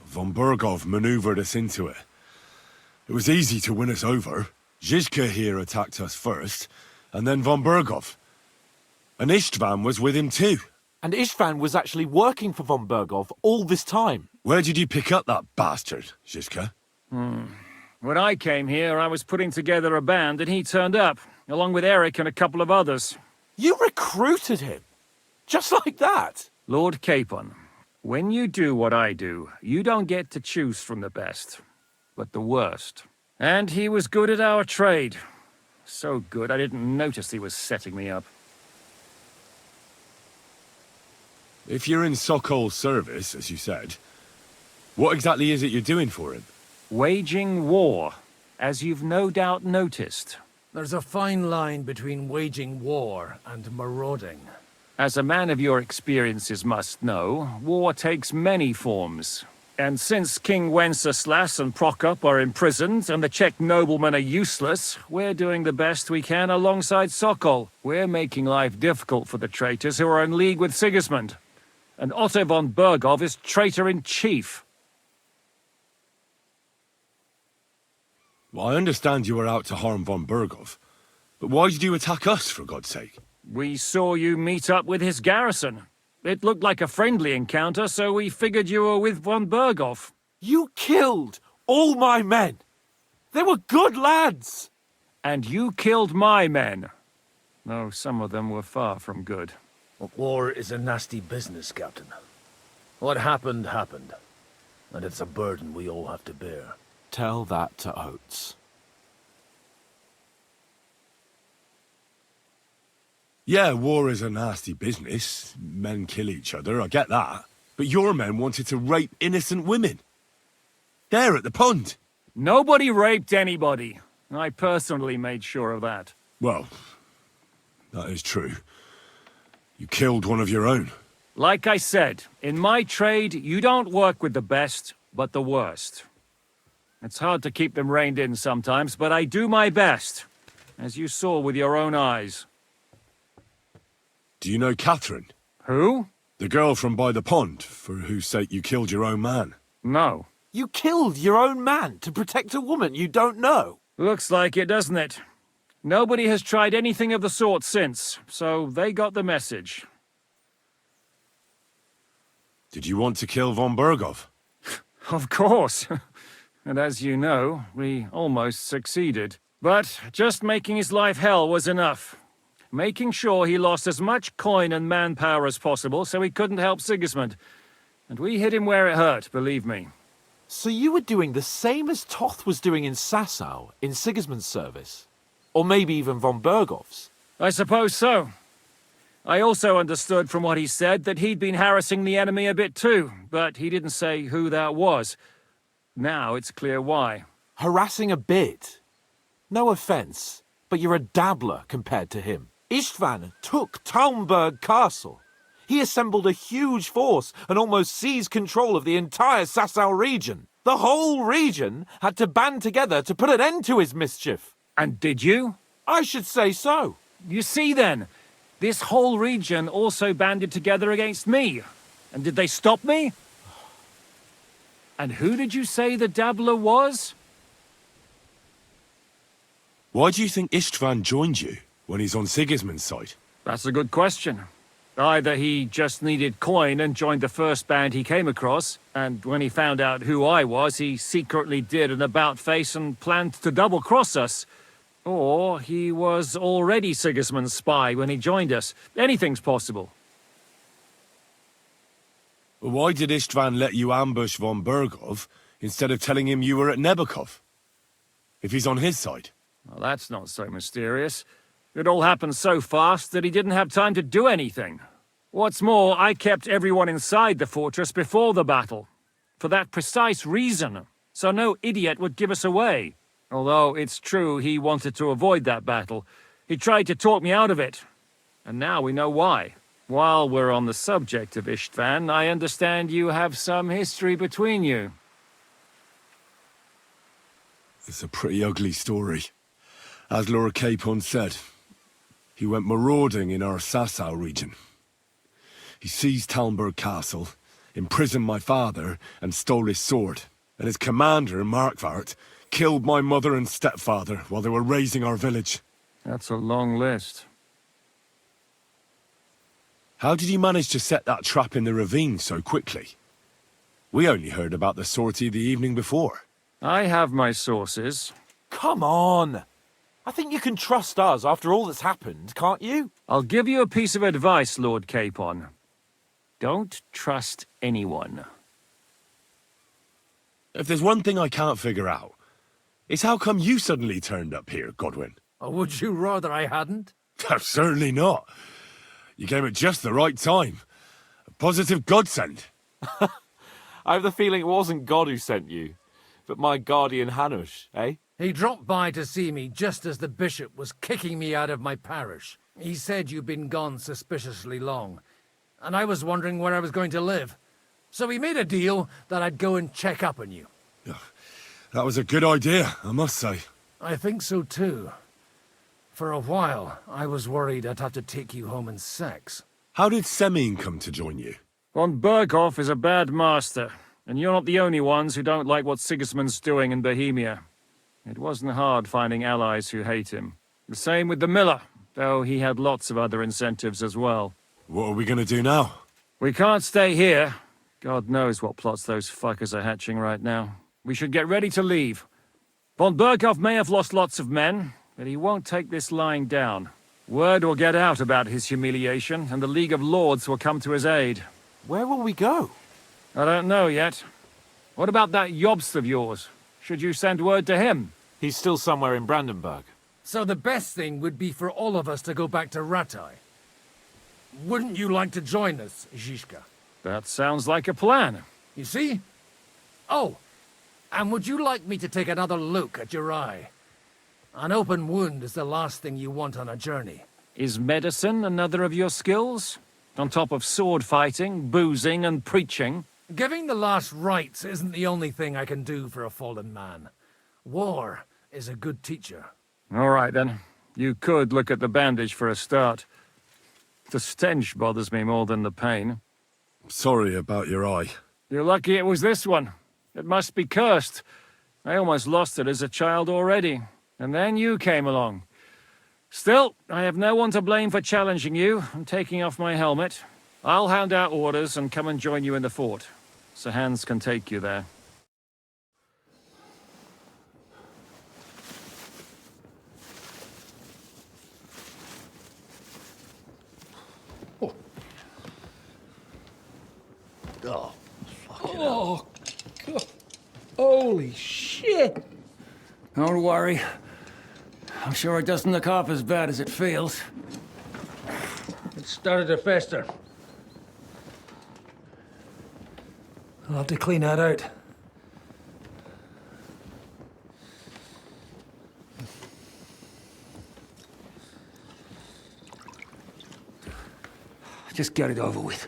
Von Bergov maneuvered us into it. It was easy to win us over. Zhizka here attacked us first, and then von Bergov. And Istvan was with him too. And Istvan was actually working for von Bergov all this time. Where did you pick up that bastard, Zhizka? When I came here, I was putting together a band, and he turned up, along with Eric and a couple of others. You recruited him? Just like that? Lord Capon, when you do what I do, you don't get to choose from the best, but the worst. And he was good at our trade. So good, I didn't notice he was setting me up. If you're in Sokol's service, as you said, what exactly is it you're doing for him? Waging war, as you've no doubt noticed. There's a fine line between waging war and marauding. As a man of your experiences must know, war takes many forms. And since King Wenceslas and Prokop are imprisoned and the Czech noblemen are useless, we're doing the best we can alongside Sokol. We're making life difficult for the traitors who are in league with Sigismund. And Otto von Bergov is traitor-in-chief. Well, I understand you were out to harm von Bergov, but why did you attack us, for God's sake? We saw you meet up with his garrison. It looked like a friendly encounter, so we figured you were with von Bergov. You killed all my men. They were good lads. And you killed my men. Though some of them were far from good. War is a nasty business, Captain. What happened, happened. And it's a burden we all have to bear. Tell that to Oates. Yeah, war is a nasty business. Men kill each other, I get that. But your men wanted to rape innocent women. There at the pond. Nobody raped anybody. I personally made sure of that. Well, that is true. You killed one of your own. Like I said, in my trade, you don't work with the best, but the worst. It's hard to keep them reined in sometimes, but I do my best. as you saw with your own eyes. Do you know Catherine? Who? The girl from by the pond, for whose sake you killed your own man. No. You killed your own man to protect a woman you don't know? Looks like it, doesn't it? Nobody has tried anything of the sort since, so they got the message. Did you want to kill von Berghoff? Of course. And as you know, we almost succeeded. But just making his life hell was enough. Making sure he lost as much coin and manpower as possible so he couldn't help Sigismund. And we hit him where it hurt, believe me. So you were doing the same as Toth was doing in Sasau, in Sigismund's service? Or maybe even von Berghoff's? I suppose so. I also understood from what he said that he'd been harassing the enemy a bit too, but he didn't say who that was. Now it's clear why. Harassing a bit? No offence, but you're a dabbler compared to him. Istvan took Talmberg Castle. He assembled a huge force and almost seized control of the entire Sasau region. The whole region had to band together to put an end to his mischief. And did you? I should say so. You see then, this whole region also banded together against me. And did they stop me? And who did you say the dabbler was? Why do you think Istvan joined you when he's on Sigismund's side? That's a good question. Either he just needed coin and joined the first band he came across, and when he found out who I was, he secretly did an about-face and planned to double-cross us. Or he was already Sigismund's spy when he joined us. Anything's possible. Why did Istvan let you ambush von Berghoff instead of telling him you were at Nebukov? If he's on his side. Well, that's not so mysterious. It all happened so fast that he didn't have time to do anything. What's more, I kept everyone inside the fortress before the battle. For that precise reason. So no idiot would give us away. Although it's true he wanted to avoid that battle. He tried to talk me out of it. And now we know why. While we're on the subject of Istvan, I understand you have some history between you. It's a pretty ugly story. As Lord Capon said, he went marauding in our Sasau region. He seized Talmberg Castle, imprisoned my father, and stole his sword. And his commander, Markvart, killed my mother and stepfather while they were raising our village. That's a long list. How did you manage to set that trap in the ravine so quickly? We only heard about the sortie the evening before. I have my sources. Come on! I think you can trust us after all that's happened, can't you? I'll give you a piece of advice, Lord Capon. Don't trust anyone. If there's one thing I can't figure out, it's how come you suddenly turned up here, Godwin? Or would you rather I hadn't? Certainly not. You came at just the right time. A positive godsend. I have the feeling it wasn't God who sent you, but my guardian Hanush, eh? He dropped by to see me just as the bishop was kicking me out of my parish. He said you'd been gone suspiciously long, and I was wondering where I was going to live. So he made a deal that I'd go and check up on you. That was a good idea, I must say. I think so too. For a while, I was worried I'd have to take you home in sex. How did Semyon come to join you? Von Berghoff is a bad master, and you're not the only ones who don't like what Sigismund's doing in Bohemia. It wasn't hard finding allies who hate him. The same with the miller, though he had lots of other incentives as well. What are we gonna do now? We can't stay here. God knows what plots those fuckers are hatching right now. We should get ready to leave. Von Berghoff may have lost lots of men, but he won't take this lying down. Word will get out about his humiliation, and the League of Lords will come to his aid. Where will we go? I don't know yet. What about that Jobst of yours? Should you send word to him? He's still somewhere in Brandenburg. So the best thing would be for all of us to go back to Ratai. Wouldn't you like to join us, Zizka? That sounds like a plan. You see? Oh, and would you like me to take another look at your eye? An open wound is the last thing you want on a journey. Is medicine another of your skills? On top of sword fighting, boozing, and preaching? Giving the last rites isn't the only thing I can do for a fallen man. War is a good teacher. All right, then. You could look at the bandage for a start. The stench bothers me more than the pain. Sorry about your eye. You're lucky it was this one. It must be cursed. I almost lost it as a child already. And then you came along. Still, I have no one to blame for challenging you and taking off my helmet. I'll hand out orders and come and join you in the fort. Sir Hans can take you there. Oh, fucking hell. God. Holy shit! Don't worry. I'm sure it doesn't look half as bad as it feels. It started to fester. I'll have to clean that out. Just get it over with.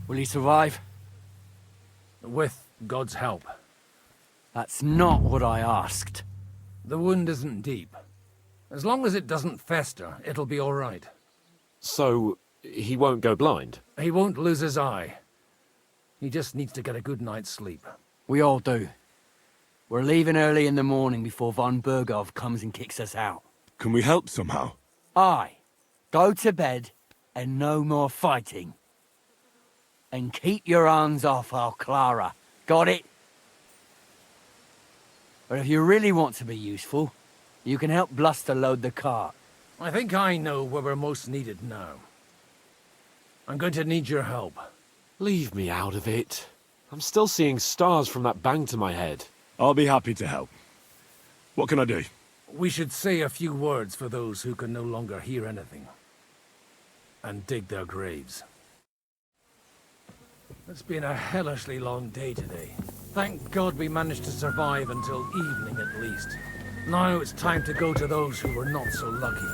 Will he survive? With God's help. That's not what I asked. The wound isn't deep. As long as it doesn't fester, it'll be all right. So, he won't go blind? He won't lose his eye. He just needs to get a good night's sleep. We all do. We're leaving early in the morning before von Bergov comes and kicks us out. Can we help somehow? Aye. Go to bed and no more fighting. And keep your hands off our Clara. Got it? But if you really want to be useful, you can help Bluster load the cart. I think I know where we're most needed now. I'm going to need your help. Leave me out of it. I'm still seeing stars from that bang to my head. I'll be happy to help. What can I do? We should say a few words for those who can no longer hear anything. And dig their graves. It's been a hellishly long day today. Thank God we managed to survive until evening at least. Now it's time to go to those who were not so lucky.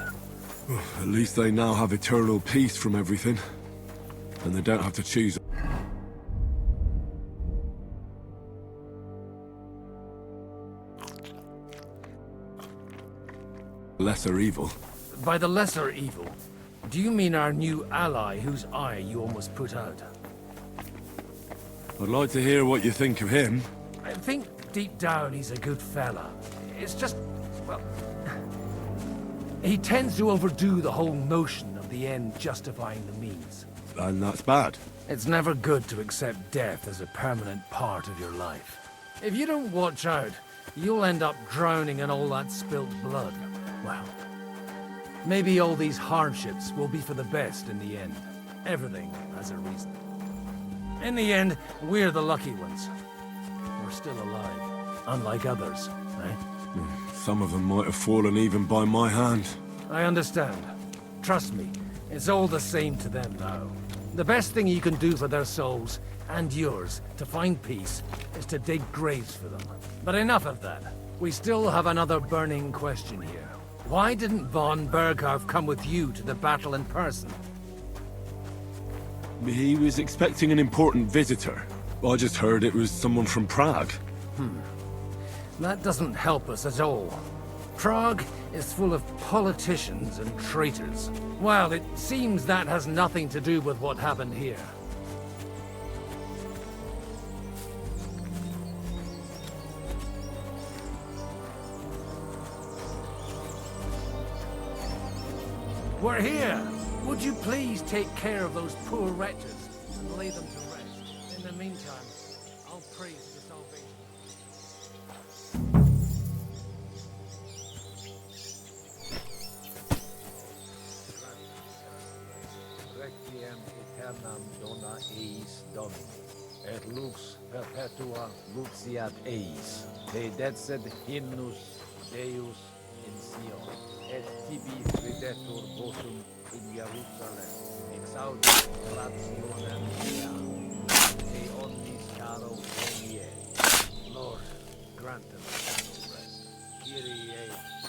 At least they now have eternal peace from everything. And they don't have to choose. Lesser evil. By the lesser evil, do you mean our new ally whose eye you almost put out? I'd like to hear what you think of him. I think deep down he's a good fella. It's just, well, he tends to overdo the whole notion of the end justifying the means. And that's bad. It's never good to accept death as a permanent part of your life. If you don't watch out, you'll end up drowning in all that spilt blood. Well, maybe all these hardships will be for the best in the end. Everything has a reason. In the end, we're the lucky ones. We're still alive, unlike others, eh? Some of them might have fallen even by my hand. I understand. Trust me, it's all the same to them now. The best thing you can do for their souls, and yours, to find peace, is to dig graves for them. But enough of that. We still have another burning question here. Why didn't von Berghoff come with you to the battle in person? He was expecting an important visitor. I just heard it was someone from Prague. That doesn't help us at all. Prague is full of politicians and traitors. Well, it seems that has nothing to do with what happened here. We're here! Would you please take care of those poor wretches and lay them to rest? In the meantime, I'll pray for the salvation. Requiem aeternam dona eis Domini. perpetua luciat eis, te decet hymnus Deus in Sion, et tibi ridetur votum in Jerusalem, exaudit rationem mea, te omnis caro venie. Lord, grant them eternal rest. Kyrie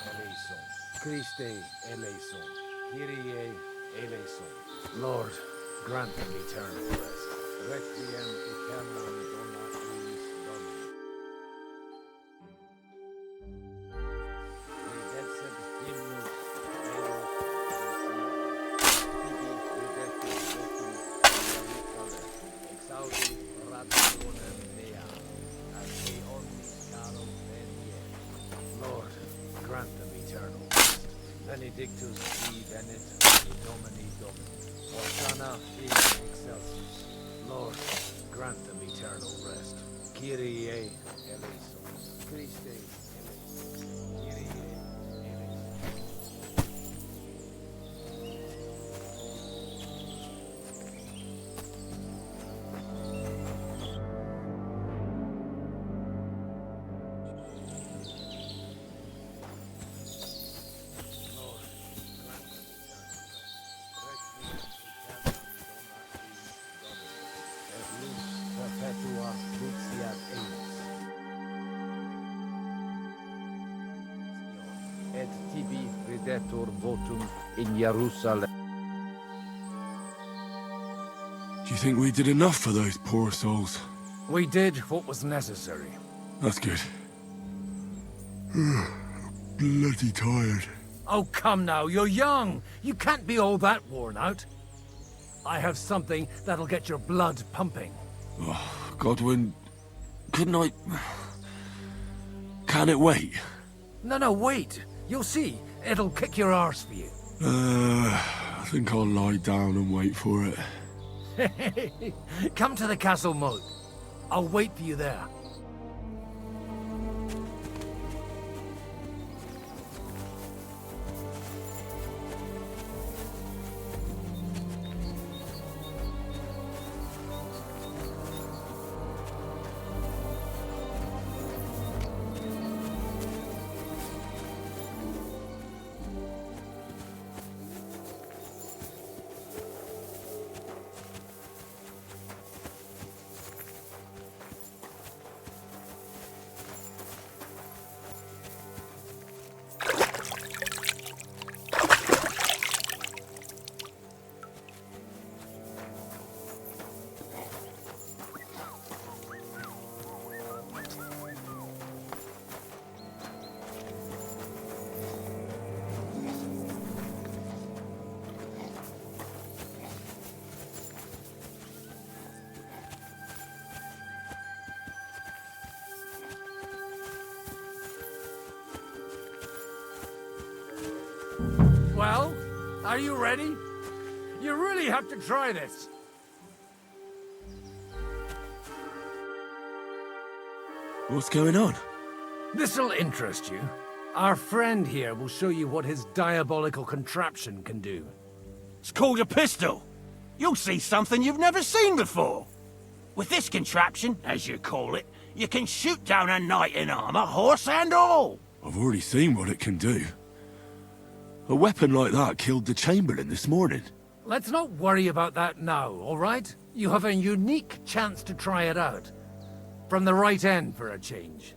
eleison. Christe eleison. Kyrie eleison. Lord, grant them eternal rest. Requiem aeternam dona eis Domini. Redexit hymnus Deus in Sion. Tibi ridetur votum in Jerusalem. Exaudit rationem mea. As te omnis caro venie. Lord, grant them eternal rest. Benedictus qui venit Domini Domini. Hosanna in excelsis. Lord, grant them eternal rest. Kyrie eleison. Christe eleison. Kyrie eleison. Perpetua luciat eis. Et tibi ridetur votum in Jerusalem. Do you think we did enough for those poor souls? We did what was necessary. That's good. Bloody tired. Oh, come now, you're young. You can't be all that worn out. I have something that'll get your blood pumping. Oh, Godwin, couldn't I... Can it wait? No, wait. You'll see. It'll kick your arse for you. I think I'll lie down and wait for it. Come to the castle moat. I'll wait for you there. Well, are you ready? You really have to try this. What's going on? This'll interest you. Our friend here will show you what his diabolical contraption can do. It's called a pistol. You'll see something you've never seen before. With this contraption, as you call it, you can shoot down a knight in armor, horse and all. I've already seen what it can do. A weapon like that killed the Chamberlain this morning. Let's not worry about that now, all right? You have a unique chance to try it out. From the right end for a change.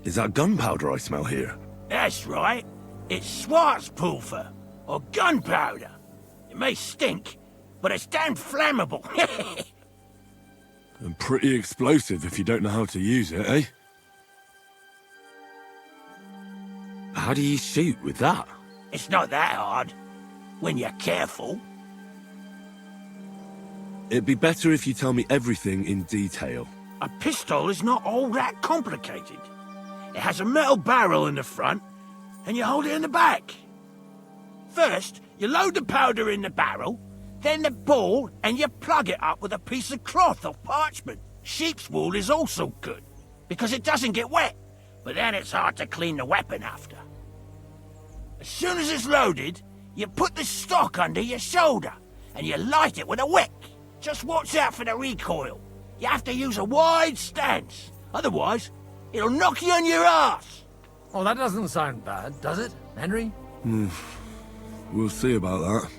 Is that gunpowder I smell here? That's right. It's Schwarzpulver, or gunpowder. It may stink, but it's damn flammable. And pretty explosive if you don't know how to use it, eh? How do you shoot with that? It's not that hard, when you're careful. It'd be better if you tell me everything in detail. A pistol is not all that complicated. It has a metal barrel in the front, and you hold it in the back. First, you load the powder in the barrel, then the ball, and you plug it up with a piece of cloth or parchment. Sheep's wool is also good, because it doesn't get wet, but then it's hard to clean the weapon after. As soon as it's loaded, you put the stock under your shoulder, and you light it with a wick. Just watch out for the recoil. You have to use a wide stance. Otherwise, it'll knock you on your ass. Oh, that doesn't sound bad, does it, Henry? We'll see about that.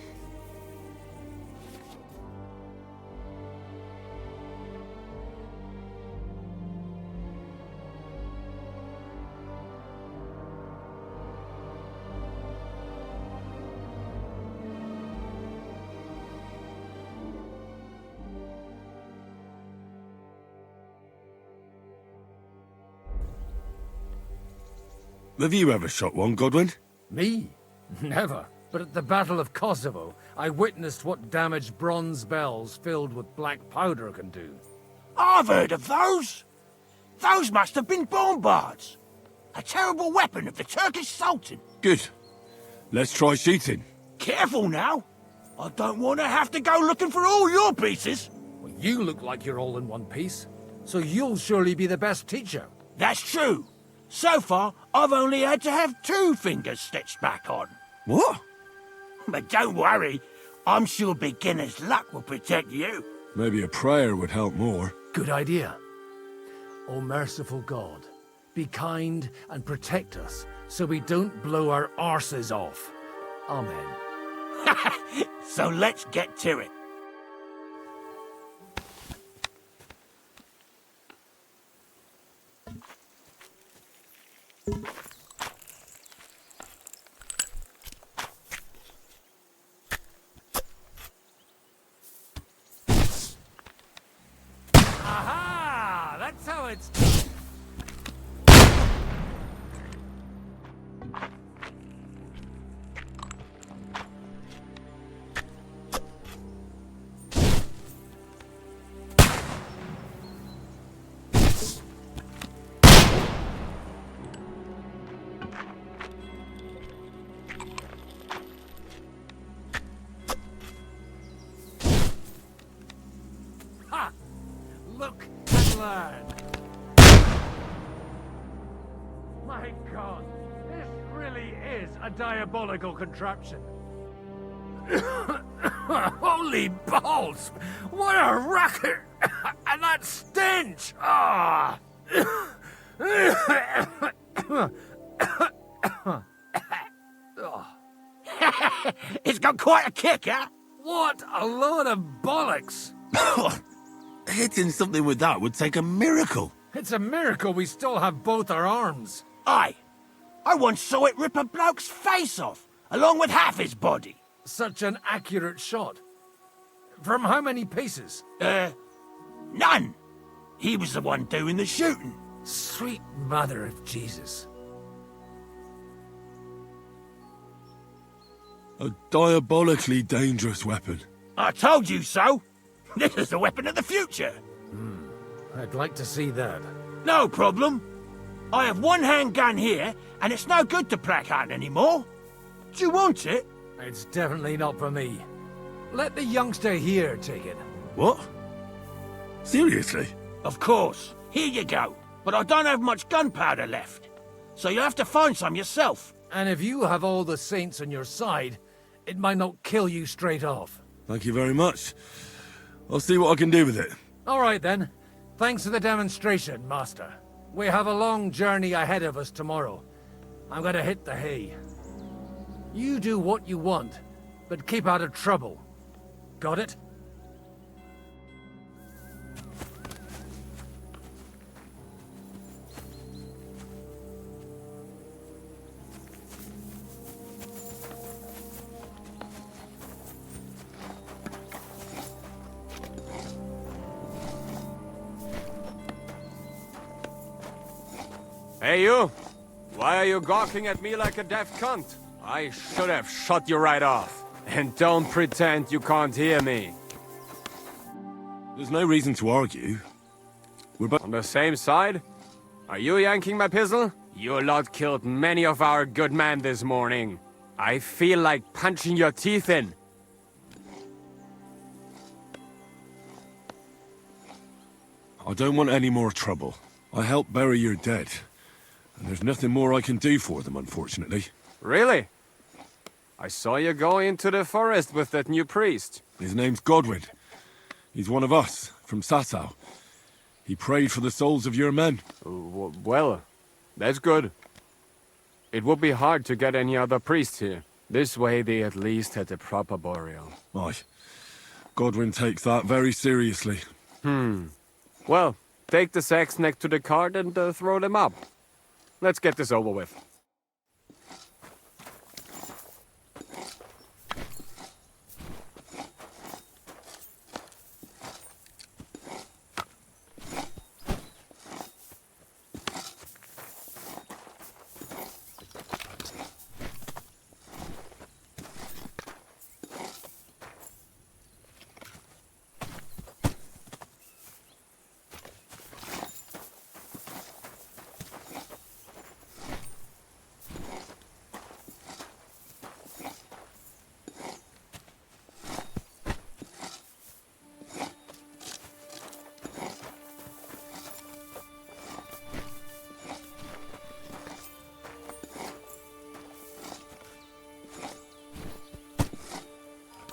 Have you ever shot one, Godwin? Me? Never. But at the Battle of Kosovo, I witnessed what damage bronze bells filled with black powder can do. I've heard of those. Those must have been bombards. A terrible weapon of the Turkish Sultan. Good. Let's try shooting. Careful now. I don't want to have to go looking for all your pieces. Well, you look like you're all in one piece, so you'll surely be the best teacher. That's true. So far, I've only had to have 2 fingers stitched back on. What? But don't worry. I'm sure beginner's luck will protect you. Maybe a prayer would help more. Good idea. O merciful God, be kind and protect us so we don't blow our arses off. Amen. So let's get to it. Aha! That's how it's... Ha! Look and learn. My God, this really is a diabolical contraption. Holy balls! What a racket! And that stench! Ah! It's got quite a kick, huh? What a load of bollocks! Hitting something with that would take a miracle. It's a miracle we still have both our arms. Aye. I once saw it rip a bloke's face off, along with half his body. Such an accurate shot. From how many paces? None. He was the one doing the shooting. Sweet mother of Jesus. A diabolically dangerous weapon. I told you so. This is the weapon of the future. I'd like to see that. No problem. I have one handgun here, and it's no good to placard anymore. Do you want it? It's definitely not for me. Let the youngster here take it. What? Seriously? Of course. Here you go. But I don't have much gunpowder left. So you'll have to find some yourself. And if you have all the saints on your side, it might not kill you straight off. Thank you very much. I'll see what I can do with it. All right, then. Thanks for the demonstration, Master. We have a long journey ahead of us tomorrow. I'm gonna hit the hay. You do what you want, but keep out of trouble. Got it? Hey, you! Why are you gawking at me like a deaf cunt? I should have shot you right off. And don't pretend you can't hear me. There's no reason to argue. We're both on the same side? Are you yanking my pistol? Your lot killed many of our good men this morning. I feel like punching your teeth in. I don't want any more trouble. I helped bury your dead. And there's nothing more I can do for them, unfortunately. Really? I saw you go into the forest with that new priest. His name's Godwin. He's one of us, from Sasau. He prayed for the souls of your men. Well, that's good. It would be hard to get any other priests here. This way they at least had a proper burial. Aye. Godwin takes that very seriously. Well, take the sacks next to the cart and throw them up. Let's get this over with.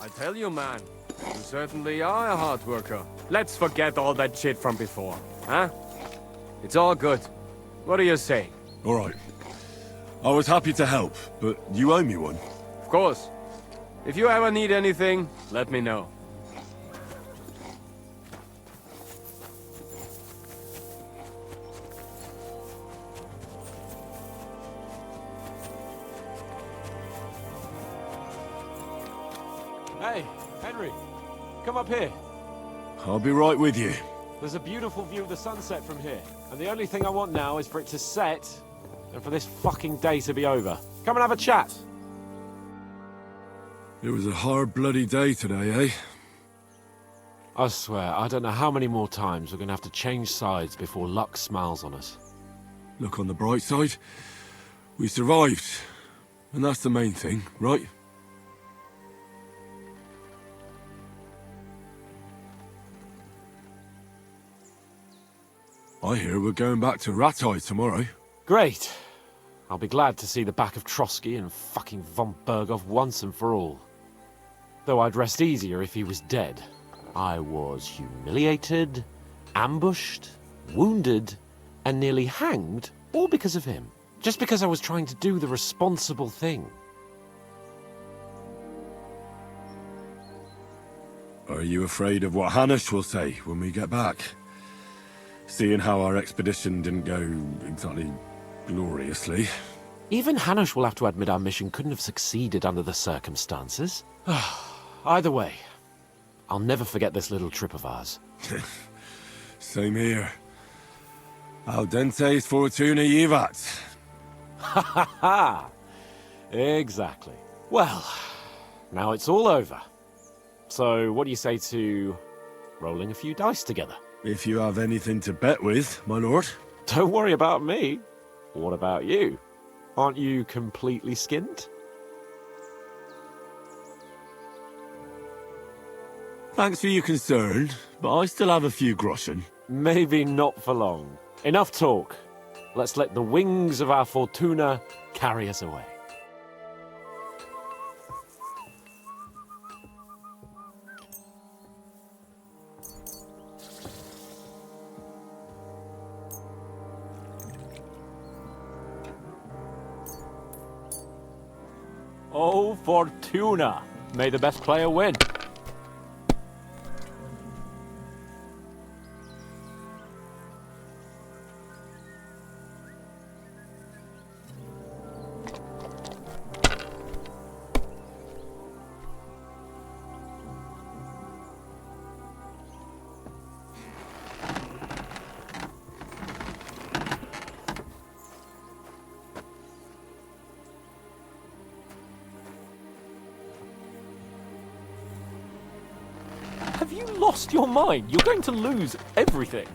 I tell you, man, you certainly are a hard worker. Let's forget all that shit from before, huh? It's all good. What do you say? All right. I was happy to help, but you owe me one. Of course. If you ever need anything, let me know. Hey, Henry, come up here. I'll be right with you. There's a beautiful view of the sunset from here, and the only thing I want now is for it to set, and for this fucking day to be over. Come and have a chat. It was a hard bloody day today, eh? I swear, I don't know how many more times we're gonna have to change sides before luck smiles on us. Look on the bright side. We survived. And that's the main thing, right? I hear we're going back to Ratai tomorrow. Great. I'll be glad to see the back of Trotsky and fucking von Berghoff once and for all. Though I'd rest easier if he was dead. I was humiliated, ambushed, wounded, and nearly hanged, all because of him. Just because I was trying to do the responsible thing. Are you afraid of what Hanush will say when we get back? Seeing how our expedition didn't go exactly gloriously. Even Hanush will have to admit our mission couldn't have succeeded under the circumstances. Either way, I'll never forget this little trip of ours. Same here. Al dentes fortuna jivat. Ha ha ha! Exactly. Well, now it's all over. So, what do you say to rolling a few dice together? If you have anything to bet with, my lord. Don't worry about me. What about you? Aren't you completely skinned? Thanks for your concern, but I still have a few groschen. Maybe not for long. Enough talk. Let's let the wings of our Fortuna carry us away. Oh, Fortuna! May the best player win. Have you lost your mind? You're going to lose everything.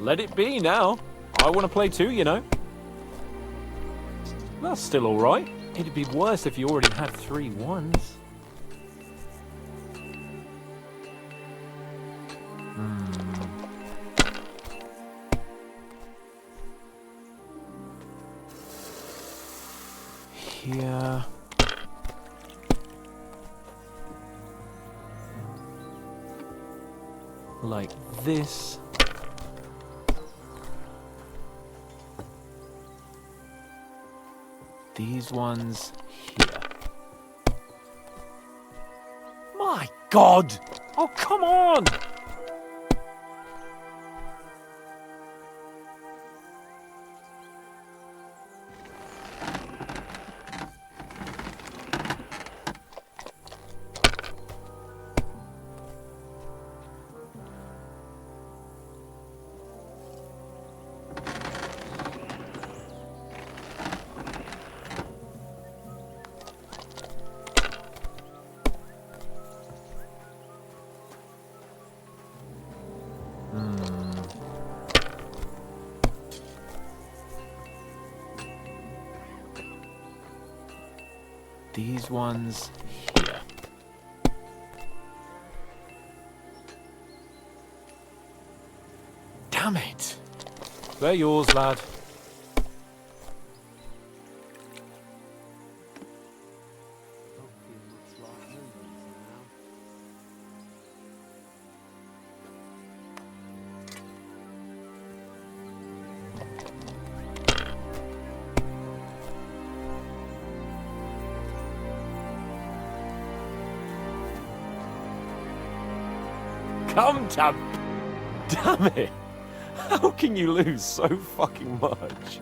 Let it be now. I want to play too, you know. That's still all right. It'd be worse if you already had 3 ones. here. Like this. These ones here. My God! Oh, come on! These ones here. Damn it! They're yours, lad. Come to... Damn it! How can you lose so fucking much?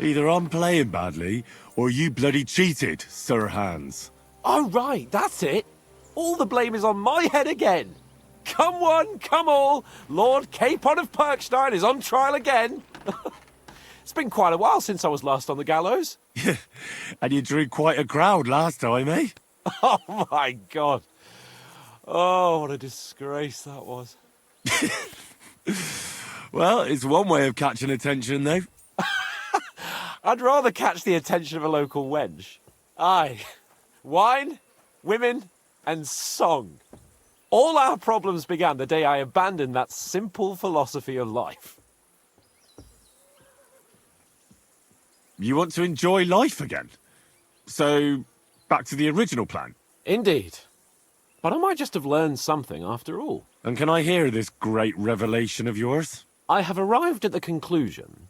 Either I'm playing badly, or you bloody cheated, Sir Hans. Oh, right, that's it. All the blame is on my head again. Come one, come all. Lord Capon of Perkstein is on trial again. It's been quite a while since I was last on the gallows. And you drew quite a crowd last time, eh? Oh, my God. Oh, what a disgrace that was. Well, it's one way of catching attention, though. I'd rather catch the attention of a local wench. Aye. Wine, women, and song. All our problems began the day I abandoned that simple philosophy of life. You want to enjoy life again? So, back to the original plan? Indeed. But I might just have learned something after all. And can I hear this great revelation of yours? I have arrived at the conclusion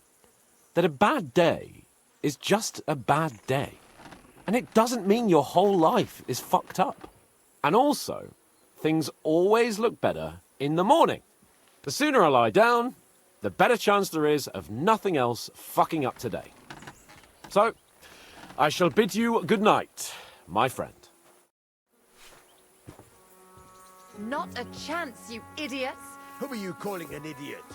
that a bad day is just a bad day. And it doesn't mean your whole life is fucked up. And also, things always look better in the morning. The sooner I lie down, the better chance there is of nothing else fucking up today. So, I shall bid you good night, my friend. Not a chance, you idiots! Who are you calling an idiot?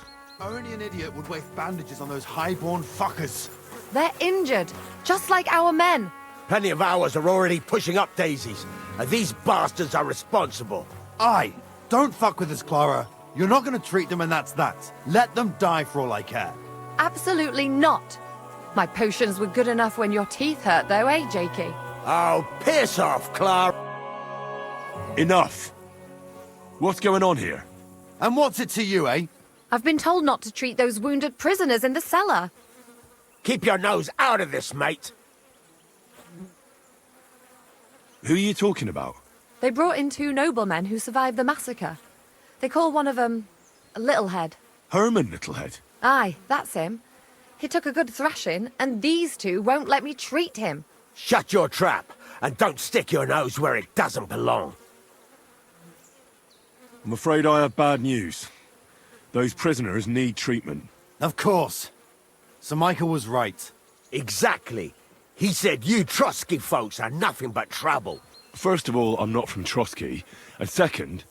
Only an idiot would waste bandages on those highborn fuckers. They're injured, just like our men. Plenty of ours are already pushing up daisies, and these bastards are responsible. Aye, don't fuck with us, Clara. You're not going to treat them and that's that. Let them die for all I care. Absolutely not. My potions were good enough when your teeth hurt, though, eh, Jakey? Oh, piss off, Clara! Enough! What's going on here? And what's it to you, eh? I've been told not to treat those wounded prisoners in the cellar. Keep your nose out of this, mate. Who are you talking about? They brought in 2 noblemen who survived the massacre. They call one of them Littlehead. Herman Littlehead? Aye, that's him. He took a good thrashing, and these 2 won't let me treat him. Shut your trap, and don't stick your nose where it doesn't belong. I'm afraid I have bad news. Those prisoners need treatment. Of course. Sir Michael was right. Exactly. He said you Trotsky folks are nothing but trouble. First of all, I'm not from Trotsky. And second...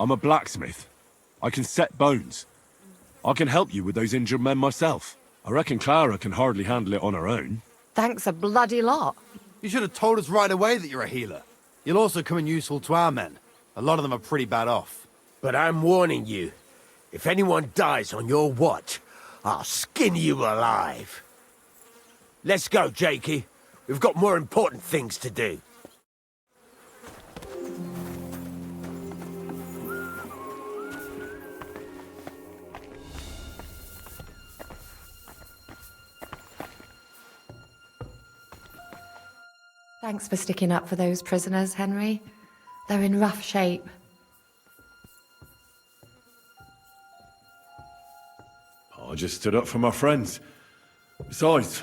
I'm a blacksmith. I can set bones. I can help you with those injured men myself. I reckon Clara can hardly handle it on her own. Thanks a bloody lot. You should have told us right away that you're a healer. You'll also come in useful to our men. A lot of them are pretty bad off. But I'm warning you. If anyone dies on your watch, I'll skin you alive. Let's go, Jakey. We've got more important things to do. Thanks for sticking up for those prisoners, Henry. They're in rough shape. I just stood up for my friends. Besides,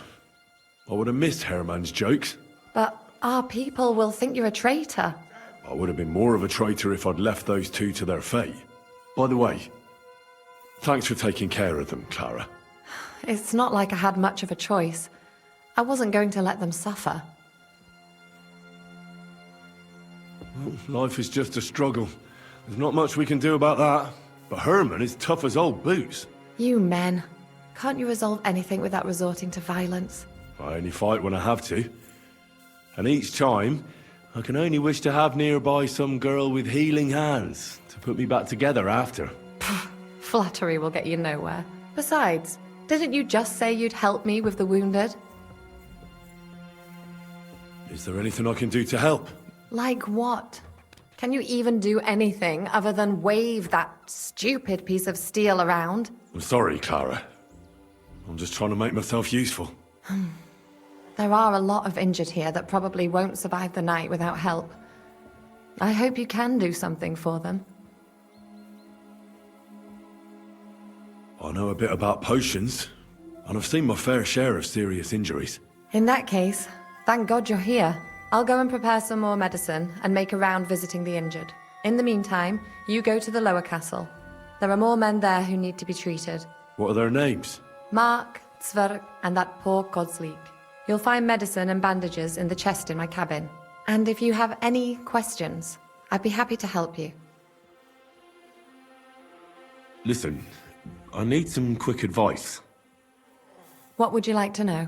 I would have missed Herman's jokes. But our people will think you're a traitor. I would have been more of a traitor if I'd left those two to their fate. By the way, thanks for taking care of them, Clara. It's not like I had much of a choice. I wasn't going to let them suffer. Well, life is just a struggle. There's not much we can do about that. But Herman is tough as old boots. You men. Can't you resolve anything without resorting to violence? I only fight when I have to. And each time, I can only wish to have nearby some girl with healing hands to put me back together after. Flattery will get you nowhere. Besides, didn't you just say you'd help me with the wounded? Is there anything I can do to help? Like what? Can you even do anything other than wave that stupid piece of steel around? I'm sorry, Clara. I'm just trying to make myself useful. There are a lot of injured here that probably won't survive the night without help. I hope you can do something for them. I know a bit about potions, and I've seen my fair share of serious injuries. In that case, thank God you're here. I'll go and prepare some more medicine and make a round visiting the injured. In the meantime, you go to the lower castle. There are more men there who need to be treated. What are their names? Mark, Zwerg, and that poor Godsleek. You'll find medicine and bandages in the chest in my cabin. And if you have any questions, I'd be happy to help you. Listen, I need some quick advice. What would you like to know?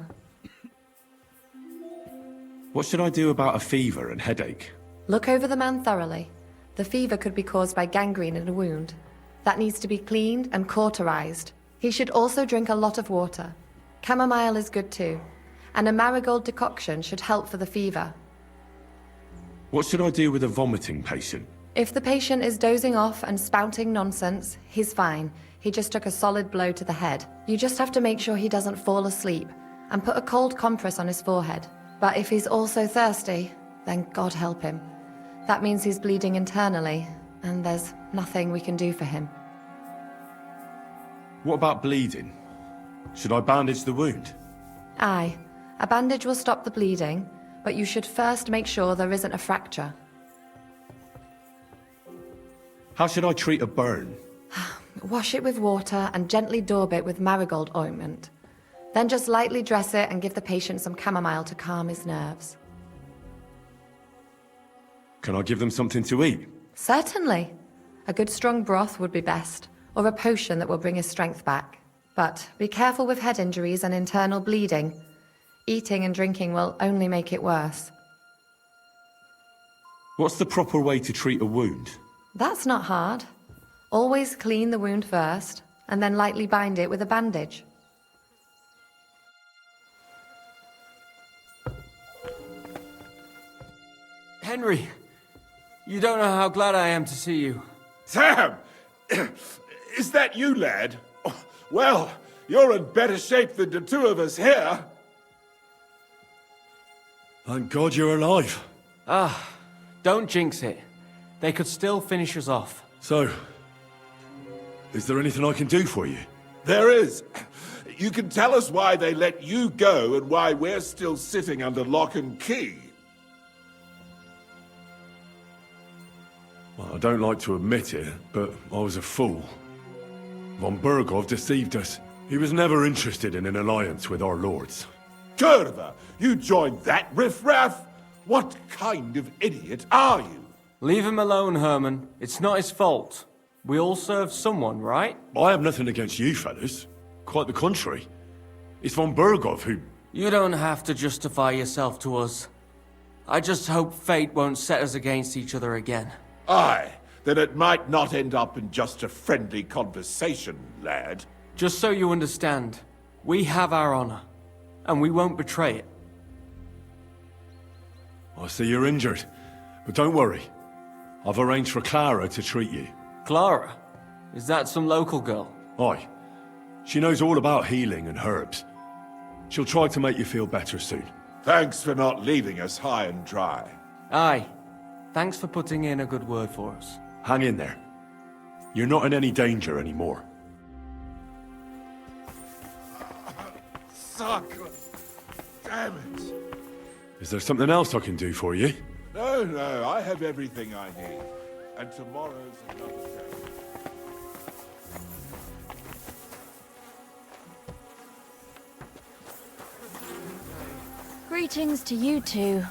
What should I do about a fever and headache? Look over the man thoroughly. The fever could be caused by gangrene in a wound. That needs to be cleaned and cauterized. He should also drink a lot of water. Chamomile is good too. And a marigold decoction should help for the fever. What should I do with a vomiting patient? If the patient is dozing off and spouting nonsense, he's fine. He just took a solid blow to the head. You just have to make sure he doesn't fall asleep and put a cold compress on his forehead. But if he's also thirsty, then God help him. That means he's bleeding internally, and there's nothing we can do for him. What about bleeding? Should I bandage the wound? Aye. A bandage will stop the bleeding, but you should first make sure there isn't a fracture. How should I treat a burn? Wash it with water and gently daub it with marigold ointment. Then just lightly dress it and give the patient some chamomile to calm his nerves. Can I give them something to eat? Certainly. A good strong broth would be best, or a potion that will bring his strength back. But be careful with head injuries and internal bleeding. Eating and drinking will only make it worse. What's the proper way to treat a wound? That's not hard. Always clean the wound first, and then lightly bind it with a bandage. Henry, you don't know how glad I am to see you. Sam! Is that you, lad? Oh, well, you're in better shape than the two of us here. Thank God you're alive. Ah, don't jinx it. They could still finish us off. So, is there anything I can do for you? There is. You can tell us why they let you go and why we're still sitting under lock and key. Well, I don't like to admit it, but I was a fool. Von Burgov deceived us. He was never interested in an alliance with our lords. Kurva, you joined that riffraff? What kind of idiot are you? Leave him alone, Herman. It's not his fault. We all serve someone, right? I have nothing against you, fellas. Quite the contrary. It's von Burgov who... You don't have to justify yourself to us. I just hope fate won't set us against each other again. Aye, then it might not end up in just a friendly conversation, lad. Just so you understand, we have our honor, and we won't betray it. I see you're injured, but don't worry. I've arranged for Clara to treat you. Clara? Is that some local girl? Aye. She knows all about healing and herbs. She'll try to make you feel better soon. Thanks for not leaving us high and dry. Aye. Thanks for putting in a good word for us. Hang in there. You're not in any danger anymore. Sucker! Damn it! Is there something else I can do for you? No, I have everything I need. And tomorrow's another day. Greetings to you two.